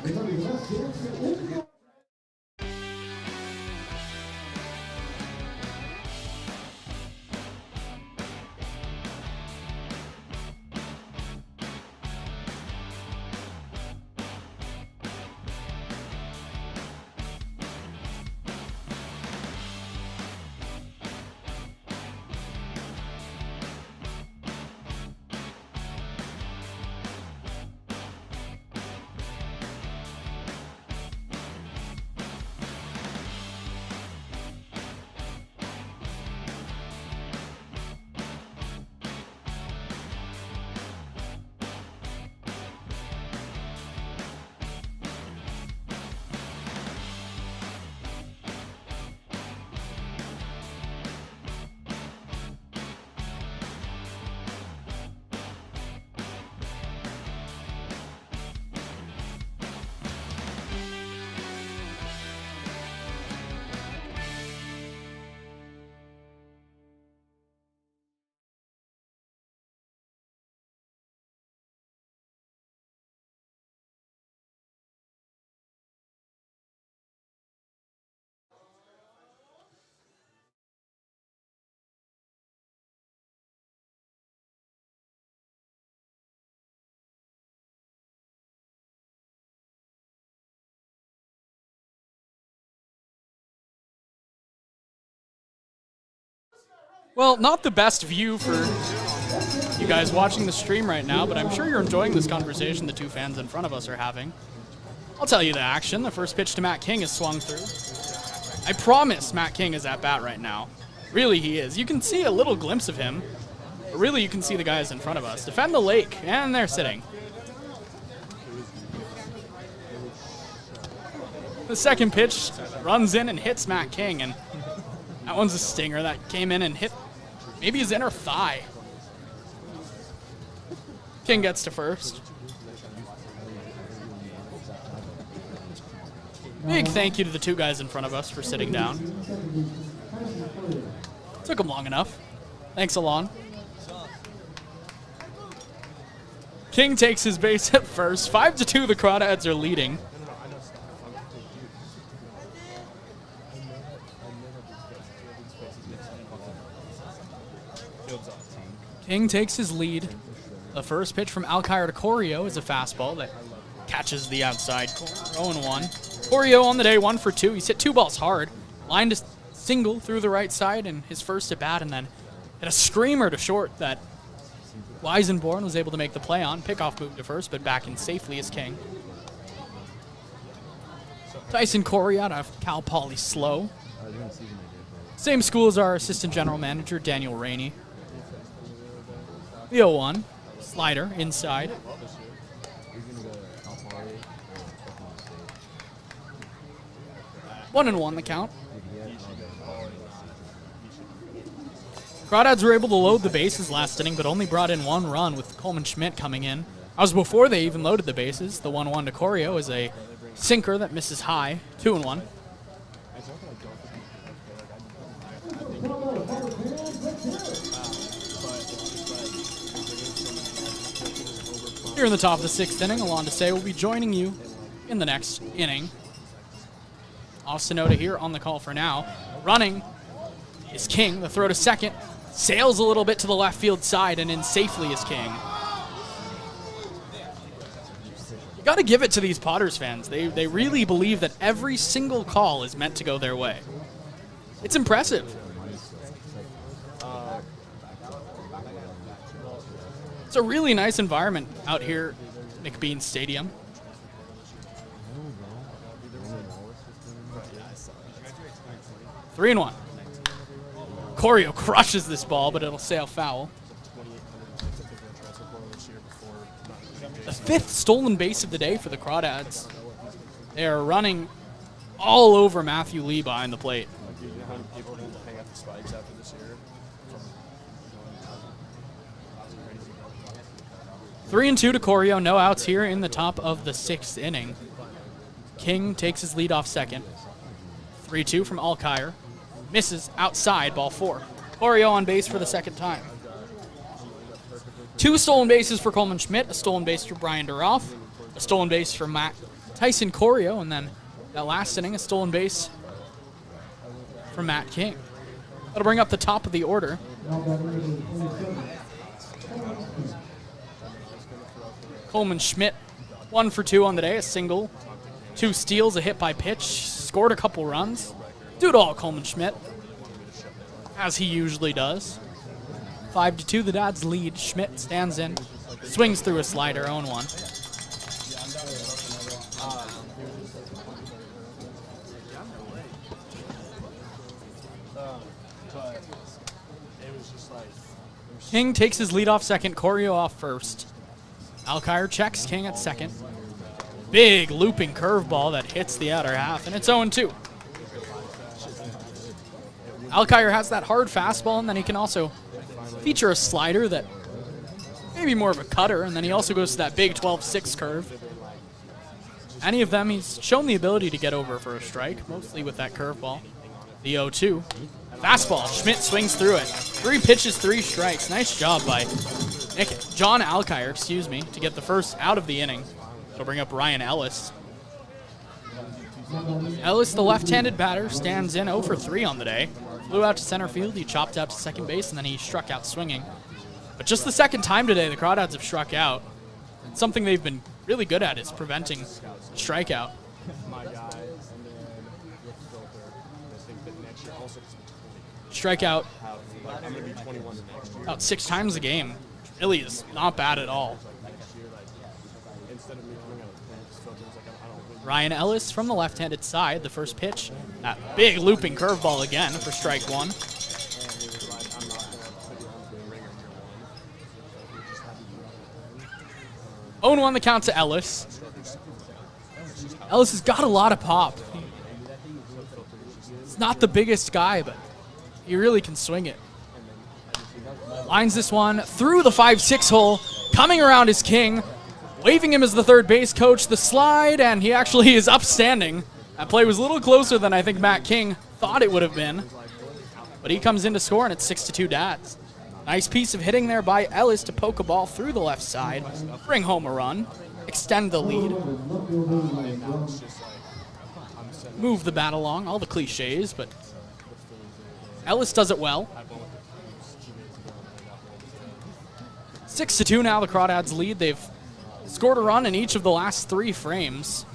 Well, not the best view for you guys watching the stream right now, but I'm sure you're enjoying this conversation the two fans in front of us are having. I'll tell you the action. The first pitch to Matt King is swung through. I promise Matt King is at bat right now. Really, he is. You can see a little glimpse of him, but really you can see the guys in front of us. Defend the lake, and they're sitting. The second pitch runs in and hits Matt King, and that one's a stinger that came in and hit maybe his inner thigh. King gets to first. Big thank you to the two guys in front of us for sitting down. Took them long enough. Thanks, Alon. King takes his base at first. 5-2, the Crawdads are leading. King takes his lead. The first pitch from Alkire to Corio is a fastball that catches the outside corner. 0-1. Corio on the day, 1 for 2. He's hit 2 balls hard. Lined a single through the right side in his first at bat, and then hit a screamer to short that Weisenborn was able to make the play on. Pickoff move to first, but back in safely is King. Tyson Corey out of Cal Poly Slow. Same school as our assistant general manager, Daniel Rainey. The 0-1. Slider inside. One and 1 the count. Crawdads were able to load the bases last inning, but only brought in 1 run with Coleman Schmidt coming in. That was before they even loaded the bases. The 1-1 to Corio is a sinker that misses high. 2-1. Here in the top of the 6th inning, Alon to say we'll be joining you in the next inning. Austin here on the call for now. Running is King. The throw to second. Sails a little bit to the left field side, and in safely is King. You got to give it to these Potters fans. They really believe that every single call is meant to go their way. It's impressive. It's a really nice environment out here at McBean Stadium. Three and 1. Corio crushes this ball, but it'll sail foul. The 5th stolen base of the day for the Crawdads. They are running all over Matthew Lee behind the plate. 3-2 to Corio. No outs here in the top of the 6th inning. King takes his lead off second. 3-2 from Alkire. Misses outside, ball 4. Corio on base for the second time. 2 stolen bases for Coleman Schmidt, a stolen base for Brian Duroff, a stolen base for Tyson Corio, and then that last inning, a stolen base from Matt King. That'll bring up the top of the order. Coleman Schmidt, 1 for 2 on the day, a single, 2 steals, a hit by pitch, scored a couple runs. Do it all, Coleman Schmidt, as he usually does. 5-2, the Dads lead. Schmidt stands in, swings through a slider, 0-1. King takes his lead off second, Corio off first. Alkire checks King at second. Big looping curveball that hits the outer half, and it's 0-2. Alkire has that hard fastball, and then he can also feature a slider that maybe more of a cutter, and then he also goes to that big 12-6 curve. Any of them, he's shown the ability to get over for a strike, mostly with that curveball. The 0-2. Fastball. Schmidt swings through it. 3 pitches, 3 strikes. Nice job by John Alkire, to get the first out of the inning. It'll bring up Ryan Ellis. Ellis, the left-handed batter, stands in 0 for 3 on the day. Flew out to center field, he chopped out to second base, and then he struck out swinging. But just the second time today, the Crawdads have struck out. And something they've been really good at is preventing strikeout. strike out about 6 times a game. Really is not bad at all. Ryan Ellis from the left-handed side, the first pitch. That big looping curveball again for strike 1. 0-1 the count to Ellis. Ellis has got a lot of pop. He's not the biggest guy, but he really can swing it. Lines this one through the 5-6 hole, coming around is King, waving him as the third base coach, the slide, and he actually is upstanding. That play was a little closer than I think Matt King thought it would have been, but he comes in to score, and it's 6-2 Dads. Nice piece of hitting there by Ellis to poke a ball through the left side, bring home a run, extend the lead, move the bat along, all the cliches, but Ellis does it well. 6-2 now, the Crawdads lead. They've scored a run in each of the last 3 frames.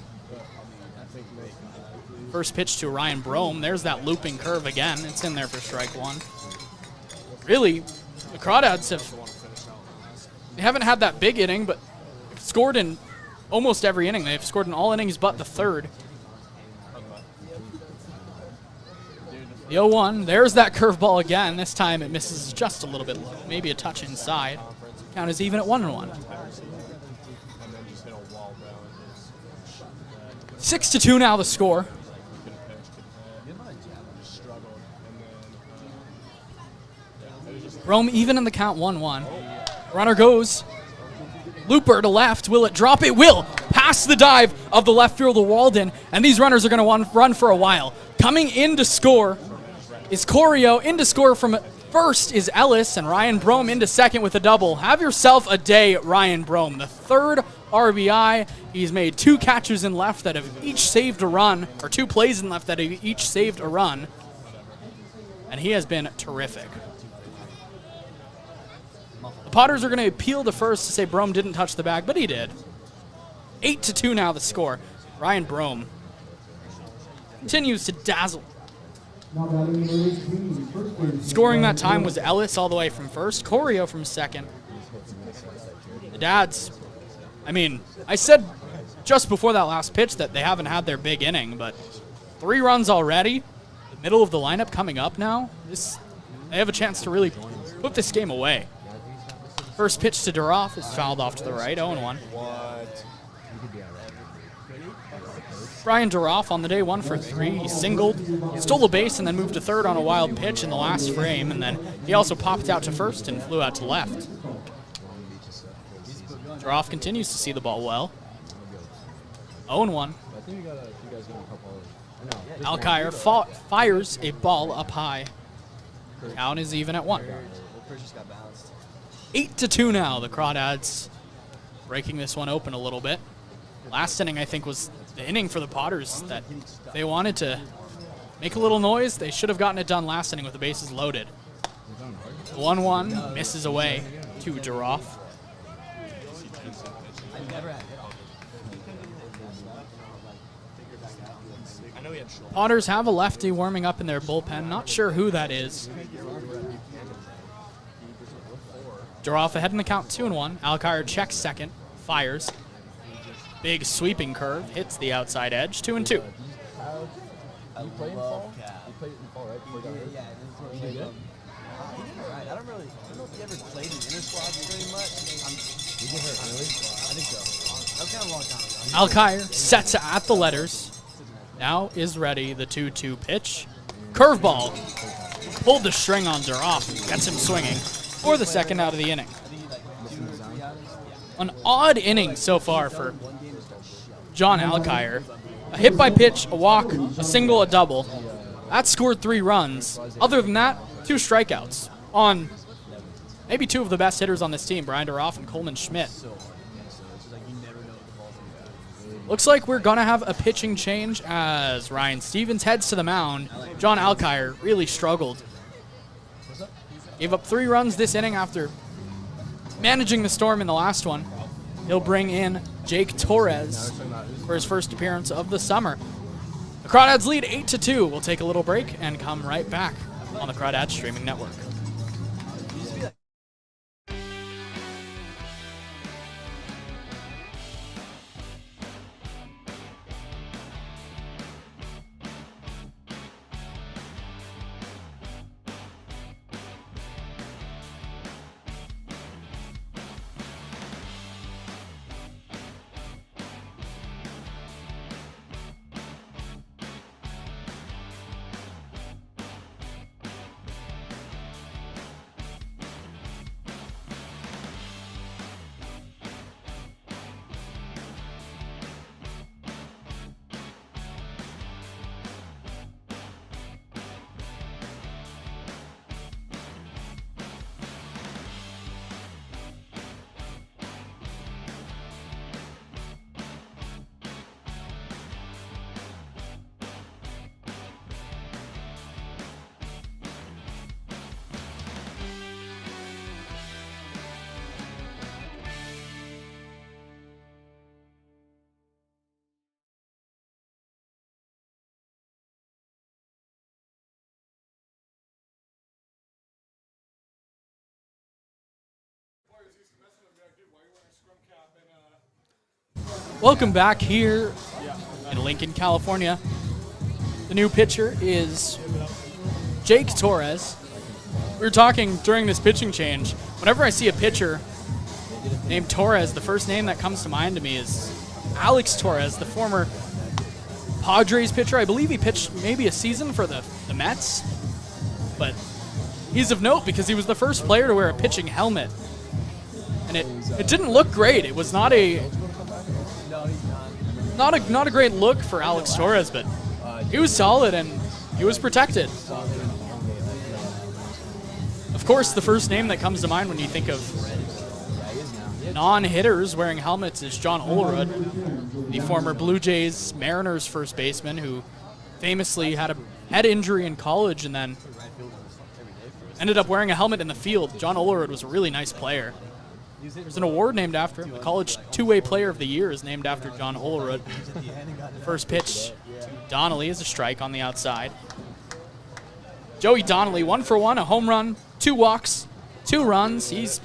First pitch to Ryan Brome. There's that looping curve again. It's in there for strike 1. Really, the Crawdads they haven't had that big inning, but they've scored in almost every inning. They've scored in all innings but the third. The 0-1, there's that curveball again. This time it misses just a little bit low, maybe a touch inside. Count is even at 1-1. 6-2 now the score. Brome even in the count, 1-1. Runner goes. Looper to left. Will it drop? It will. Past the dive of the left fielder Walden, and these runners are going to run for a while. Coming in to score is Corio. In to score from first is Ellis, and Ryan Brome into second with a double. Have yourself a day, Ryan Brome. The third RBI. He's made 2 catches in left that have each saved a run, or 2 plays in left that have each saved a run, and he has been terrific. The Potters are going to appeal to first to say Brome didn't touch the bag, but he did. 8-2 now the score. Ryan Brome continues to dazzle. Scoring that time was Ellis all the way from first, Corio from second. The Dads, I mean, I said just before that last pitch that they haven't had their big inning, but 3 runs already, the middle of the lineup coming up now, they have a chance to really put this game away. First pitch to Duroff is fouled off to the right, 0-1. Brian Duroff on the day 1 for 3. He singled, stole a base, and then moved to third on a wild pitch in the last frame, and then he also popped out to first and flew out to left. Duroff continues to see the ball well. 0-1. Alkire fires a ball up high. Count is even at 1. 8-2 now. The Crawdads breaking this one open a little bit. Last inning, I think, was the inning for the Potters that they wanted to make a little noise. They should have gotten it done last inning with the bases loaded. 1-1 misses away to Duroff. Potters have a lefty warming up in their bullpen. Not sure who that is. Duroff ahead in the count, 2-1. Alkire checks second, fires. Big sweeping curve, hits the outside edge, 2-2. I don't really, I know if he ever played in inter squad very much. Did you hurt, really? I think so. That was kind of a long time ago. Alkire sets at the letters. Now is ready, the 2-2 pitch. Curveball. Pulled the string on Duroff, gets him swinging for the second out of the inning. An odd inning so far for John Alkire. A hit by pitch, a walk, a single, a double. That scored 3 runs. Other than that, 2 strikeouts on maybe 2 of the best hitters on this team, Brian Duroff and Coleman Schmidt. Looks like we're going to have a pitching change as Ryan Stevens heads to the mound. John Alkire really struggled. Gave up 3 runs this inning after managing the storm in the last one. He'll bring in Jake Torres for his first appearance of the summer. The Crawdads lead 8-2. We'll take a little break and come right back. on the Crawdads streaming network. Welcome back here in Lincoln, California. The new pitcher is Jake Torres. We were talking during this pitching change. Whenever I see a pitcher named Torres, the first name that comes to mind to me is Alex Torres, the former Padres pitcher. I believe he pitched maybe a season for the Mets, but he's of note because he was the first player to wear a pitching helmet. And it didn't look great. It was not a great look for Alex Torres, but he was solid and he was protected. Of course, the first name that comes to mind when you think of non-hitters wearing helmets is John Olerud, the former Blue Jays Mariners first baseman who famously had a head injury in college and then ended up wearing a helmet in the field. John Olerud was a really nice player. There's an award named after him. The College Two-Way Player of the Year is named after John Olerud. First pitch to Donnelly is a strike on the outside. Joey Donnelly, 1-for-1, a home run, 2 walks, 2 runs. He's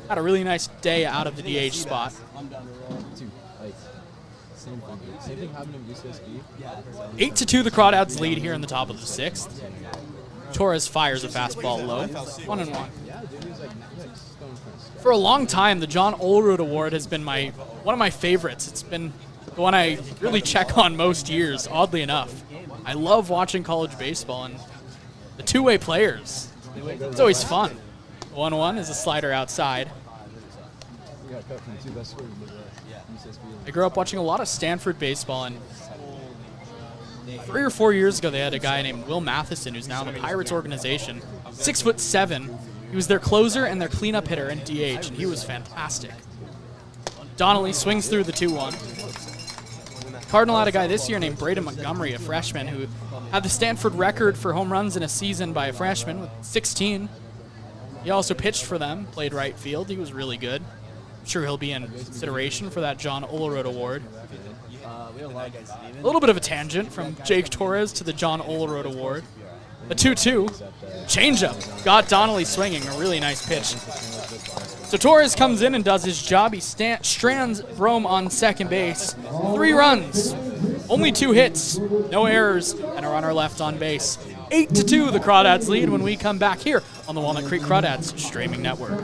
had a really nice day out of the DH spot. 8-2 the Crawdads lead here in the top of the 6th. Torres fires a fastball low, 1-1. For a long time, the John Olerud Award has been one of my favorites. It's been the one I really check on most years, oddly enough. I love watching college baseball, and the two-way players, it's always fun. 1-1 is a slider outside. I grew up watching a lot of Stanford baseball, and 3 or 4 years ago, they had a guy named Will Matheson, who's now in the Pirates organization, 6'7". He was their closer and their cleanup hitter and DH, and he was fantastic. Donnelly swings through the 2-1. Cardinal had a guy this year named Braden Montgomery, a freshman, who had the Stanford record for home runs in a season by a freshman with 16. He also pitched for them, played right field. He was really good. I'm sure he'll be in consideration for that John Olerud Award. A little bit of a tangent from Jake Torres to the John Olerud Award. A 2-2. Changeup. Got Donnelly swinging. A really nice pitch. So Torres comes in and does his job. He strands Brome on second base. 3 runs. Only 2 hits. No errors. And a runner left on base. 8-2 the Crawdads lead when we come back here on the Walnut Creek Crawdads streaming network.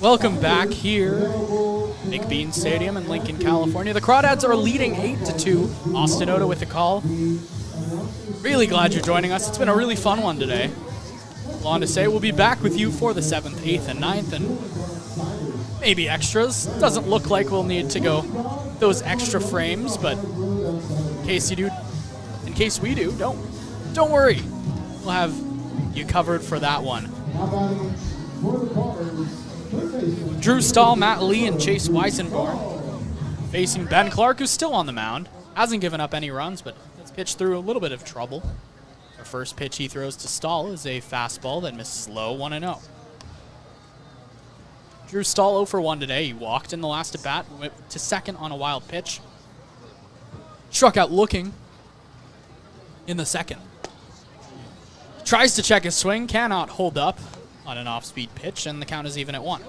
Welcome back here, McBean Stadium in Lincoln, California. The Crawdads are leading 8-2. Austin Oda with the call. Really glad you're joining us. It's been a really fun one today. On to say we'll be back with you for the 7th, 8th, and 9th, and maybe extras. Doesn't look like we'll need to go those extra frames, but in case we do, don't worry. We'll have you covered for that one. Drew Stahl, Matt Lee, and Chase Weisenborn facing Ben Clark, who's still on the mound. Hasn't given up any runs, but has pitched through a little bit of trouble. The first pitch he throws to Stahl is a fastball that misses low, 1-0. Drew Stahl 0 for 1 today. He walked in the last at bat, went to second on a wild pitch. Struck out looking in the second. Tries to check his swing, cannot hold up on an off-speed pitch, and the count is even at 1.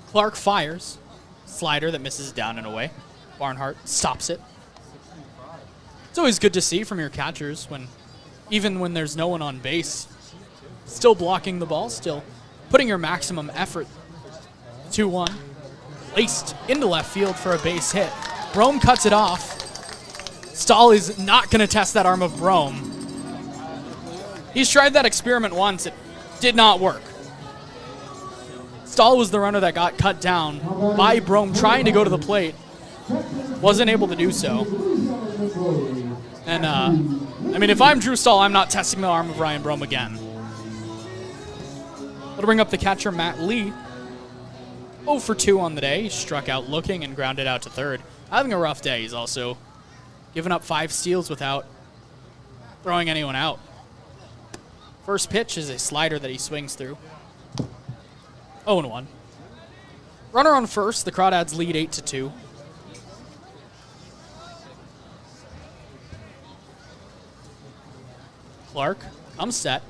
Clark fires. Slider that misses down and away. Barnhart stops it. It's always good to see from your catchers even when there's no one on base, still blocking the ball, still putting your maximum effort. 2-1. Laced into left field for a base hit. Brome cuts it off. Stahl is not going to test that arm of Brome. He's tried that experiment once. It did not work. Stahl was the runner that got cut down by Brome trying to go to the plate. Wasn't able to do so. And, I mean, if I'm Drew Stahl, I'm not testing the arm of Ryan Brome again. That'll bring up the catcher, Matt Lee. 0 for 2 on the day. He struck out looking and grounded out to third. Having a rough day. He's also given up 5 steals without throwing anyone out. First pitch is a slider that he swings through. 0-1. Runner on first. The Crawdads lead 8-2. Clark comes set.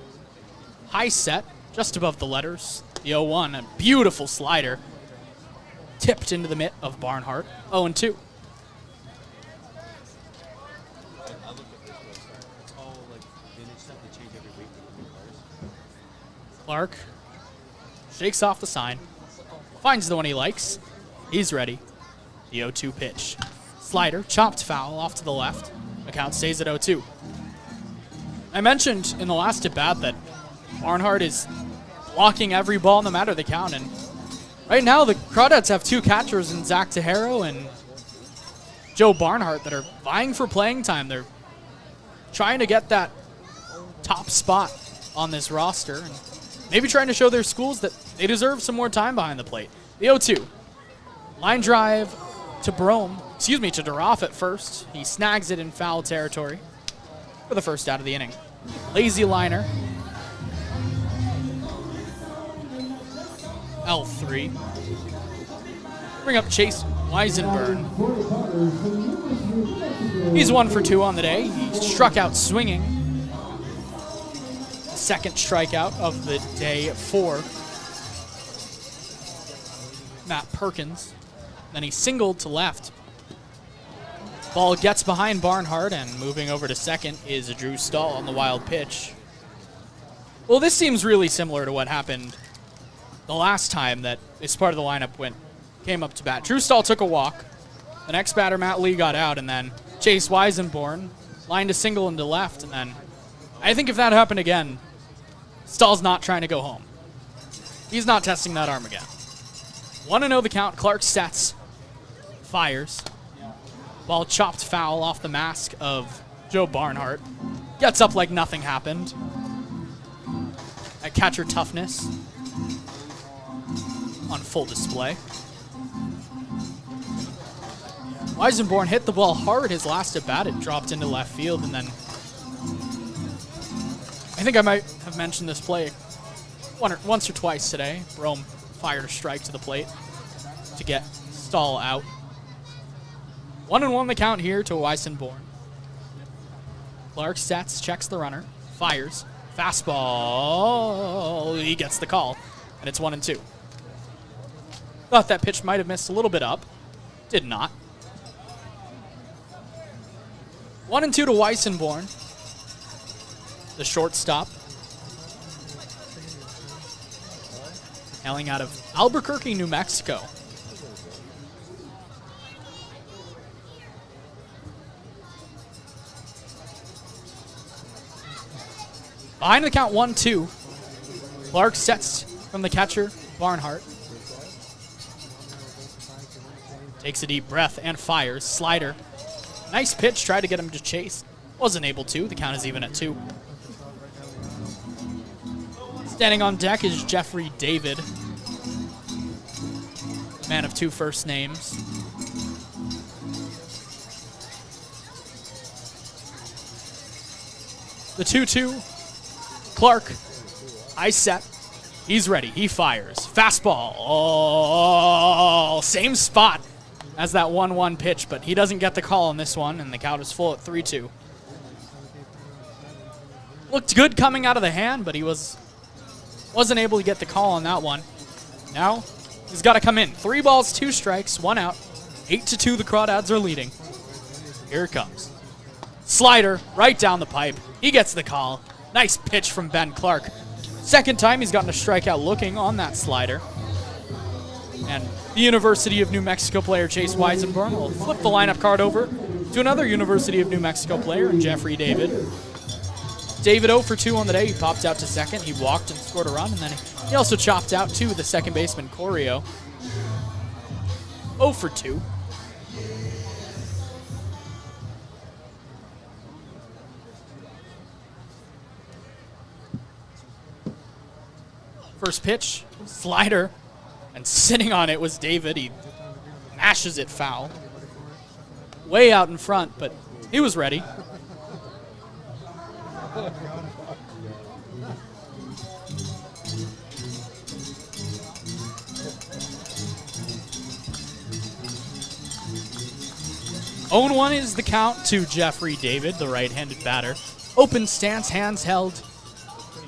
High set, just above the letters. The 0-1, a beautiful slider. Tipped into the mitt of Barnhart. 0-2. Clark shakes off the sign. Finds the one he likes. He's ready. The 0-2 pitch. Slider, chopped foul off to the left. Account stays at 0-2. I mentioned in the last at-bat that Barnhart is blocking every ball no matter the count, and right now the Crawdads have 2 catchers in Zach Tejero and Joe Barnhart that are vying for playing time. They're trying to get that top spot on this roster and maybe trying to show their schools that they deserve some more time behind the plate. The 0-2. Line drive to Duroff at first. He snags it in foul territory for the first out of the inning. Lazy liner. L3. Bring up Chase Weisenborn. He's 1 for 2 on the day. He struck out swinging. Second strikeout of the day for Matt Perkins. Then he singled to left. Ball gets behind Barnhart, and moving over to second is Drew Stahl on the wild pitch. Well, this seems really similar to what happened the last time that this part of the lineup came up to bat. Drew Stahl took a walk. The next batter, Matt Lee, got out, and then Chase Weisenborn lined a single into left, and then I think if that happened again, Stahl's not trying to go home. He's not testing that arm again. 1-0 the count. Clark sets. Fires. Ball chopped foul off the mask of Joe Barnhart. Gets up like nothing happened. That catcher toughness on full display. Weisenborn hit the ball hard his last at bat. It dropped into left field, and then I think I might have mentioned this play once or twice today. Brome fired a strike to the plate to get Stahl out. 1-1 the count here to Weisenborn. Clark sets, checks the runner, fires. Fastball. He gets the call, and it's 1-2. Thought that pitch might have missed a little bit up. Did not. 1-2 to Weisenborn. the shortstop. Hailing out of Albuquerque, New Mexico. Behind the count 1-2. Clark sets from the catcher, Barnhart. Takes a deep breath and fires. Slider. Nice pitch. Tried to get him to chase. Wasn't able to. The count is even at 2. Standing on deck is Jeffrey David. Man of 2 first names. The 2-2. Clark. High set. He's ready. He fires. Fastball. Oh, same spot as that 1-1 pitch, but he doesn't get the call on this one, and the count is full at 3-2. Looked good coming out of the hand, but he wasn't able to get the call on that one. Now, he's got to come in. 3 balls, 2 strikes, 1 out. 8-2, the Crawdads are leading. Here it comes. Slider right down the pipe. He gets the call. Nice pitch from Ben Clark. Second time he's gotten a strikeout looking on that slider. And the University of New Mexico player, Chase Weisenborn, will flip the lineup card over to another University of New Mexico player, Jeffrey David. David 0 for 2 on the day. He popped out to second. He walked and scored a run, and then he also chopped out to the second baseman, Corio. 0 for 2. First pitch, slider, and sitting on it was David. He mashes it foul. Way out in front, but he was ready. Oh, 1 is the count to Jeffrey David, the right-handed batter. Open stance, hands held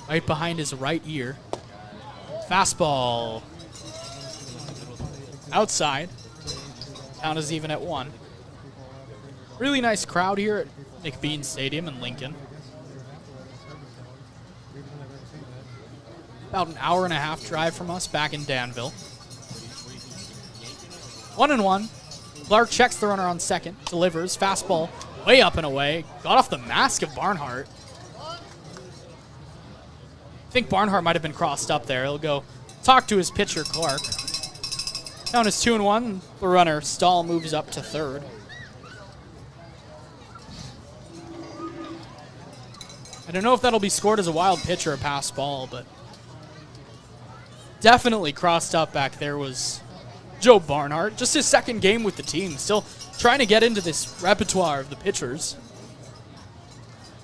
right behind his right ear. Fastball outside. Count is even at 1. Really nice crowd here at McBean Stadium in Lincoln. About an hour and a half drive from us back in Danville. 1-1. Clark checks the runner on second. Delivers. Fastball way up and away. Got off the mask of Barnhart. I think Barnhart might have been crossed up there. He'll go talk to his pitcher, Clark. Count is 2-1. The runner, Stahl, moves up to third. I don't know if that'll be scored as a wild pitch or a pass ball, but definitely crossed up back there was Joe Barnhart. Just his second game with the team. Still trying to get into this repertoire of the pitchers.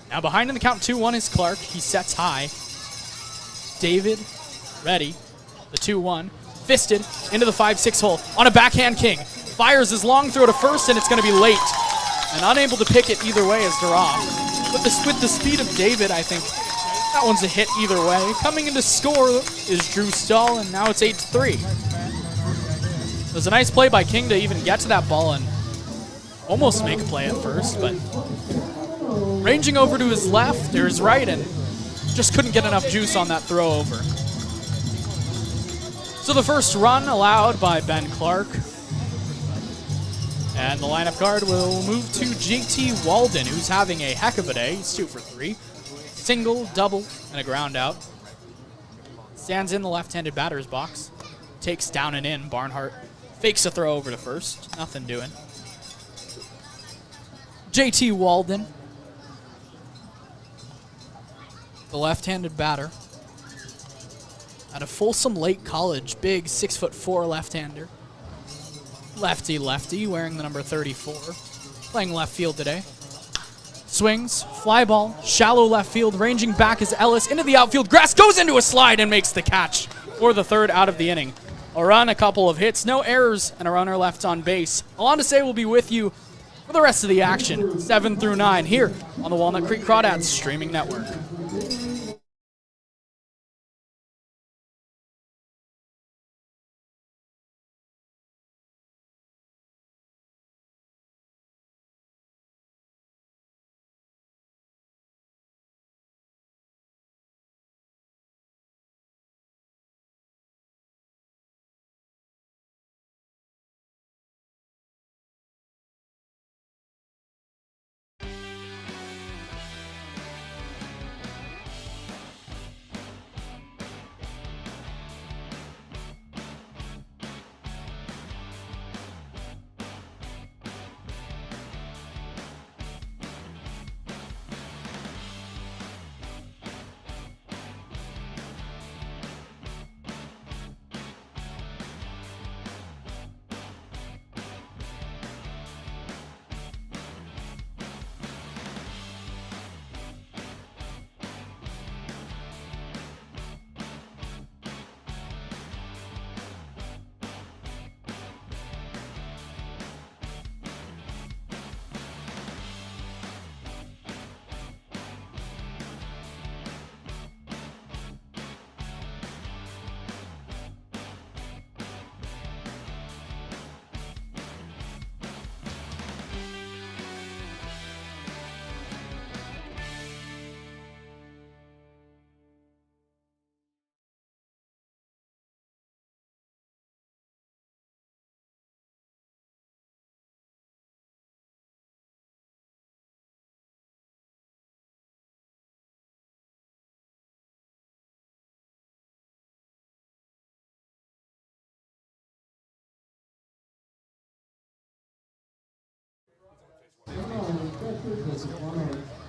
Now behind in the count 2-1 is Clark. He sets high. David, ready. The 2-1. Fisted into the 5-6 hole on a backhand king. Fires his long throw to first, and it's going to be late. And unable to pick it either way is Duroff. But with the speed of David, I think that one's a hit either way. Coming in to score is Drew Stahl, and now it's 8-3. It was a nice play by King to even get to that ball and almost make a play at first, but ranging over to his left or his right, and just couldn't get enough juice on that throw over. So the first run allowed by Ben Clark. And the lineup card will move to JT Walden, who's having a heck of a day. He's 2 for 3. Single, double, and a ground out. Stands in the left-handed batter's box. Takes down and in. Barnhart fakes a throw over to first. Nothing doing. JT Walden, the left-handed batter. Out of Folsom Lake College, big 6'4" left-hander. Lefty, wearing the number 34. Playing left field today. Swings, fly ball, shallow left field, ranging back is Ellis into the outfield. Grass goes into a slide and makes the catch for the third out of the inning. A run, a couple of hits, no errors, and a runner left on base. Alondise will be with you for the rest of the action, 7 through 9, here on the Walnut Creek Crawdads streaming network.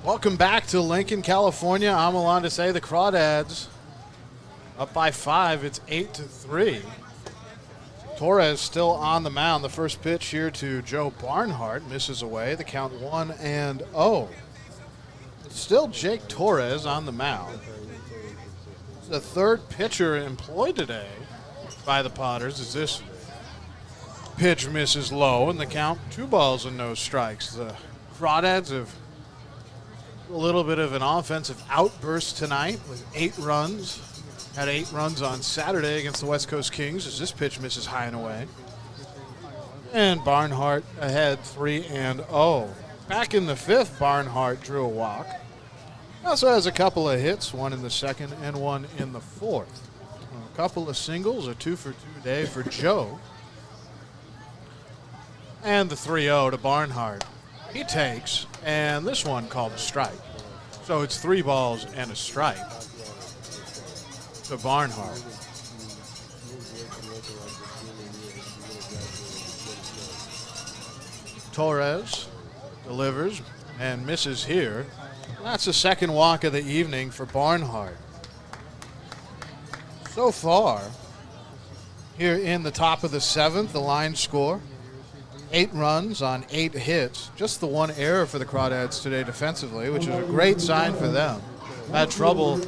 Welcome back to Lincoln, California. I'm Alon to say the Crawdads up by 5. It's 8-3. Torres still on the mound. The first pitch here to Joe Barnhart misses away. The count 1-0. It's still Jake Torres on the mound. It's the third pitcher employed today by the Potters as this pitch misses low, and the count 2 balls and no strikes. The Crawdads have a little bit of an offensive outburst tonight with 8 runs. Had 8 runs on Saturday against the West Coast Kings as this pitch misses high and away. And Barnhart ahead 3-0. Back in the 5th, Barnhart drew a walk. Also has a couple of hits, one in the 2nd and one in the 4th. A couple of singles, a 2-for-2 day for Joe. And the 3-0 to Barnhart. He takes, and this one called a strike. So it's 3 balls and a strike to Barnhart. Torres delivers and misses here. That's the second walk of the evening for Barnhart. So far, here in the top of the 7th, the line score, 8 runs on 8 hits. Just the 1 error for the Crawdads today defensively, which is a great sign for them. Had trouble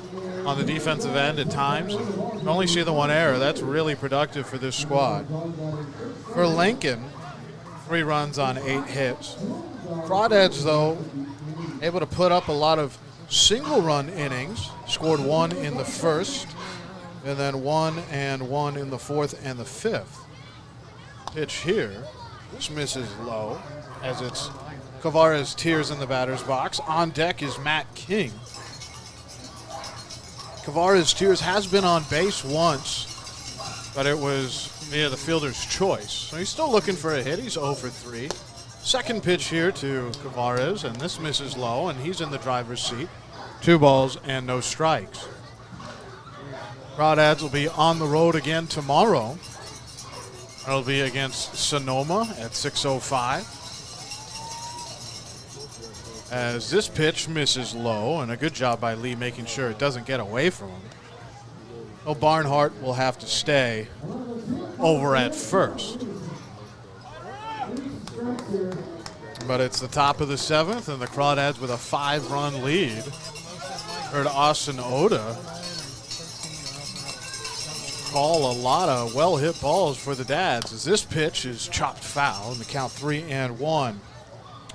on the defensive end at times. You can only see the 1 error. That's really productive for this squad. For Lincoln, 3 runs on 8 hits. Crawdads, though, able to put up a lot of single-run innings. Scored 1 in the 1st, and then 1 and 1 in the 4th and the 5th. Pitch here. This misses low as it's Kavares Tears in the batter's box. On deck is Matt King. Kavares Tears has been on base once, but it was via the fielder's choice. So he's still looking for a hit. He's 0 for 3. Second pitch here to Kavares, and this misses low, and he's in the driver's seat. 2 balls and no strikes. Crawdads will be on the road again tomorrow. It'll be against Sonoma at 6:05. As this pitch misses low, and a good job by Lee making sure it doesn't get away from him. Well, Barnhart will have to stay over at first. But it's the top of the 7th, and the Crawdads with a 5-run lead. Heard Austin Oda call a lot of well-hit balls for the Dads as this pitch is chopped foul and the count 3-1.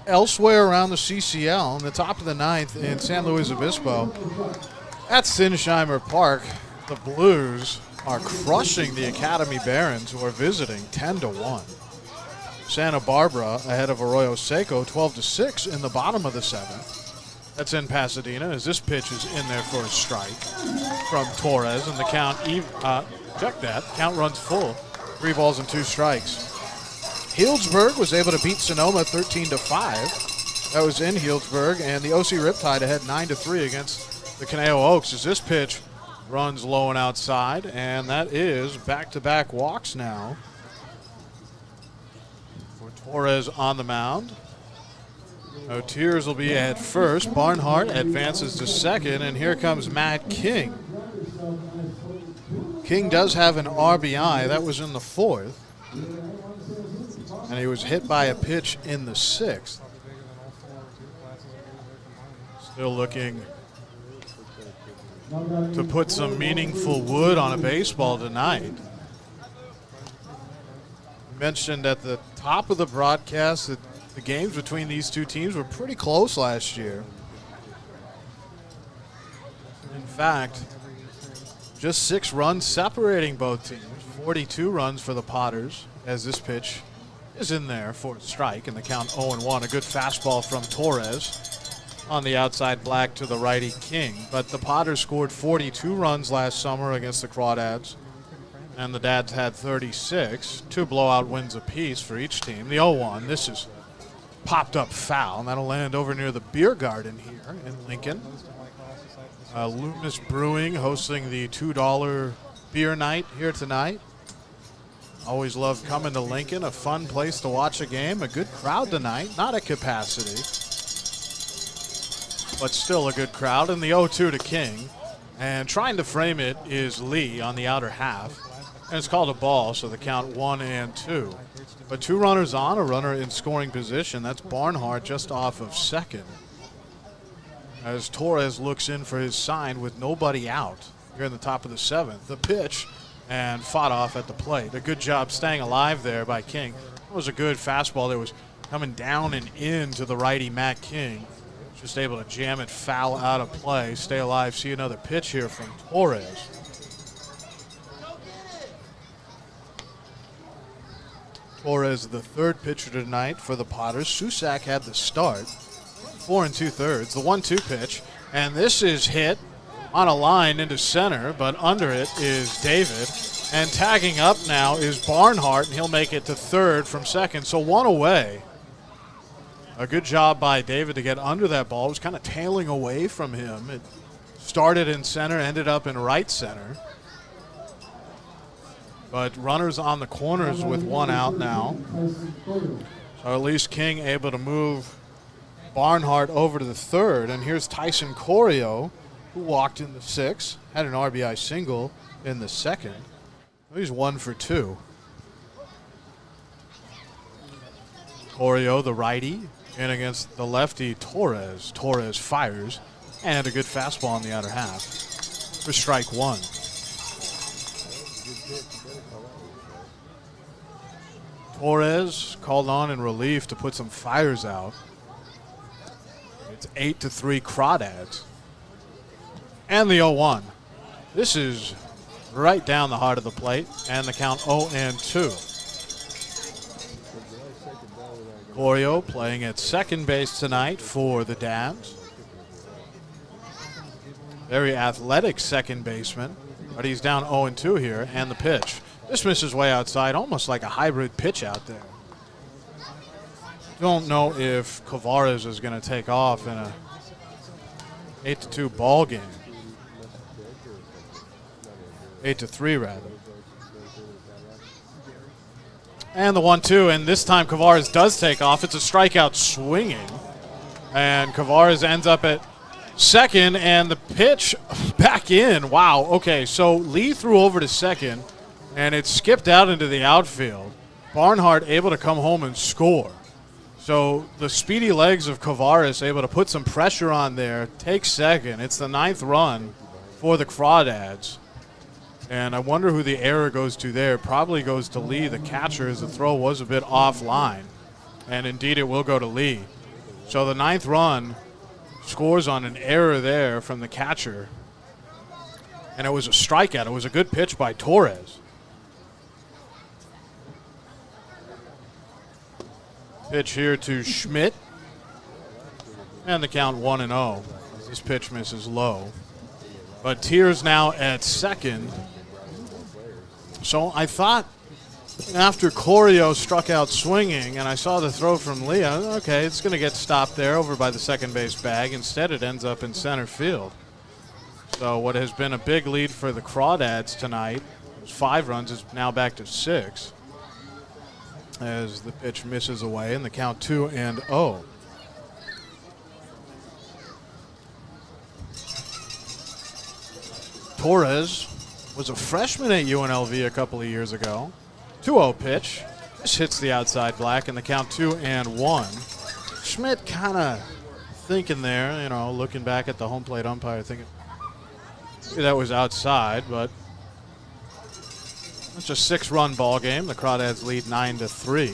Elsewhere around the CCL, in the top of the 9th in San Luis Obispo, at Sinsheimer Park, the Blues are crushing the Academy Barons, who are visiting 10-1. Santa Barbara ahead of Arroyo Seco 12-6 in the bottom of the 7th. That's in Pasadena as this pitch is in there for a strike from Torres, and the count, check that, count runs full. 3 balls and 2 strikes. Healdsburg was able to beat Sonoma 13-5. That was in Healdsburg, and the OC Riptide ahead 9-3 against the Conejo Oaks as this pitch runs low and outside, and that is back-to-back walks now for Torres on the mound. Tears will be at first. Barnhart advances to second, and here comes Matt King. King does have an RBI. That was in the 4th. And he was hit by a pitch in the 6th. Still looking to put some meaningful wood on a baseball tonight. Mentioned at the top of the broadcast that the games between these two teams were pretty close last year. In fact, just 6 runs separating both teams. 42 runs for the Potters as this pitch is in there for a strike, and the count 0-1. A good fastball from Torres on the outside black to the righty King. But the Potters scored 42 runs last summer against the Crawdads, and the Dads had 36. 2 blowout wins apiece for each team. The 0-1, this is popped up foul, and that'll land over near the beer garden here in Lincoln. Loomis Brewing hosting the $2 beer night here tonight. Always love coming to Lincoln, a fun place to watch a game, a good crowd tonight, not at capacity. but still a good crowd. And the 0-2 to King. And trying to frame it is Lee on the outer half. And it's called a ball, so the count 1-2. But 2 runners on, a runner in scoring position. That's Barnhart just off of second. As Torres looks in for his sign with nobody out here in the top of the 7th. The pitch, and fought off at the plate. A good job staying alive there by King. That was a good fastball that was coming down and into the righty Matt King. Just able to jam it foul out of play. Stay alive. See another pitch here from Torres. Torres, the 3rd pitcher tonight for the Potters. Susak had the start. 4 2/3. The 1-2 pitch. And this is hit on a line into center, but under it is David. And tagging up now is Barnhart, and he'll make it to 3rd from second. So 1 away. A good job by David to get under that ball. It was kind of tailing away from him. It started in center, ended up in right center. But runners on the corners with 1 out now. So at least King able to move Barnhart over to the 3rd. And here's Tyson Corio, who walked in the 6th, had an RBI single in the 2nd. He's 1 for 2. Corio, the righty, in against the lefty Torres. Torres fires, and a good fastball on the outer half for strike 1. Torres called on in relief to put some fires out. It's 8-3 Crawdads. And the 0-1. This is right down the heart of the plate, and the count 0-2. Corio playing at second base tonight for the Dads. Very athletic second baseman, but he's down 0-2 here, and the pitch. This misses way outside, almost like a hybrid pitch out there. Don't know if Kavares is going to take off in a 8-2 ball game. 8-3 rather. And the 1-2, and this time Kavares does take off. It's a strikeout swinging. And Kavares ends up at second, and the pitch back in. Wow, okay, so Lee threw over to second, and it skipped out into the outfield. Barnhart able to come home and score. So the speedy legs of Kavares able to put some pressure on there, take second. It's the 9th run for the Crawdads. And I wonder who the error goes to there. Probably goes to Lee, the catcher, as the throw was a bit offline. And indeed it will go to Lee. So the 9th run scores on an error there from the catcher. And it was a strikeout. It was a good pitch by Torres. Pitch here to Schmidt. And the count 1-0. This pitch misses low. But Tiers now at second. So I thought after Corio struck out swinging and I saw the throw from Lee, okay, it's going to get stopped there over by the second base bag. Instead, it ends up in center field. So what has been a big lead for the Crawdads tonight, 5 runs, is now back to 6. As the pitch misses away and the count 2-0. Torres was a freshman at UNLV a couple of years ago. 2-0 pitch. This hits the outside black and the count 2-1. Schmidt kind of thinking there, looking back at the home plate umpire, thinking that was outside, but it's a 6-run ball game. The Crawdads lead 9-3.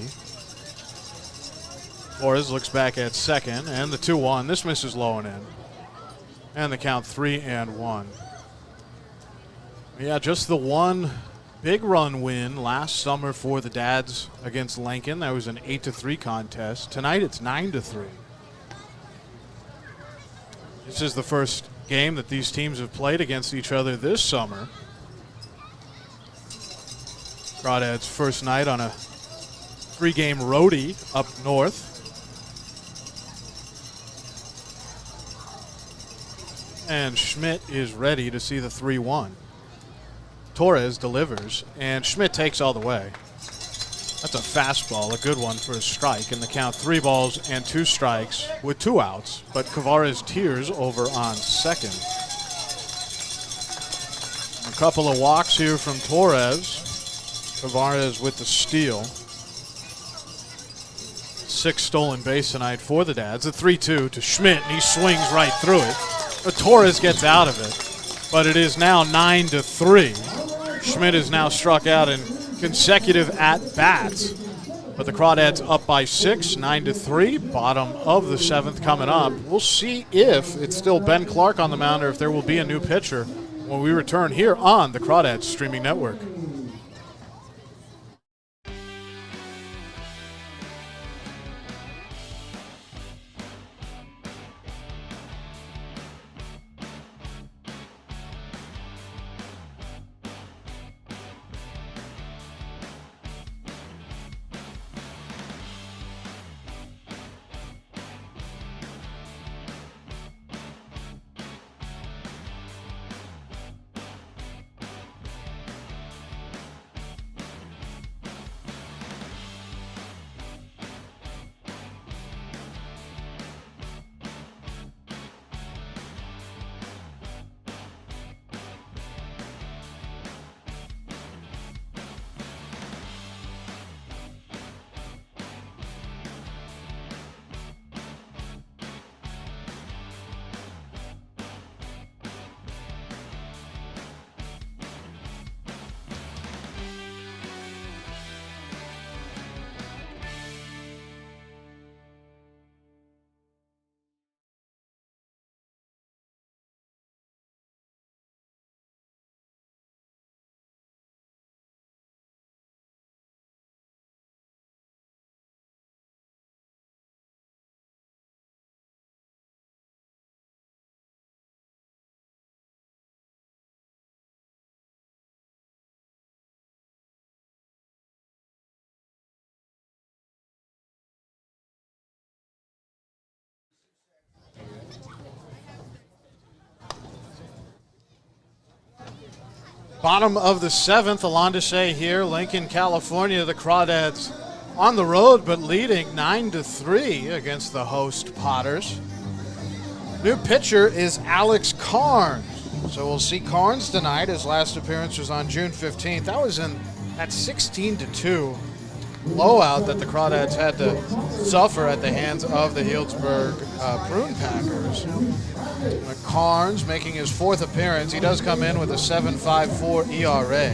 Torres looks back at second, and the 2-1. This misses low and in. And the count 3-1. Yeah, just the one big run win last summer for the Dads against Lincoln. That was an 8-3 contest. Tonight it's 9-3. This is the first game that these teams have played against each other this summer. Crawdads' first night on a 3-game roadie up north. And Schmidt is ready to see the 3-1. Torres delivers, and Schmidt takes all the way. That's a fastball, a good one for a strike. And the count 3 balls and 2 strikes with 2 outs. But Kavares tears over on second. A couple of walks here from Torres. Kavares with the steal. 6 stolen base tonight for the Dads. A 3-2 to Schmidt, and he swings right through it. But Torres gets out of it. But it is now 9-3. Schmidt is now struck out in consecutive at-bats. But the Crawdads up by 6, 9-3. Bottom of the 7th coming up. We'll see if it's still Ben Clark on the mound or if there will be a new pitcher when we return here on the Crawdads streaming network. Bottom of the 7th, Alondisay here, Lincoln, California. The Crawdads on the road, but leading 9-3 against the host Potters. New pitcher is Alex Carnes. So we'll see Carnes tonight. His last appearance was on June 15th. That was in that 16-2 blowout that the Crawdads had to suffer at the hands of the Healdsburg Prune Packers. Carnes making his 4th appearance. He does come in with a 7.54 ERA.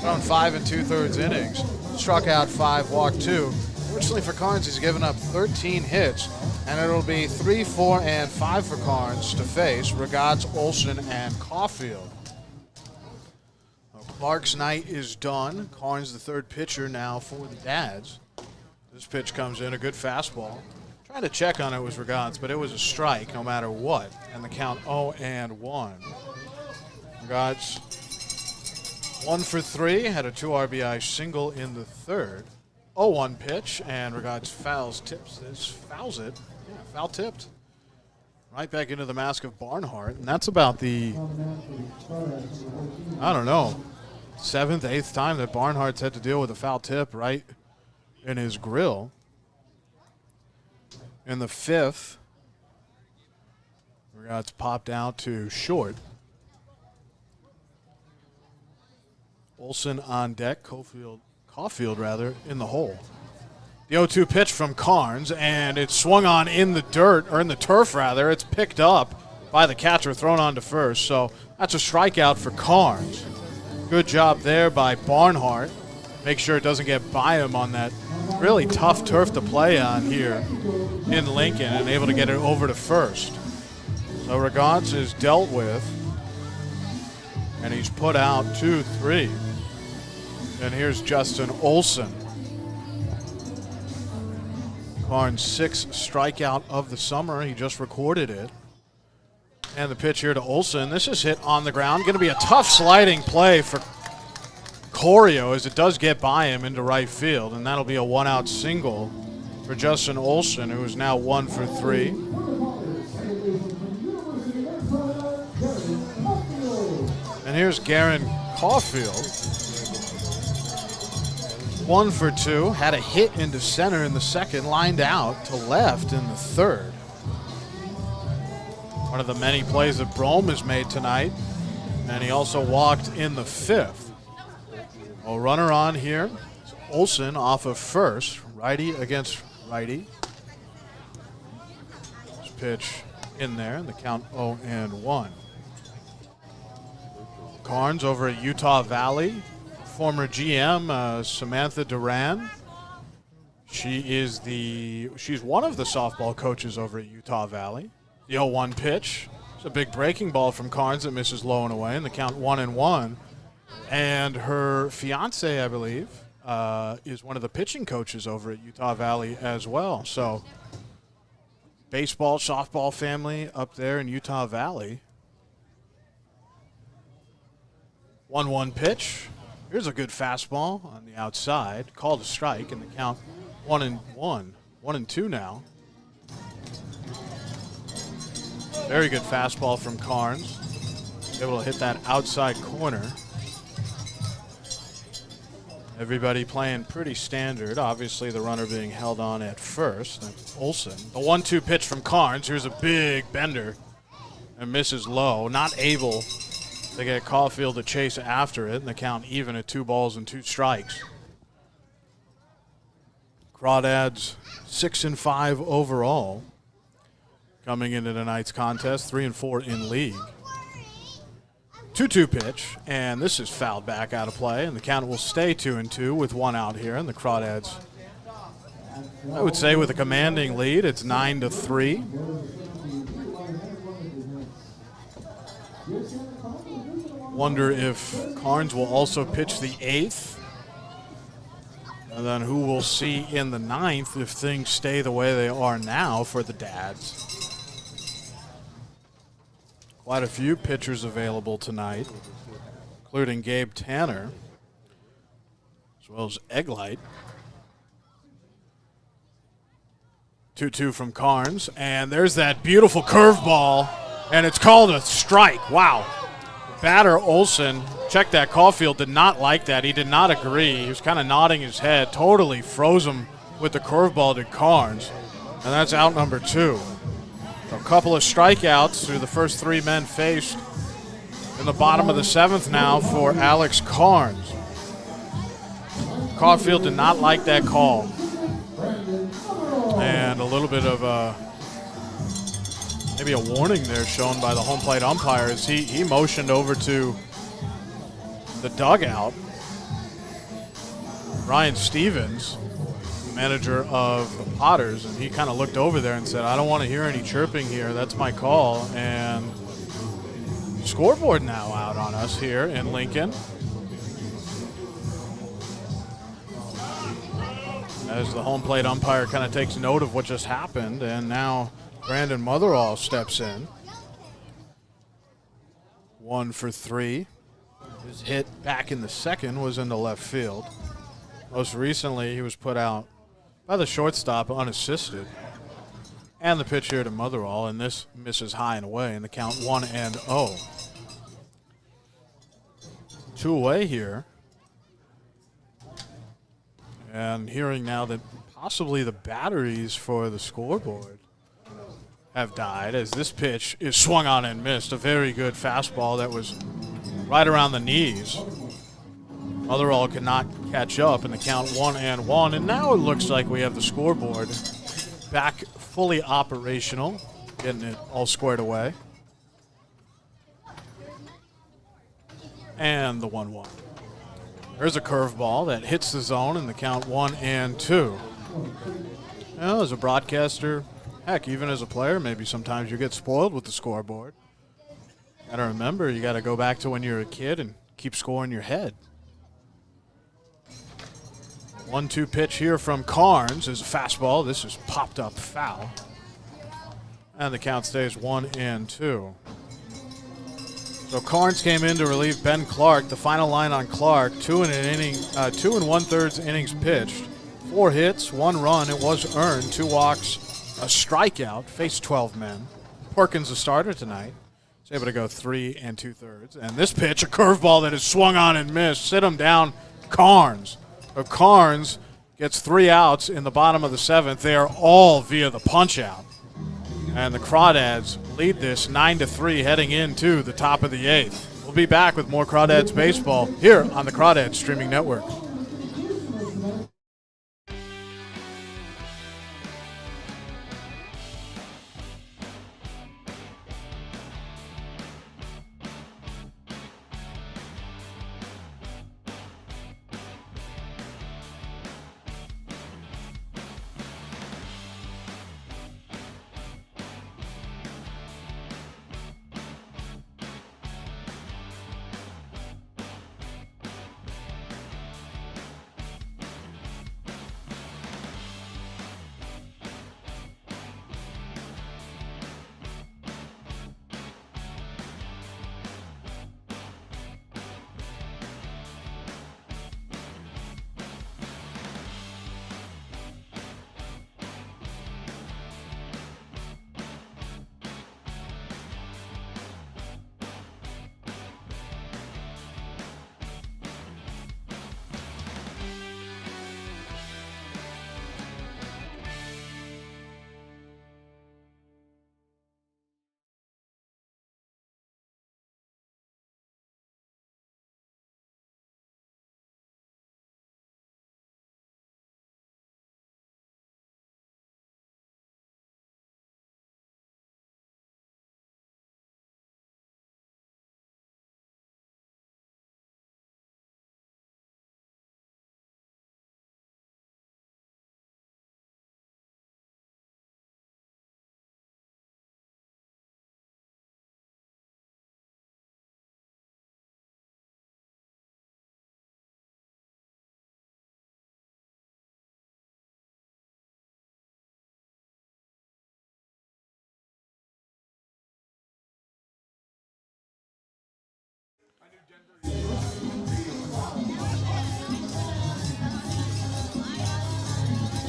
Thrown 5 2/3 innings. Struck out 5, walked 2. Fortunately for Carnes, he's given up 13 hits, and it'll be 3, 4, and 5 for Carnes to face Ragaz, Olsen, and Caulfield. Clark's night is done. Carnes, the 3rd pitcher now for the Dads. This pitch comes in, a good fastball. Trying to check on it was Ragaz, but it was a strike no matter what. And the count 0-1. Ragaz 1 for 3, had a 2 RBI single in the 3rd. 0-1 pitch, and Ragaz fouls it. Yeah, foul tipped. Right back into the mask of Barnhart, and that's about the, I don't know, 7th, 8th time that Barnhart's had to deal with a foul tip right in his grill. In the 5th, Ragaz popped out to short. Olsen on deck, Caulfield in the hole. The 0-2 pitch from Carnes, and it's swung on in the dirt, or in the turf rather. It's picked up by the catcher, thrown on to first. So that's a strikeout for Carnes. Good job there by Barnhart. Make sure it doesn't get by him on that really tough turf to play on here in Lincoln, and able to get it over to first. So Ragaz is dealt with, and he's put out 2-3. And here's Justin Olsen. Carnes' 6th strikeout of the summer. He just recorded it. And the pitch here to Olsen. This is hit on the ground. Going to be a tough sliding play for Corio as it does get by him into right field. And that'll be a 1-out single for Justin Olsen, who is now 1 for 3. And here's Garen Caulfield. 1 for 2. Had a hit into center in the second, lined out to left in the third. One of the many plays that Brome has made tonight. And he also walked in the fifth. A runner on here. It's Olsen off of first. Righty against righty. This pitch in there, and the count 0-1. Carnes over at Utah Valley. Former GM Samantha Duran. She's one of the softball coaches over at Utah Valley. The 0-1 pitch. It's a big breaking ball from Carnes that misses low and away, and the count 1-1. And her fiance, I believe, is one of the pitching coaches over at Utah Valley as well. So baseball, softball family up there in Utah Valley. 1-1 pitch. Here's a good fastball on the outside. Called a strike, and the count 1-1. 1-2 now. Very good fastball from Carnes. Able to hit that outside corner. Everybody playing pretty standard. Obviously, the runner being held on at first. That's Olsen. The 1-2 pitch from Carnes. Here's a big bender. And misses low. Not able to get Caulfield to chase after it. And the count even at 2 balls and 2 strikes. Crawdads 6-5 overall. Coming into tonight's contest, 3-4 in league. 2-2 pitch, and this is fouled back out of play, and the count will stay 2-2 with 1 out here, and the Crawdads, I would say with a commanding lead, it's 9-3. Wonder if Carnes will also pitch the 8th, and then who we'll see in the 9th if things stay the way they are now for the Dads. Quite a few pitchers available tonight, including Gabe Tanner, as well as Egglight. 2-2 from Carnes, and there's that beautiful curveball, and it's called a strike. Wow. Batter Olsen, check that. Caulfield did not like that. He did not agree. He was kind of nodding his head, totally froze him with the curveball to Carnes, and that's out number 2. A couple of strikeouts through the first 3 men faced in the bottom of the 7th now for Alex Carnes. Caulfield did not like that call. And a little bit of maybe a warning there shown by the home plate umpire as he motioned over to the dugout. Ryan Stevens, manager of the Potters, and he kind of looked over there and said, I don't want to hear any chirping here. That's my call. And scoreboard now out on us here in Lincoln. As the home plate umpire kind of takes note of what just happened, and now Brandon Motherall steps in. 1 for 3. His hit back in the second was into left field. Most recently, he was put out by the shortstop unassisted. And the pitch here to Motherall, and this misses high and away, and the count 1-0. 2 away here. And hearing now that possibly the batteries for the scoreboard have died as this pitch is swung on and missed. A very good fastball that was right around the knees. Motherall could not catch up, and the count 1-1. And now it looks like we have the scoreboard back fully operational, getting it all squared away. And the 1-1. There's a curveball that hits the zone, and the count 1-2. Well, as a broadcaster, heck, even as a player, maybe sometimes you get spoiled with the scoreboard. Got to remember, you got to go back to when you were a kid and keep score in your head. 1-2 pitch here from Carnes is a fastball. This is popped up foul. And the count stays 1-2. So Carnes came in to relieve Ben Clark. The final line on Clark, 2 1/3 innings pitched. 4 hits, 1 run. It was earned. 2 walks, a strikeout. Faced 12 men. Perkins, the starter tonight, is able to go 3 2/3. And this pitch, a curveball that is swung on and missed. Sit him down, Carnes. Carnes gets 3 outs in the bottom of the 7th. They are all via the punch-out. And the Crawdads lead this 9-3 heading into the top of the 8th. We'll be back with more Crawdads baseball here on the Crawdads Streaming Network.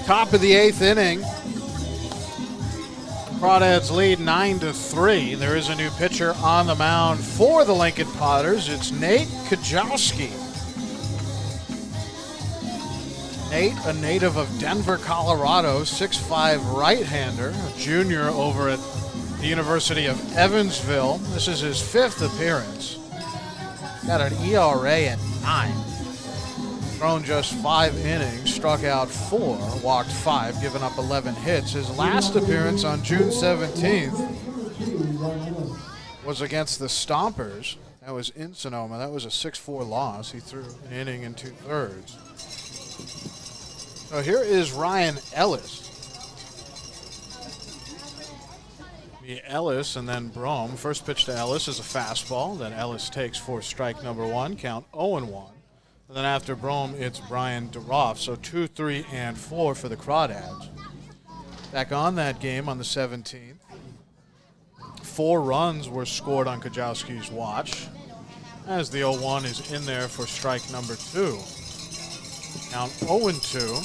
Top of the 8th inning. Crawdads lead 9-3. There is a new pitcher on the mound for the Lincoln Potters. It's Nate Kajowski. Nate, a native of Denver, Colorado, 6'5" right-hander, a junior over at the University of Evansville. This is his 5th appearance. Got an ERA at 9. Thrown just 5 innings, struck out 4, walked 5, given up 11 hits. His last appearance on June 17th was against the Stompers. That was in Sonoma. That was a 6-4 loss. He threw an inning and 2/3. So here is Ryan Ellis. Ellis and then Brome. First pitch to Ellis is a fastball that Ellis takes for strike number 1, count 0-1. And then after Brome, it's Brian Duroff. So 2, 3, and 4 for the Crawdads. Back on that game on the 17th. 4 runs were scored on Kajowski's watch, as the 0-1 is in there for strike number 2. Count 0-2.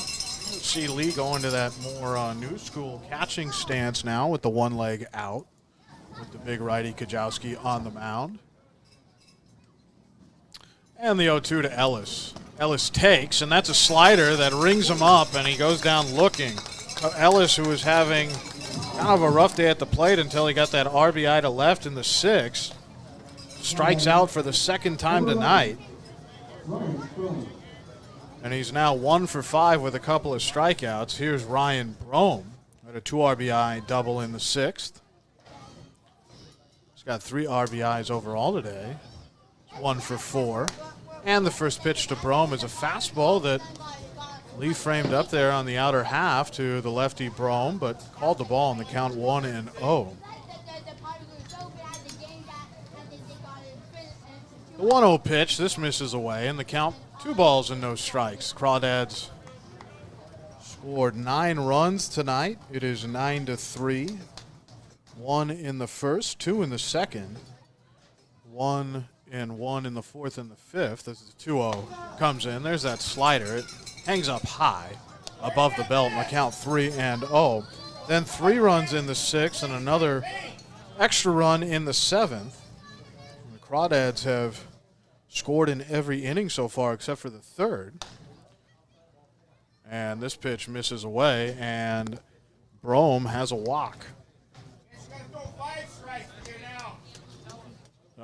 See Lee going to that more new school catching stance now with the one leg out, with the big righty Kajowski on the mound. And the 0-2 to Ellis. Ellis takes, and that's a slider that rings him up, and he goes down looking. Ellis, who was having kind of a rough day at the plate until he got that RBI to left in the 6th, strikes out for the 2nd time tonight. And he's now 1 for 5 with a couple of strikeouts. Here's Ryan Brome at a 2 RBI double in the 6th. He's got 3 RBIs overall today. 1 for 4. And the first pitch to Brome is a fastball that Lee framed up there on the outer half to the lefty Brome, but called the ball on the count 1-0. The 1-0 pitch, this misses away, and the count 2 balls and no strikes. Crawdads scored 9 runs tonight. It is 9-3. 1 in the first, 2 in the second, 1 and 1 in the 4th and the 5th. As the 2-0 comes in, there's that slider. It hangs up high above the belt, and the count 3-0. Then 3 runs in the 6th and another extra run in the 7th. The Crawdads have scored in every inning so far except for the 3rd. And this pitch misses away, and Brome has a walk.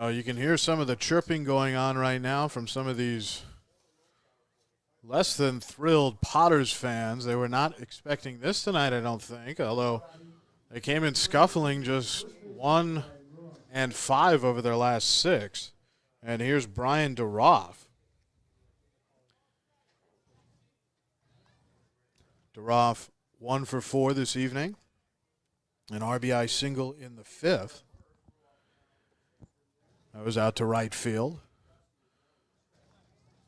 You can hear some of the chirping going on right now from some of these less than thrilled Potters fans. They were not expecting this tonight, I don't think, although they came in scuffling just 1 and 5 over their last 6. And here's Brian Duroff. Duroff 1 for 4 this evening. An RBI single in the 5th. That was out to right field.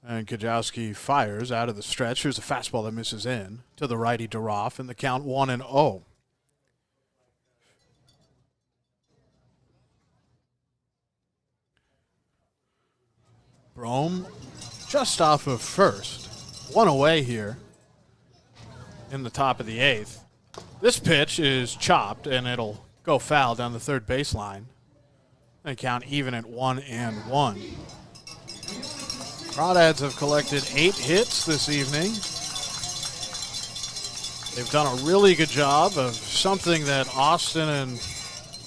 And Kajowski fires out of the stretch. Here's a fastball that misses in to the righty Duroff, and the count 1-0. Brome just off of first. 1 away here in the top of the 8th. This pitch is chopped, and it'll go foul down the third baseline. They count even at 1-1. Crawdads have collected 8 hits this evening. They've done a really good job of something that Austin and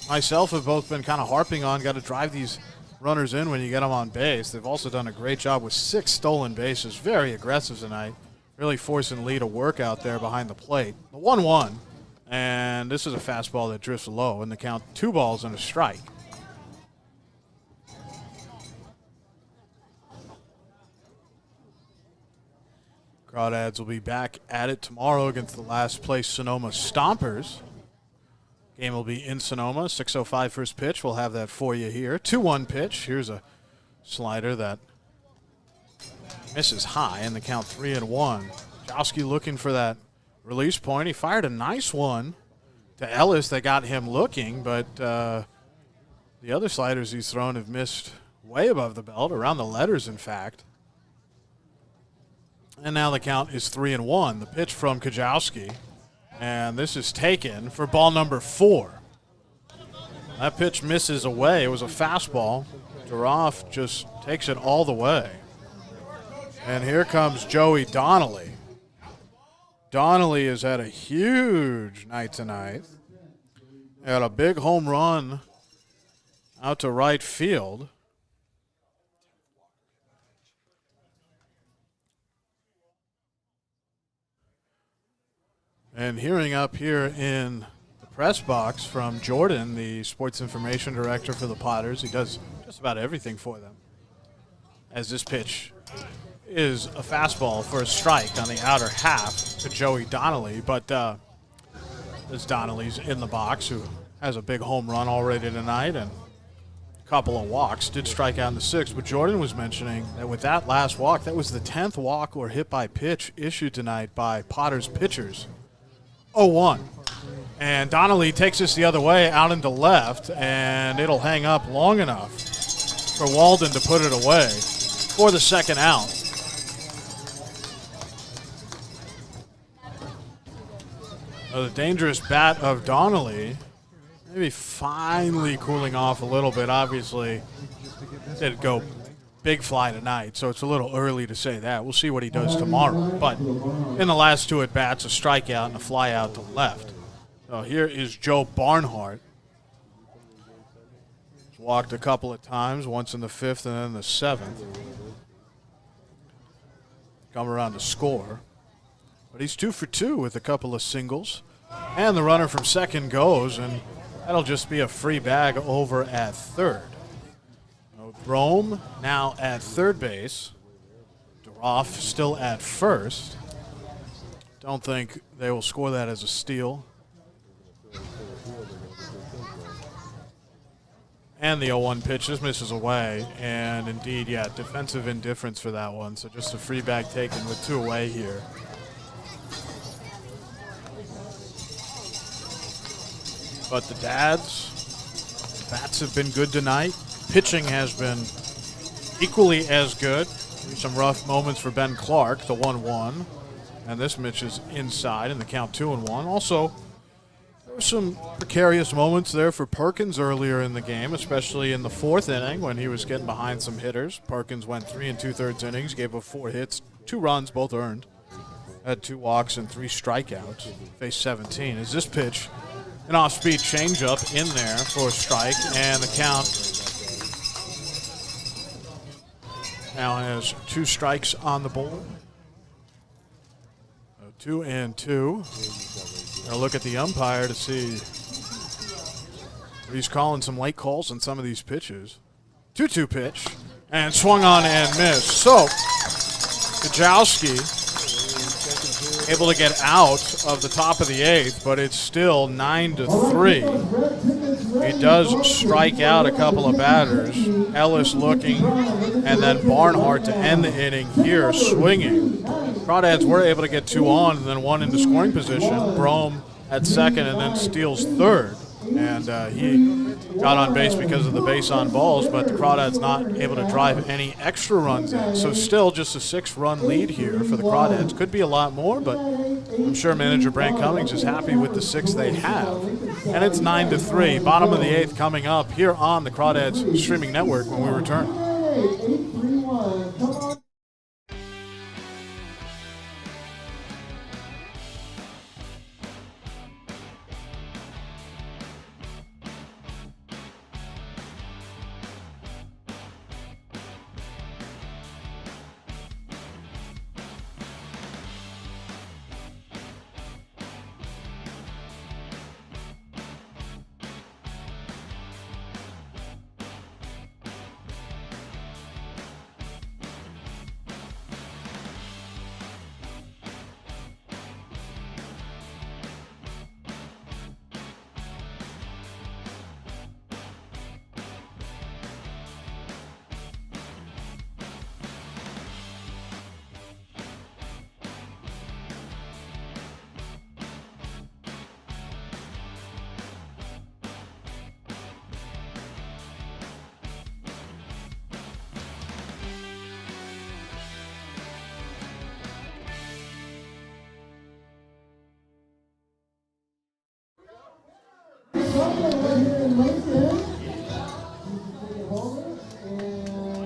myself have both been kind of harping on. Got to drive these runners in when you get them on base. They've also done a great job with 6 stolen bases. Very aggressive tonight. Really forcing Lee to work out there behind the plate. The 1-1, and this is a fastball that drifts low, and the count 2 balls and a strike. Crawdads will be back at it tomorrow against the last place Sonoma Stompers. Game will be in Sonoma. 6:05 first pitch. We'll have that for you here. 2-1 pitch. Here's a slider that misses high, and the count 3-1. Kajowski looking for that release point. He fired a nice one to Ellis that got him looking, but the other sliders he's thrown have missed way above the belt, around the letters, in fact. And now the count is 3-1. The pitch from Kajowski. And this is taken for ball number 4. That pitch misses away. It was a fastball. Duroff just takes it all the way. And here comes Joey Donnelly. Donnelly has had a huge night tonight. He had a big home run out to right field. And hearing up here in the press box from Jordan, the sports information director for the Potters. He does just about everything for them. As this pitch is a fastball for a strike on the outer half to Joey Donnelly. But as Donnelly's in the box, who has a big home run already tonight and a couple of walks, did strike out in the 6th. But Jordan was mentioning that with that last walk, that was the 10th walk or hit by pitch issued tonight by Potters pitchers. 0-1. And Donnelly takes this the other way out into left, and it'll hang up long enough for Walden to put it away for the second out. The dangerous bat of Donnelly maybe finally cooling off a little bit. Obviously, did go big fly tonight, so it's a little early to say that. We'll see what he does tomorrow. But in the last 2 at-bats, a strikeout and a fly out to left. So here is Joe Barnhart. He's walked a couple of times, once in the 5th and then the 7th. Come around to score. But he's 2 for 2 with a couple of singles. And the runner from second goes, and that'll just be a free bag over at third. Brome now at third base. Duroff still at first. Don't think they will score that as a steal. And the 0-1 pitch just misses away. And indeed, yeah, defensive indifference for that one. So just a free bag taken with 2 away here. But the Dads, bats have been good tonight. Pitching has been equally as good. Some rough moments for Ben Clark, the 1-1. And this Mitch is inside in the count 2-1. Also, there were some precarious moments there for Perkins earlier in the game, especially in the 4th inning when he was getting behind some hitters. Perkins went 3 2/3 innings, gave up 4 hits, 2 runs, both earned. had 2 walks and 3 strikeouts. Faced 17. Is this pitch an off-speed changeup in there for a strike, and the count now has 2 strikes on the board. 2-2. I'll look at the umpire to see. He's calling some late calls on some of these pitches. 2-2 pitch, and swung on and missed. So, Kajowski able to get out of the top of the 8th, but it's still 9-3. He does strike out a couple of batters. Ellis looking, and then Barnhart to end the inning here, swinging. Crawdads were able to get 2 on and then 1 into scoring position. Brome at second and then steals third. And he got on base because of the base on balls, but the Crawdads not able to drive any extra runs in. So still just a 6-run lead here for the Crawdads. Could be a lot more, but I'm sure manager Brant Cummings is happy with the 6 they have. And it's 9-3. Bottom of the 8th coming up here on the Crawdads streaming network when we return.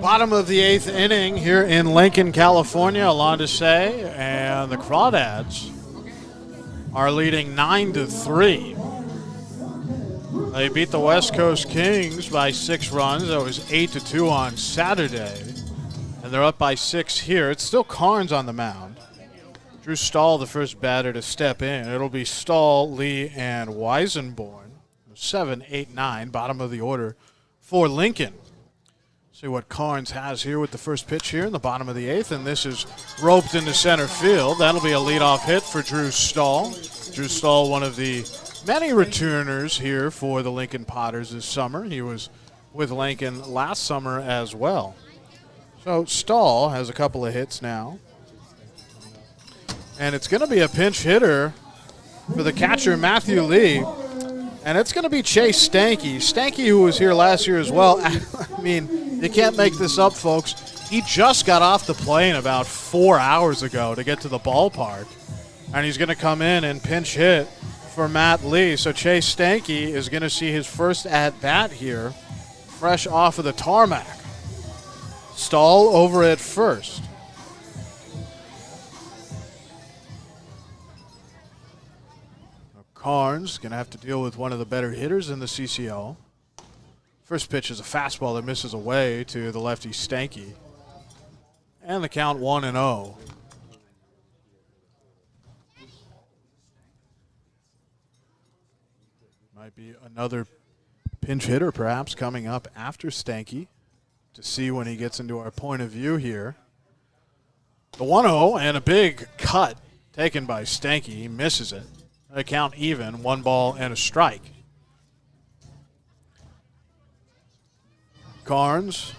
Bottom of the 8th inning here in Lincoln, California, a lot to say, and the Crawdads are leading 9-3. They beat the West Coast Kings by 6 runs. That was 8-2 on Saturday, and they're up by 6 here. It's still Carnes on the mound. Drew Stahl, the first batter to step in. It'll be Stahl, Lee, and Weisenborn. 7, 8, 9, bottom of the order for Lincoln. See what Carnes has here with the first pitch here in the bottom of the 8th, and this is roped into center field. That'll be a leadoff hit for Drew Stahl. Drew Stahl, one of the many returners here for the Lincoln Potters this summer. He was with Lincoln last summer as well. So Stahl has a couple of hits now. And it's going to be a pinch hitter for the catcher, Matthew Lee. And it's going to be Chase Stanky. Stanky, who was here last year as well. I mean, you can't make this up, folks. He just got off the plane about 4 hours ago to get to the ballpark. And he's going to come in and pinch hit for Matt Lee. So Chase Stanky is going to see his first at-bat here, fresh off of the tarmac. Stahl over at first. Carnes going to have to deal with one of the better hitters in the CCL. First pitch is a fastball that misses away to the lefty Stanky. And the count 1-0. Might be another pinch hitter perhaps coming up after Stanky to see when he gets into our point of view here. The 1-0 and a big cut taken by Stanky. He misses it. The count even, 1 ball and a strike. Carnes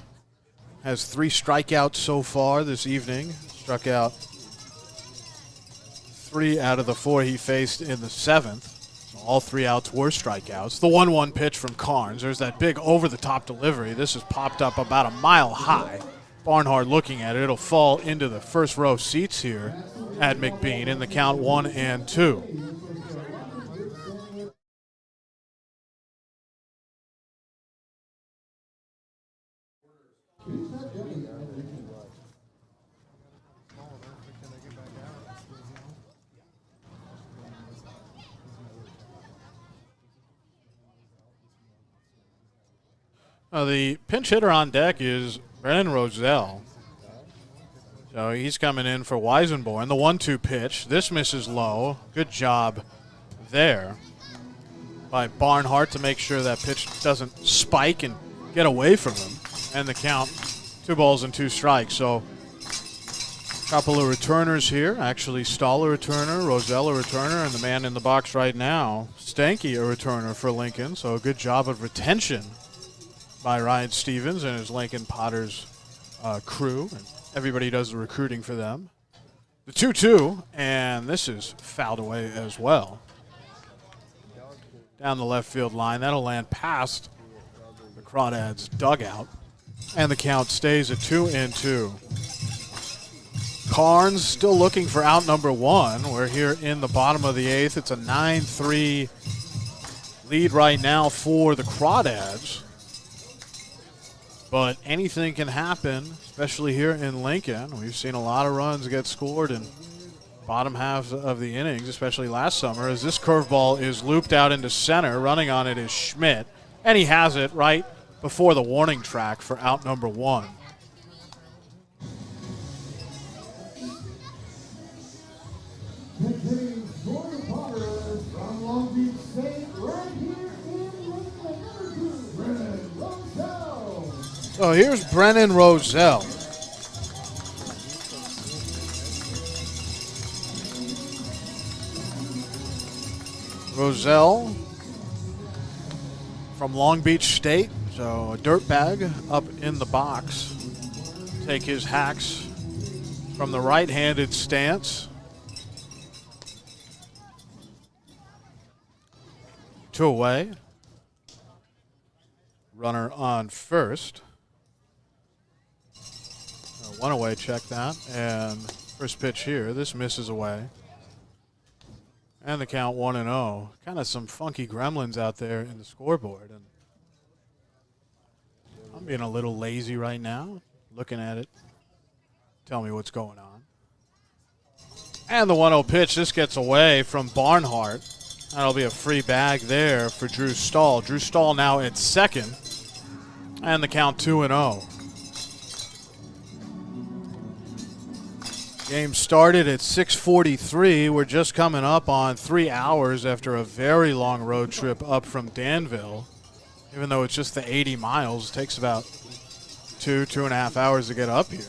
has 3 strikeouts so far this evening. Struck out 3 out of the 4 he faced in the 7th. All 3 outs were strikeouts. The 1-1 pitch from Carnes. There's that big over-the-top delivery. This is popped up about a mile high. Barnhart looking at it. It'll fall into the first row seats here at McBean in the count 1-2. The pinch hitter on deck is Brennan Roselle. So he's coming in for Weisenborn. The 1-2 pitch. This misses low. Good job there by Barnhart to make sure that pitch doesn't spike and get away from him. And the count, 2 balls and 2 strikes. So a couple of returners here. Actually, Stahl a returner, Roselle a returner, and the man in the box right now, Stanky a returner for Lincoln. So a good job of retention by Ryan Stevens and his Lincoln Potters crew. And everybody does the recruiting for them. The 2-2, and this is fouled away as well. Down the left field line. That'll land past the Crawdads dugout. And the count stays at 2-2. Carnes still looking for out number 1. We're here in the bottom of the 8th. It's a 9-3 lead right now for the Crawdads. But anything can happen, especially here in Lincoln. We've seen a lot of runs get scored in bottom half of the innings, especially last summer, as this curveball is looped out into center. Running on it is Schmidt, and he has it right before the warning track for out number 1. So here's Brennan Roselle. Roselle from Long Beach State, so a dirtbag up in the box. Take his hacks from the right-handed stance. 2 away. Runner on first. 1 away, check that. And first pitch here, this misses away. And the count 1-0. Kind of some funky gremlins out there in the scoreboard. And I'm being a little lazy right now, looking at it. Tell me what's going on. And the 1-0 pitch, this gets away from Barnhart. That'll be a free bag there for Drew Stahl. Drew Stahl now at second. And the count 2-0. Game started at 6:43. We're just coming up on 3 hours after a very long road trip up from Danville. Even though it's just the 80 miles, it takes about 2.5 hours to get up here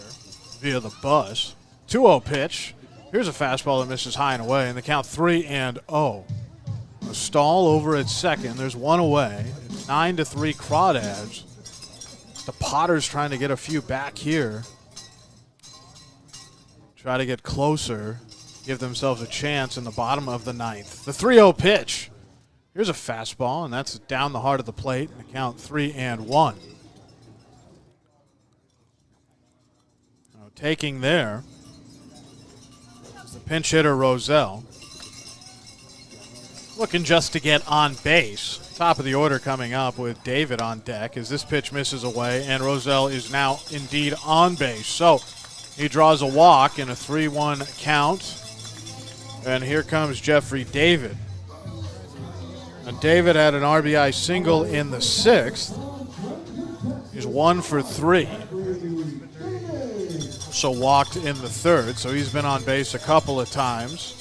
via the bus. 2-0 pitch. Here's a fastball that misses high and away, and the count 3-0. A Stahl over at second. There's 1 away. It's 9-3 Crawdads. The Potters trying to get a few back here. Try to get closer, give themselves a chance in the bottom of the 9th. The 3-0 pitch. Here's a fastball, and that's down the heart of the plate. And the count 3-1. Now, taking there is the pinch hitter Roselle. Looking just to get on base. Top of the order coming up with David on deck as this pitch misses away, and Roselle is now indeed on base. So he draws a walk in a 3-1 count. And here comes Jeffrey David. And David had an RBI single in the 6th. He's 1 for 3. So walked in the 3rd. So he's been on base a couple of times.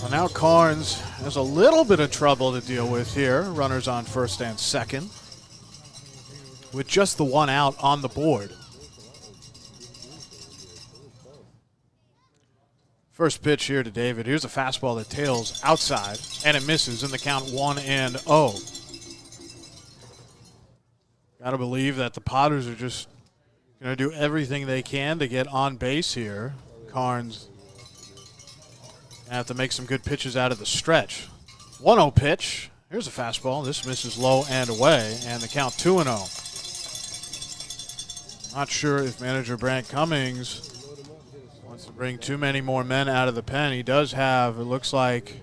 Well, now Carnes has a little bit of trouble to deal with here. Runners on first and second, with just the 1 out on the board. First pitch here to David. Here's a fastball that tails outside, and it misses in the count 1-0. Got to believe that the Potters are just going to do everything they can to get on base here. Carnes have to make some good pitches out of the stretch. 1-0 pitch. Here's a fastball. This misses low and away, and the count 2-0. Not sure if manager Brant Cummings wants to bring too many more men out of the pen. He does have, it looks like,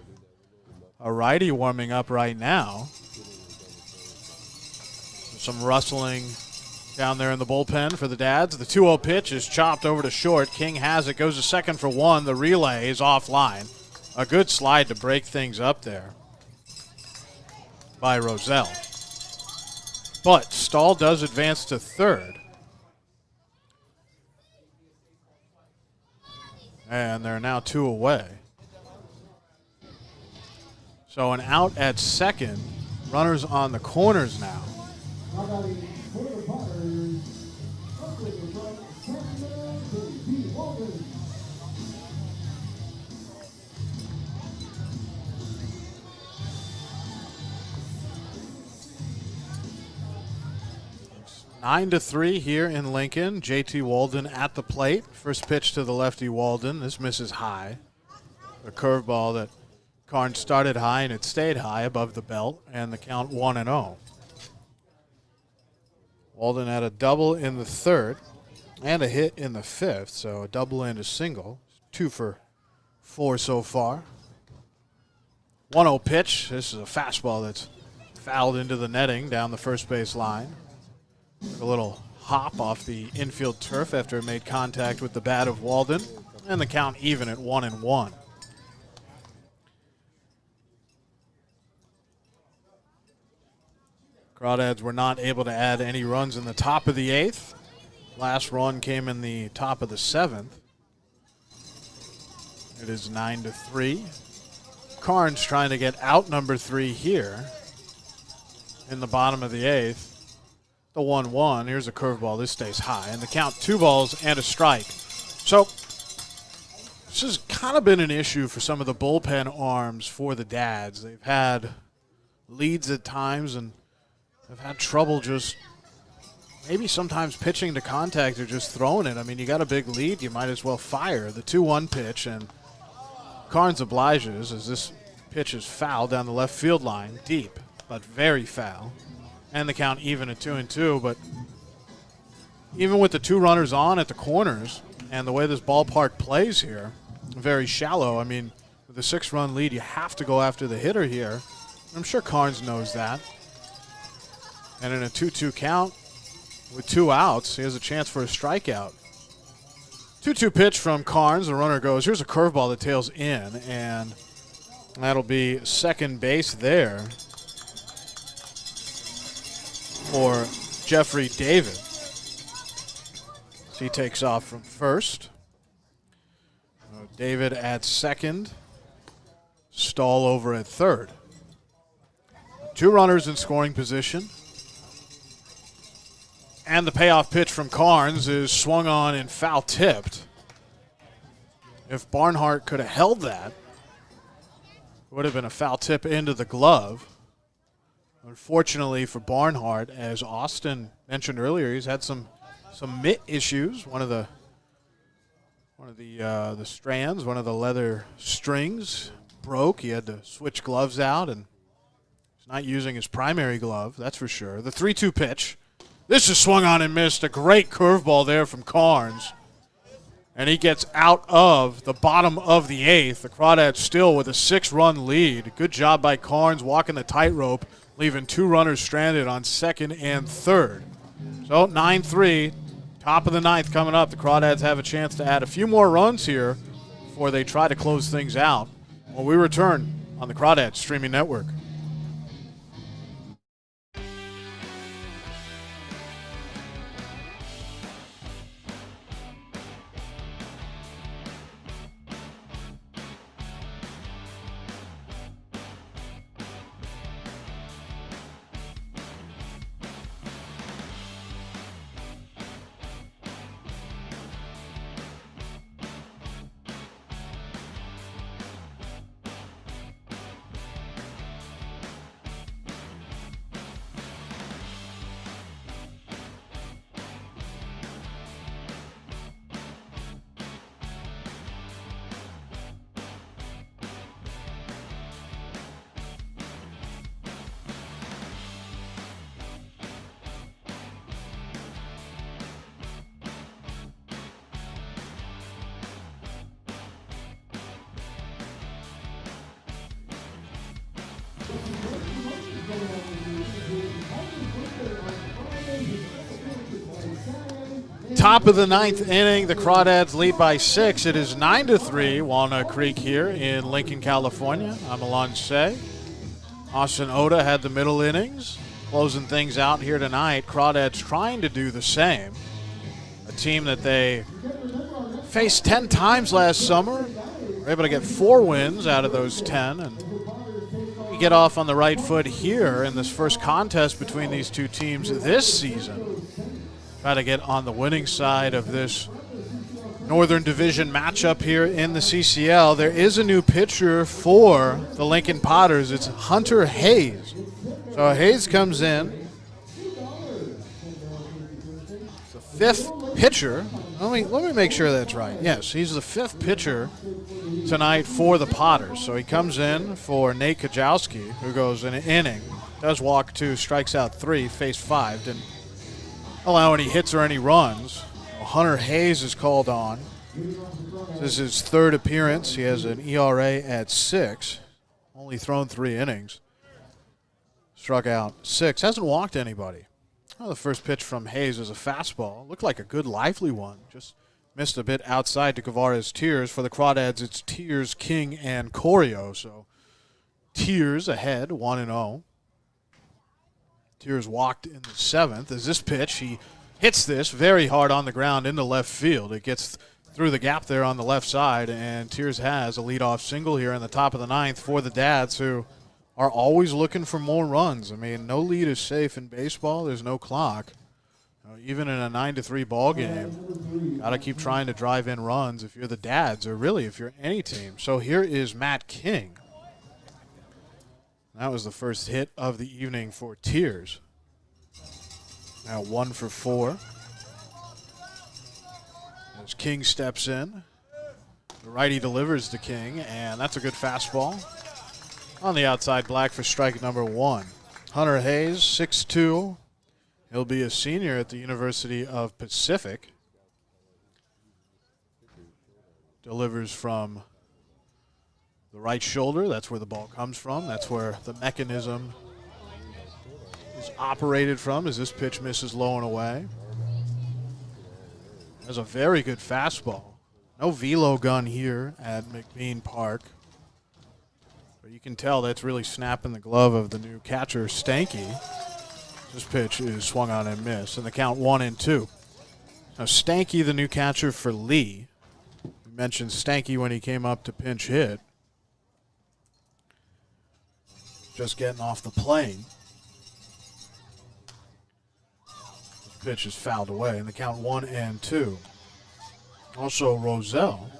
a righty warming up right now. Some rustling down there in the bullpen for the Dads. The 2-0 pitch is chopped over to short. King has it, goes to second for 1. The relay is offline. A good slide to break things up there by Roselle. But Stahl does advance to third. And they're now 2 away. So an out at second. Runners on the corners now. It's 9-3 here in Lincoln. JT Walden at the plate. First pitch to the lefty Walden. This misses high. A curveball that Carnes started high and it stayed high above the belt, and the count 1-0. Walden had a double in the third and a hit in the fifth, so a double and a single. 2 for 4 so far. 1-0 pitch. This is a fastball that's fouled into the netting down the first base line. A little hop off the infield turf after it made contact with the bat of Walden, and the count even at 1-1. Crawdads were not able to add any runs in the top of the 8th. Last run came in the top of the 7th. It is 9-3. Carnes trying to get out number 3 here in the bottom of the 8th. The 1-1. Here's a curveball. This stays high. And the count 2 balls and a strike. So this has kind of been an issue for some of the bullpen arms for the Dads. They've had leads at times and have had trouble just maybe sometimes pitching to contact or just throwing it. I mean, you got a big lead, you might as well fire. The 2-1 pitch, and Carnes obliges as this pitch is foul down the left field line, deep, but very foul. And the count even at 2-2, but even with the 2 runners on at the corners and the way this ballpark plays here, very shallow. I mean, with a 6-run lead, you have to go after the hitter here. I'm sure Carnes knows that. And in a 2-2 count with 2 outs, he has a chance for a strikeout. 2-2 pitch from Carnes. The runner goes. Here's a curveball that tails in, and that'll be second base there for Jeffrey David. He takes off from first. David at second. Stahl over at third. 2 runners in scoring position. And the payoff pitch from Carnes is swung on and foul tipped. If Barnhart could have held that, it would have been a foul tip into the glove. Unfortunately for Barnhart, as Austin mentioned earlier, he's had some mitt issues. One of the strands, one of the leather strings broke. He had to switch gloves out, and he's not using his primary glove, that's for sure. The 3-2 pitch. This is swung on and missed. A great curveball there from Carnes. And he gets out of the bottom of the 8th. The Crawdads still with a 6-run lead. Good job by Carnes walking the tightrope, leaving 2 runners stranded on second and third. So 9-3, top of the 9th coming up. The Crawdads have a chance to add a few more runs here before they try to close things out when we return on the Crawdads Streaming Network. Top of the 9th inning, the Crawdads lead by 6. It is 9-3, Walnut Creek here in Lincoln, California. I'm Alon Say. Austin Oda had the middle innings. Closing things out here tonight, Crawdads trying to do the same. A team that they faced 10 times last summer. Were able to get 4 wins out of those 10, and we get off on the right foot here in this first contest between these two teams this season. Try to get on the winning side of this Northern Division matchup here in the CCL. There is a new pitcher for the Lincoln Potters. It's Hunter Hayes. So Hayes comes in. It's the 5th pitcher. Let me make sure that's right. Yes, he's the 5th pitcher tonight for the Potters. So he comes in for Nate Kajowski, who goes in an inning, does walk 2, strikes out 3, faced 5, didn't allow any hits or any runs. Hunter Hayes is called on. This is his 3rd appearance. He has an ERA at 6, only thrown 3 innings. Struck out 6, hasn't walked anybody. Well, the first pitch from Hayes is a fastball. Looked like a good, lively one. Just missed a bit outside to Guevara's Tears. For the Crawdads, it's Tears, King, and Corio. So Tears ahead, 1-0. Tears walked in the 7th. As this pitch, he hits this very hard on the ground into left field. It gets through the gap there on the left side, and Tears has a leadoff single here in the top of the 9th for the Dads, who are always looking for more runs. I mean, no lead is safe in baseball. There's no clock. Even in a 9-3 ball game, got to keep trying to drive in runs if you're the Dads, or really if you're any team. So here is Matt King. That was the first hit of the evening for Tears. Now 1 for 4. As King steps in, the righty delivers to King, and that's a good fastball. On the outside, black for strike number 1. Hunter Hayes, 6'2". He'll be a senior at the University of Pacific. Delivers from the right shoulder. That's where the ball comes from. That's where the mechanism is operated from, as this pitch misses low and away. There's a very good fastball. No velo gun here at McBean Park. But you can tell that's really snapping the glove of the new catcher, Stanky. This pitch is swung on and missed, and the count 1-2. Now Stanky, the new catcher for Lee. We mentioned Stanky when he came up to pinch hit. Just getting off the plane. This pitch is fouled away, and the count 1-2. Also Roselle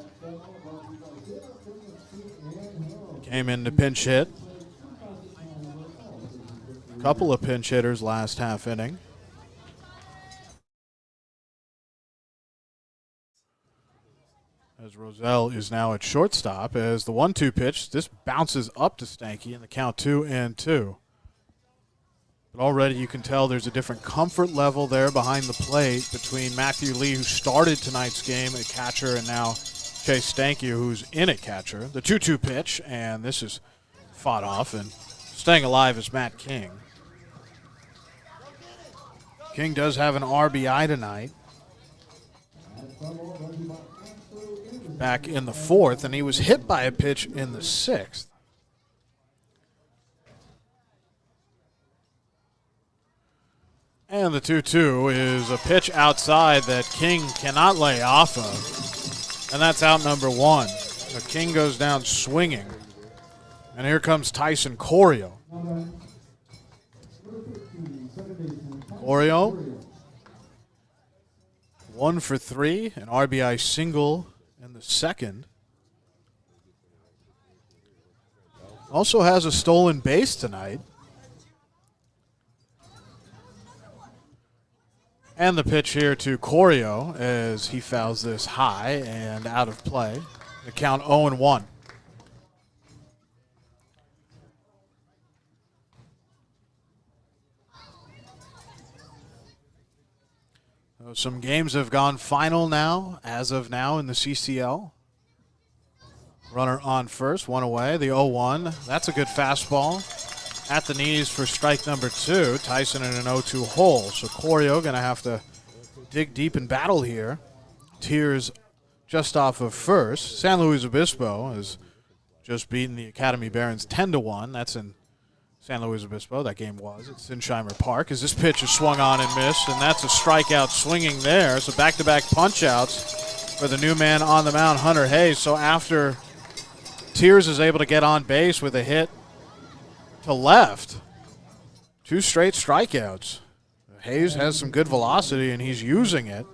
came in to pinch hit. A couple of pinch hitters last half inning. As Roselle is now at shortstop, as the 1-2 pitch, this bounces up to Stanky in the count 2-2. But already you can tell there's a different comfort level there behind the plate between Matthew Lee, who started tonight's game at catcher, and now Chase Stanky, who's in at catcher. The 2-2 pitch, and this is fought off, and staying alive is Matt King. King does have an RBI tonight. Back in the 4th, and he was hit by a pitch in the 6th. And the 2-2 is a pitch outside that King cannot lay off of. And that's out number 1. The King goes down swinging. And here comes Tyson Corio. Corio, 1 for 3, an RBI single in the 2nd. Also has a stolen base tonight. And the pitch here to Corio as he fouls this high and out of play. The count 0-1. Some games have gone final now, as of now in the CCL. Runner on first, 1 away, the 0-1. That's a good fastball. At the knees for strike number 2. Tyson in an 0-2 hole. So Corio going to have to dig deep in battle here. Tears just off of first. San Luis Obispo has just beaten the Academy Barons 10-1. That's in San Luis Obispo. That game was at Sinsheimer Park. As this pitch is swung on and missed, and that's a strikeout swinging there. So back-to-back punch-outs for the new man on the mound, Hunter Hayes. So after Tiers is able to get on base with a hit to left, 2 straight strikeouts. Hayes has some good velocity, and he's using it.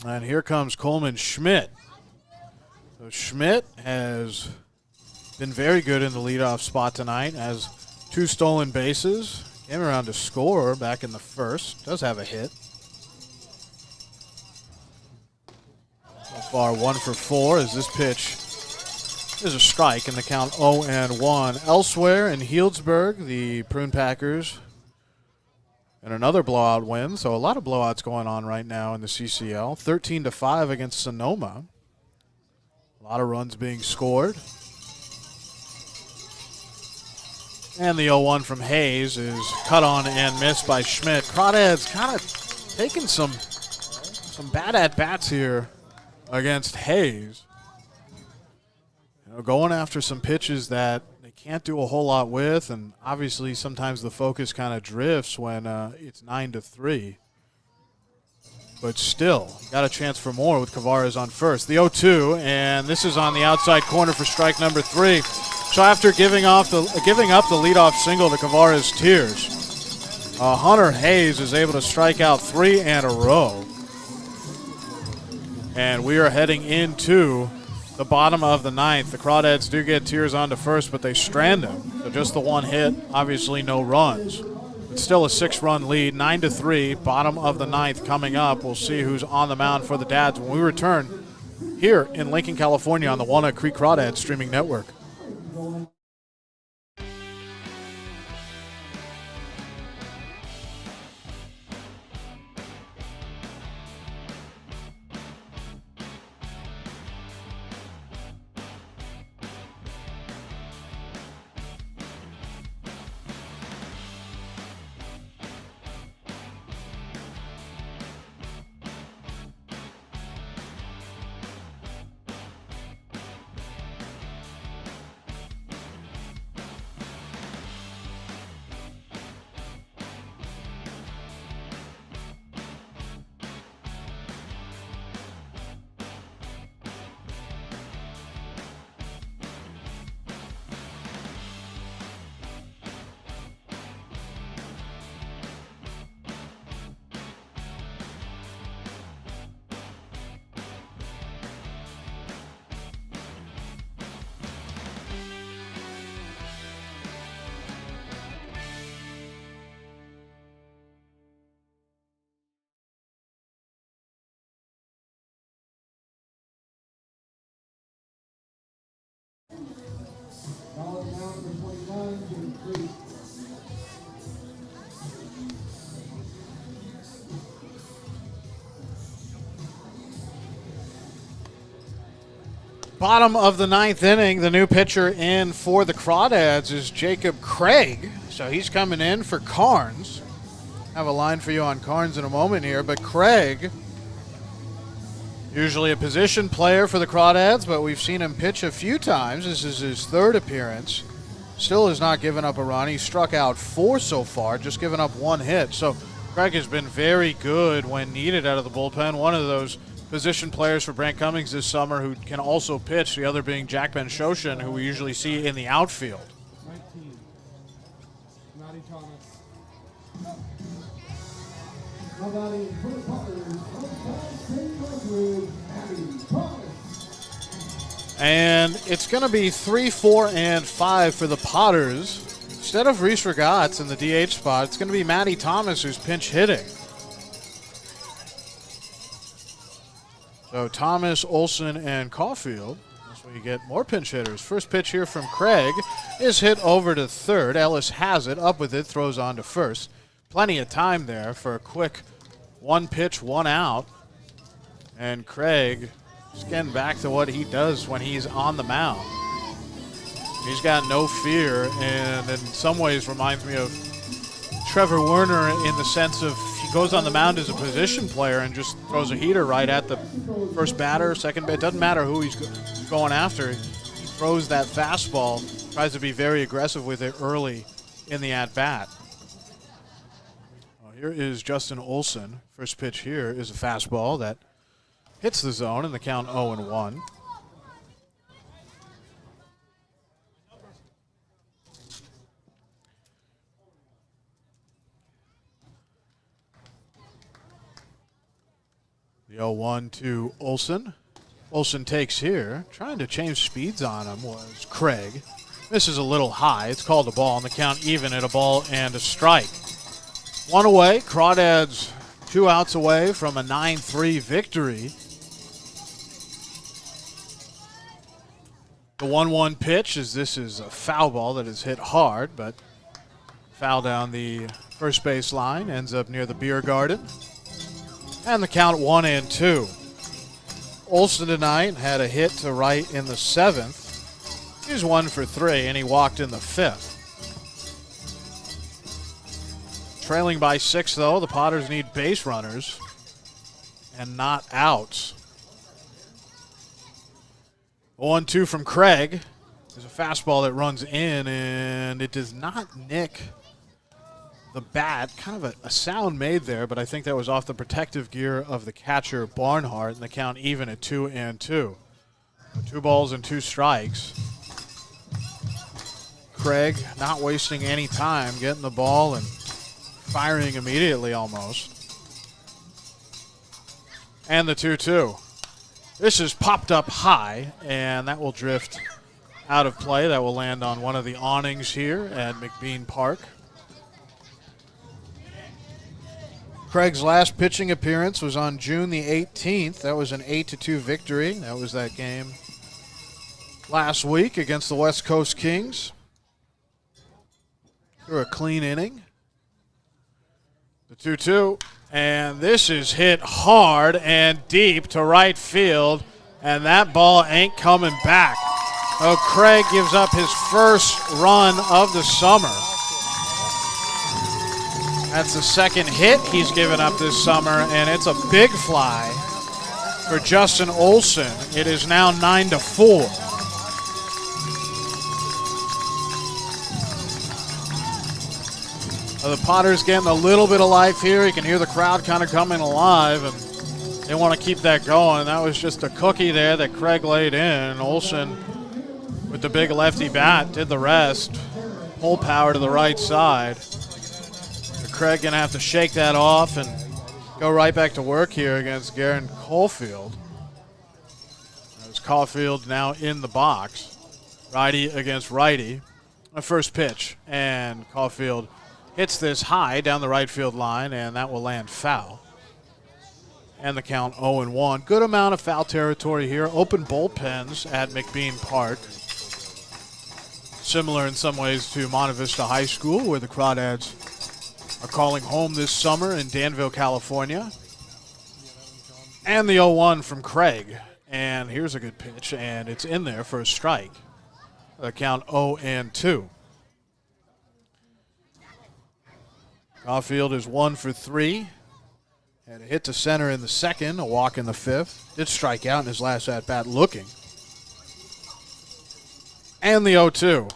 And here comes Coleman Schmidt. So Schmidt has been very good in the leadoff spot tonight, has 2 stolen bases. Came around to score back in the first. Does have a hit. So far, 1 for 4 as this pitch is a strike in the count 0-1. Elsewhere in Healdsburg, the Prune Packers and another blowout win. So a lot of blowouts going on right now in the CCL. 13-5 against Sonoma. A lot of runs being scored. And the 0-1 from Hayes is cut on and missed by Schmidt. Crawdads kind of taking some bad at-bats here against Hayes. You know, going after some pitches that they can't do a whole lot with, and obviously sometimes the focus kind of drifts when it's 9-3. But still, got a chance for more with Cavares on first. The 0-2, and this is on the outside corner for strike number 3. So after giving up the leadoff single to Cavares Tiers, Hunter Hayes is able to strike out 3 in a row. And we are heading into the bottom of the 9th. The Crawdads do get Tiers onto first, but they strand him. So just the 1 hit, obviously no runs. It's still a 6-run lead, 9-3, bottom of the 9th coming up. We'll see who's on the mound for the Dads when we return here in Lincoln, California on the Walnut Creek Crawdads streaming network. Bottom of the 9th inning, the new pitcher in for the Crawdads is Jacob Craig. So he's coming in for Carnes. Have a line for you on Carnes in a moment here, but Craig, usually a position player for the Crawdads, but we've seen him pitch a few times. This is his 3rd appearance. Still has not given up a run. He's struck out 4 so far, just given up 1 hit. So Craig has been very good when needed out of the bullpen. One of those position players for Brant Cummings this summer who can also pitch, the other being Jack Ben-Shoshan, who we usually see in the outfield. 19, Matty Thomas. And it's going to be 3, 4, and 5 for the Potters. Instead of Reese Regatz in the DH spot, it's going to be Matty Thomas who's pinch hitting. So Thomas, Olsen, and Caulfield. That's where you get more pinch hitters. First pitch here from Craig is hit over to third. Ellis has it, up with it, throws on to first. Plenty of time there for a quick 1 pitch, 1 out. And Craig just getting back to what he does when he's on the mound. He's got no fear, and in some ways reminds me of Trevor Werner in the sense of he goes on the mound as a position player and just throws a heater right at the first batter, second batter. It doesn't matter who he's going after. He throws that fastball, Tries to be very aggressive with it early in the at-bat. Well, here is Justin Olsen. First pitch here is a fastball that hits the zone, and the count 0-1. The 0-1 to Olsen. Olsen takes here. Trying to change speeds on him was Craig. Misses a little high. It's called a ball, and the count even at a ball and a strike. One away. Crawdads 2 outs away from a 9-3 victory. The 1-1 pitch, as this is a foul ball that is hit hard, but foul down the first base line, ends up near the beer garden. And the count 1-2. Olsen tonight had a hit to right in the 7th. He was 1 for 3, and he walked in the 5th. Trailing by 6, though, the Potters need base runners and not outs. 1-2 from Craig. There's a fastball that runs in, and it does not nick the bat. Kind of a sound made there, but I think that was off the protective gear of the catcher, Barnhart, and the count even at 2-2. 2 balls and 2 strikes. Craig not wasting any time, getting the ball and firing immediately almost. And the 2-2. This is popped up high, and that will drift out of play. That will land on one of the awnings here at McBean Park. Craig's last pitching appearance was on June the 18th. That was an 8-2 victory. That was that game last week against the West Coast Kings. Through a clean inning. The 2-2. And this is hit hard and deep to right field, and that ball ain't coming back. Oh, Craig gives up his first run of the summer. That's the second hit he's given up this summer, and it's a big fly for Justin Olsen. It is now 9-4. The Potters getting a little bit of life here. You can hear the crowd kind of coming alive, and they want to keep that going. That was just a cookie there that Craig laid in. Olsen, with the big lefty bat, did the rest. Pull power to the right side. But Craig going to have to shake that off and go right back to work here against Garen Caulfield. As Caulfield now in the box. Righty against righty. A first pitch, and Caulfield hits this high down the right field line, and that will land foul. And the count 0-1. Good amount of foul territory here. Open bullpens at McBean Park. Similar in some ways to Monte Vista High School, where the Crawdads are calling home this summer in Danville, California. And the 0-1 from Craig. And here's a good pitch, and it's in there for a strike. The count 0-2. Caulfield is 1 for 3. Had a hit to center in the 2nd, a walk in the 5th. Did strike out in his last at-bat looking. And the 0-2.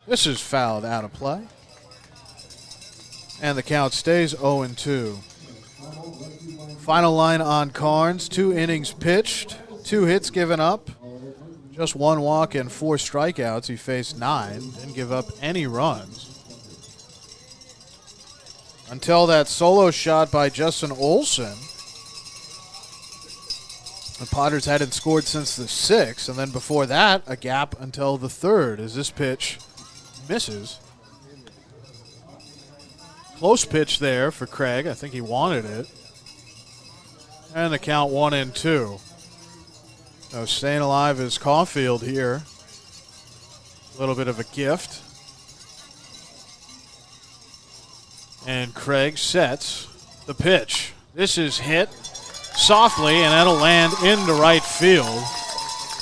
This is fouled out of play. And the count stays 0-2. Final line on Carnes. 2 innings pitched, 2 hits given up. Just 1 walk and 4 strikeouts. He faced 9. Didn't give up any runs. Until that solo shot by Justin Olsen. The Potters hadn't scored since the 6th, and then before that, a gap until the 3rd as this pitch misses. Close pitch there for Craig. I think he wanted it. And the count 1-2. Now staying alive is Caulfield here. A little bit of a gift. And Craig sets the pitch. This is hit softly, and that'll land into right field.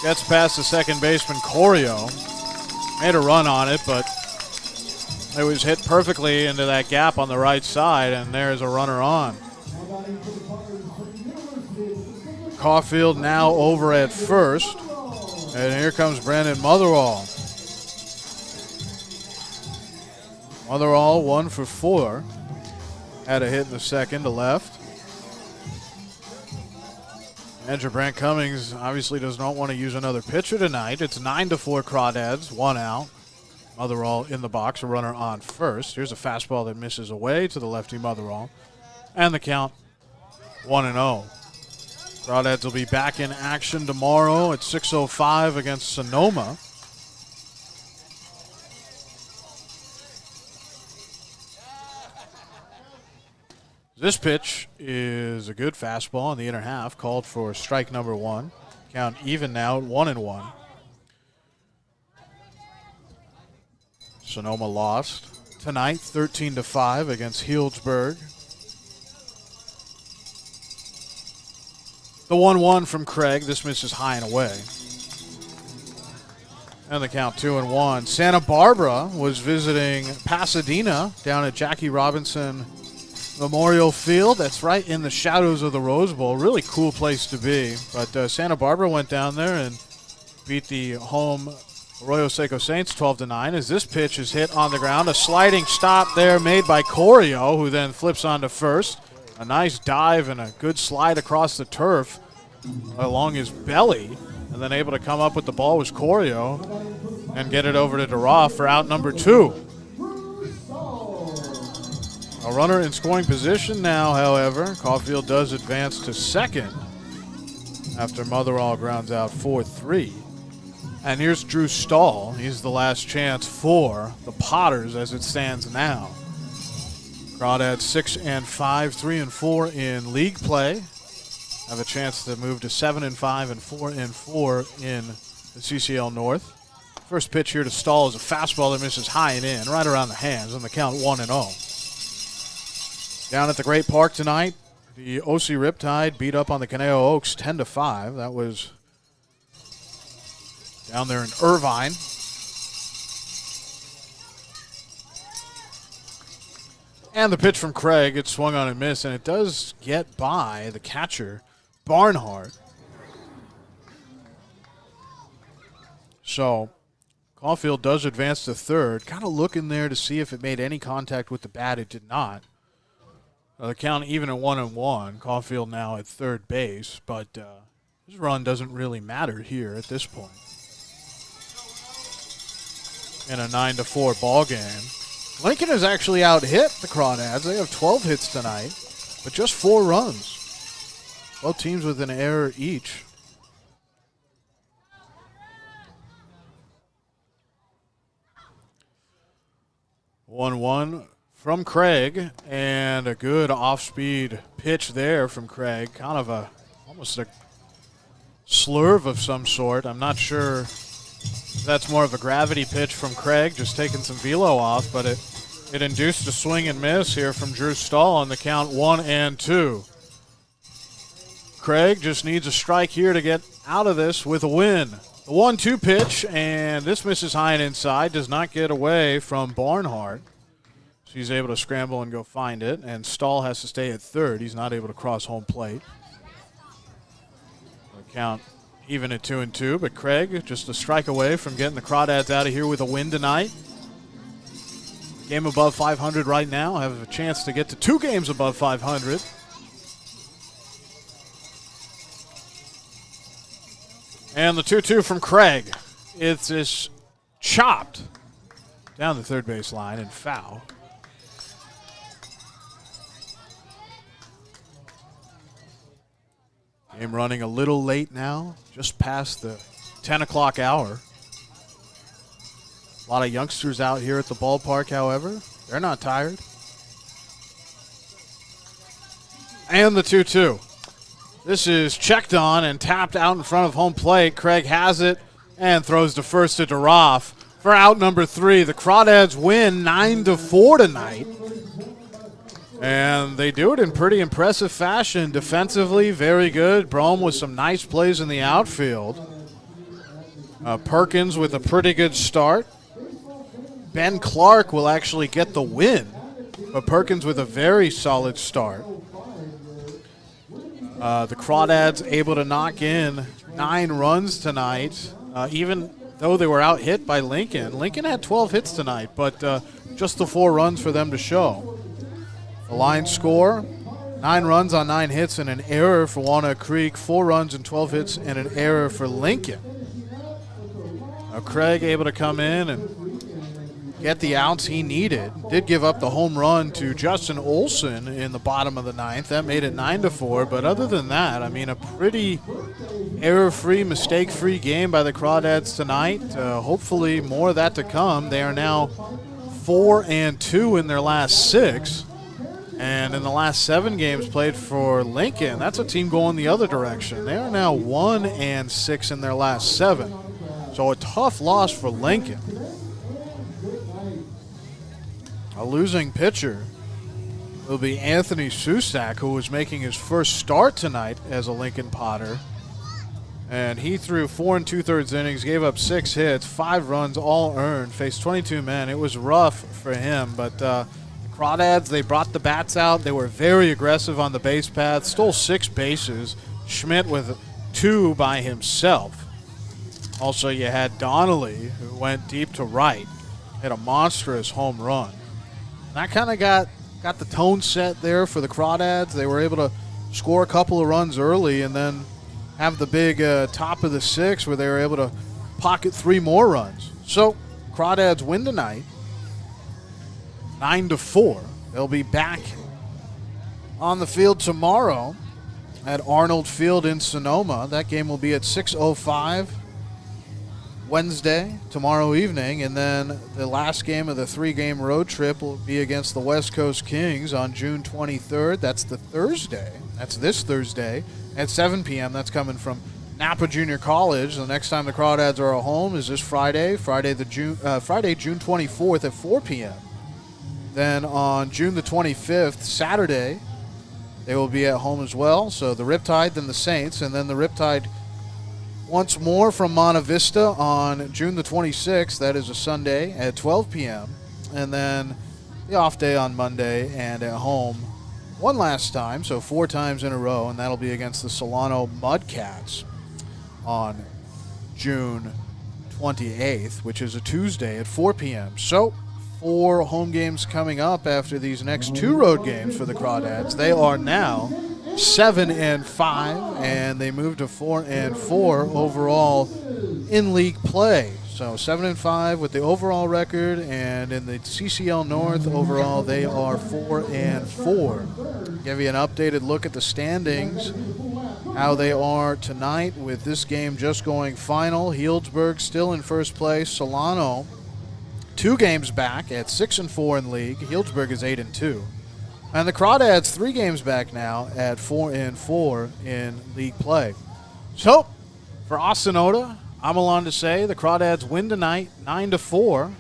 Gets past the second baseman, Corio. Made a run on it, but it was hit perfectly into that gap on the right side, and there's a runner on. Caulfield now over at first, and here comes Brandon Motherwell. Motherall 1 for 4. Had a hit in the second to left. Manager Brant Cummings obviously does not want to use another pitcher tonight. It's 9-4 Crawdads, 1 out. Motherall in the box, a runner on first. Here's a fastball that misses away to the lefty Motherall. And the count 1-0. Crawdads will be back in action tomorrow at 6:05 against Sonoma. This pitch is a good fastball in the inner half, called for strike number 1. Count even now at 1-1. Sonoma lost tonight 13-5 against Healdsburg. The 1-1 from Craig. This misses high and away. And the count 2-1. Santa Barbara was visiting Pasadena down at Jackie Robinson Memorial Field. That's right in the shadows of the Rose Bowl. Really cool place to be. But Santa Barbara went down there and beat the home Arroyo Seco Saints 12-9 as this pitch is hit on the ground. A sliding stop there made by Corio, who then flips on to first. A nice dive and a good slide across the turf along his belly. And then able to come up with the ball was Corio and get it over to Duroff for out number 2. A runner in scoring position now, however. Caulfield does advance to second after Motherall grounds out 4-3. And here's Drew Stahl. He's the last chance for the Potters as it stands now. Crawdads 6-5, 3-4 in league play. Have a chance to move to 7-5 and 4-4 in the CCL North. First pitch here to Stahl is a fastball that misses high and in, right around the hands, and the count 1-0. Down at the Great Park tonight, the OC Riptide beat up on the Conejo Oaks 10-5. That was down there in Irvine. And the pitch from Craig, it's swung on and missed, and it does get by the catcher, Barnhart. So Caulfield does advance to third. Kind of looking there to see if it made any contact with the bat. It did not. The count even at 1-1. Caulfield now at third base, but his run doesn't really matter here at this point. In a 9-4 ball game. Lincoln has actually out-hit the Crawdads. They have 12 hits tonight, but just 4 runs. Both teams with an error each. One from Craig, and a good off-speed pitch there from Craig. Kind of almost a slurve of some sort. I'm not sure if that's more of a gravity pitch from Craig, just taking some velo off, but it induced a swing and miss here from Drew Stahl on the count 1-2. Craig just needs a strike here to get out of this with a win. The 1-2 pitch, and this misses high and inside, does not get away from Barnhart. So he's able to scramble and go find it, and Stahl has to stay at third. He's not able to cross home plate. The count even at 2-2, but Craig just a strike away from getting the Crawdads out of here with a win tonight. Game above 500 right now. Have a chance to get to 2 games above 500. And the 2-2 from Craig. It's just chopped down the third base line and foul. Game running a little late now, just past the 10 o'clock hour. A lot of youngsters out here at the ballpark, however. They're not tired. And the 2-2. This is checked on and tapped out in front of home plate. Craig has it and throws to first to Duroff for out number 3. The Crawdads win 9-4 tonight. And they do it in pretty impressive fashion. Defensively, very good. Brome with some nice plays in the outfield. Perkins with a pretty good start. Ben Clark will actually get the win, but Perkins with a very solid start. The Crawdads able to knock in 9 runs tonight. Even though they were out hit by Lincoln. Lincoln had 12 hits tonight, but just the 4 runs for them to show. The line score, 9 runs on 9 hits and an error for Walnut Creek, 4 runs and 12 hits and an error for Lincoln. Now Craig able to come in and get the outs he needed. Did give up the home run to Justin Olsen in the bottom of the 9th. That made it 9-4, but other than that, I mean, a pretty error-free, mistake-free game by the Crawdads tonight. Hopefully more of that to come. They are now 4-2 in their last 6. And in the last 7 games played for Lincoln, that's a team going the other direction. They are now 1-6 in their last 7. So a tough loss for Lincoln. A losing pitcher will be Anthony Susak, who was making his first start tonight as a Lincoln Potter. And he threw 4 2/3 innings, gave up 6 hits, 5 runs, all earned, faced 22 men. It was rough for him, but the Crawdads, they brought the bats out. They were very aggressive on the base path, stole 6 bases. Schmidt with 2 by himself. Also, you had Donnelly, who went deep to right, hit a monstrous home run. That kind of got the tone set there for the Crawdads. They were able to score a couple of runs early and then have the big top of the 6th where they were able to pocket 3 more runs. So Crawdads win tonight, 9-4. They'll be back on the field tomorrow at Arnold Field in Sonoma. That game will be at 6:05 Wednesday, tomorrow evening, and then the last game of the 3-game road trip will be against the West Coast Kings on June 23rd. That's the Thursday. That's this Thursday at 7 p.m. That's coming from Napa Junior College. The next time the Crawdads are at home is this Friday, June 24th at 4 p.m. Then on June the 25th, Saturday, they will be at home as well. So the Riptide, then the Saints, and then the Riptide once more from Monte Vista on June the 26th. That is a Sunday at 12 p.m. And then the off day on Monday and at home one last time, so 4 times in a row, and that'll be against the Solano Mudcats on June 28th, which is a Tuesday at 4 p.m. So 4 home games coming up after these next 2 road games for the Crawdads. They are now 7-5, and they moved to 4-4 overall in league play. So 7-5 with the overall record, and in the CCL North overall, they are 4-4. Give you an updated look at the standings, how they are tonight with this game just going final. Healdsburg still in first place. Solano 2 games back at 6-4 in league. Healdsburg is 8-2. And the Crawdads 3 games back now at 4-4 in league play. So, for Austin-Oda, I'm along to say the Crawdads win tonight, 9-4.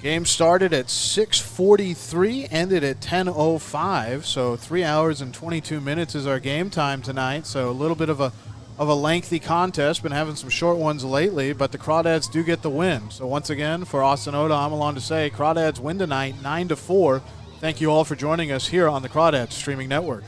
Game started at 6:43, ended at 10:05. So 3 hours and 22 minutes is our game time tonight. So a little bit of a lengthy contest. Been having some short ones lately, but the Crawdads do get the win. So once again, for Austin-Oda, I'm along to say Crawdads win tonight, 9-4. Thank you all for joining us here on the Crawdads Streaming Network.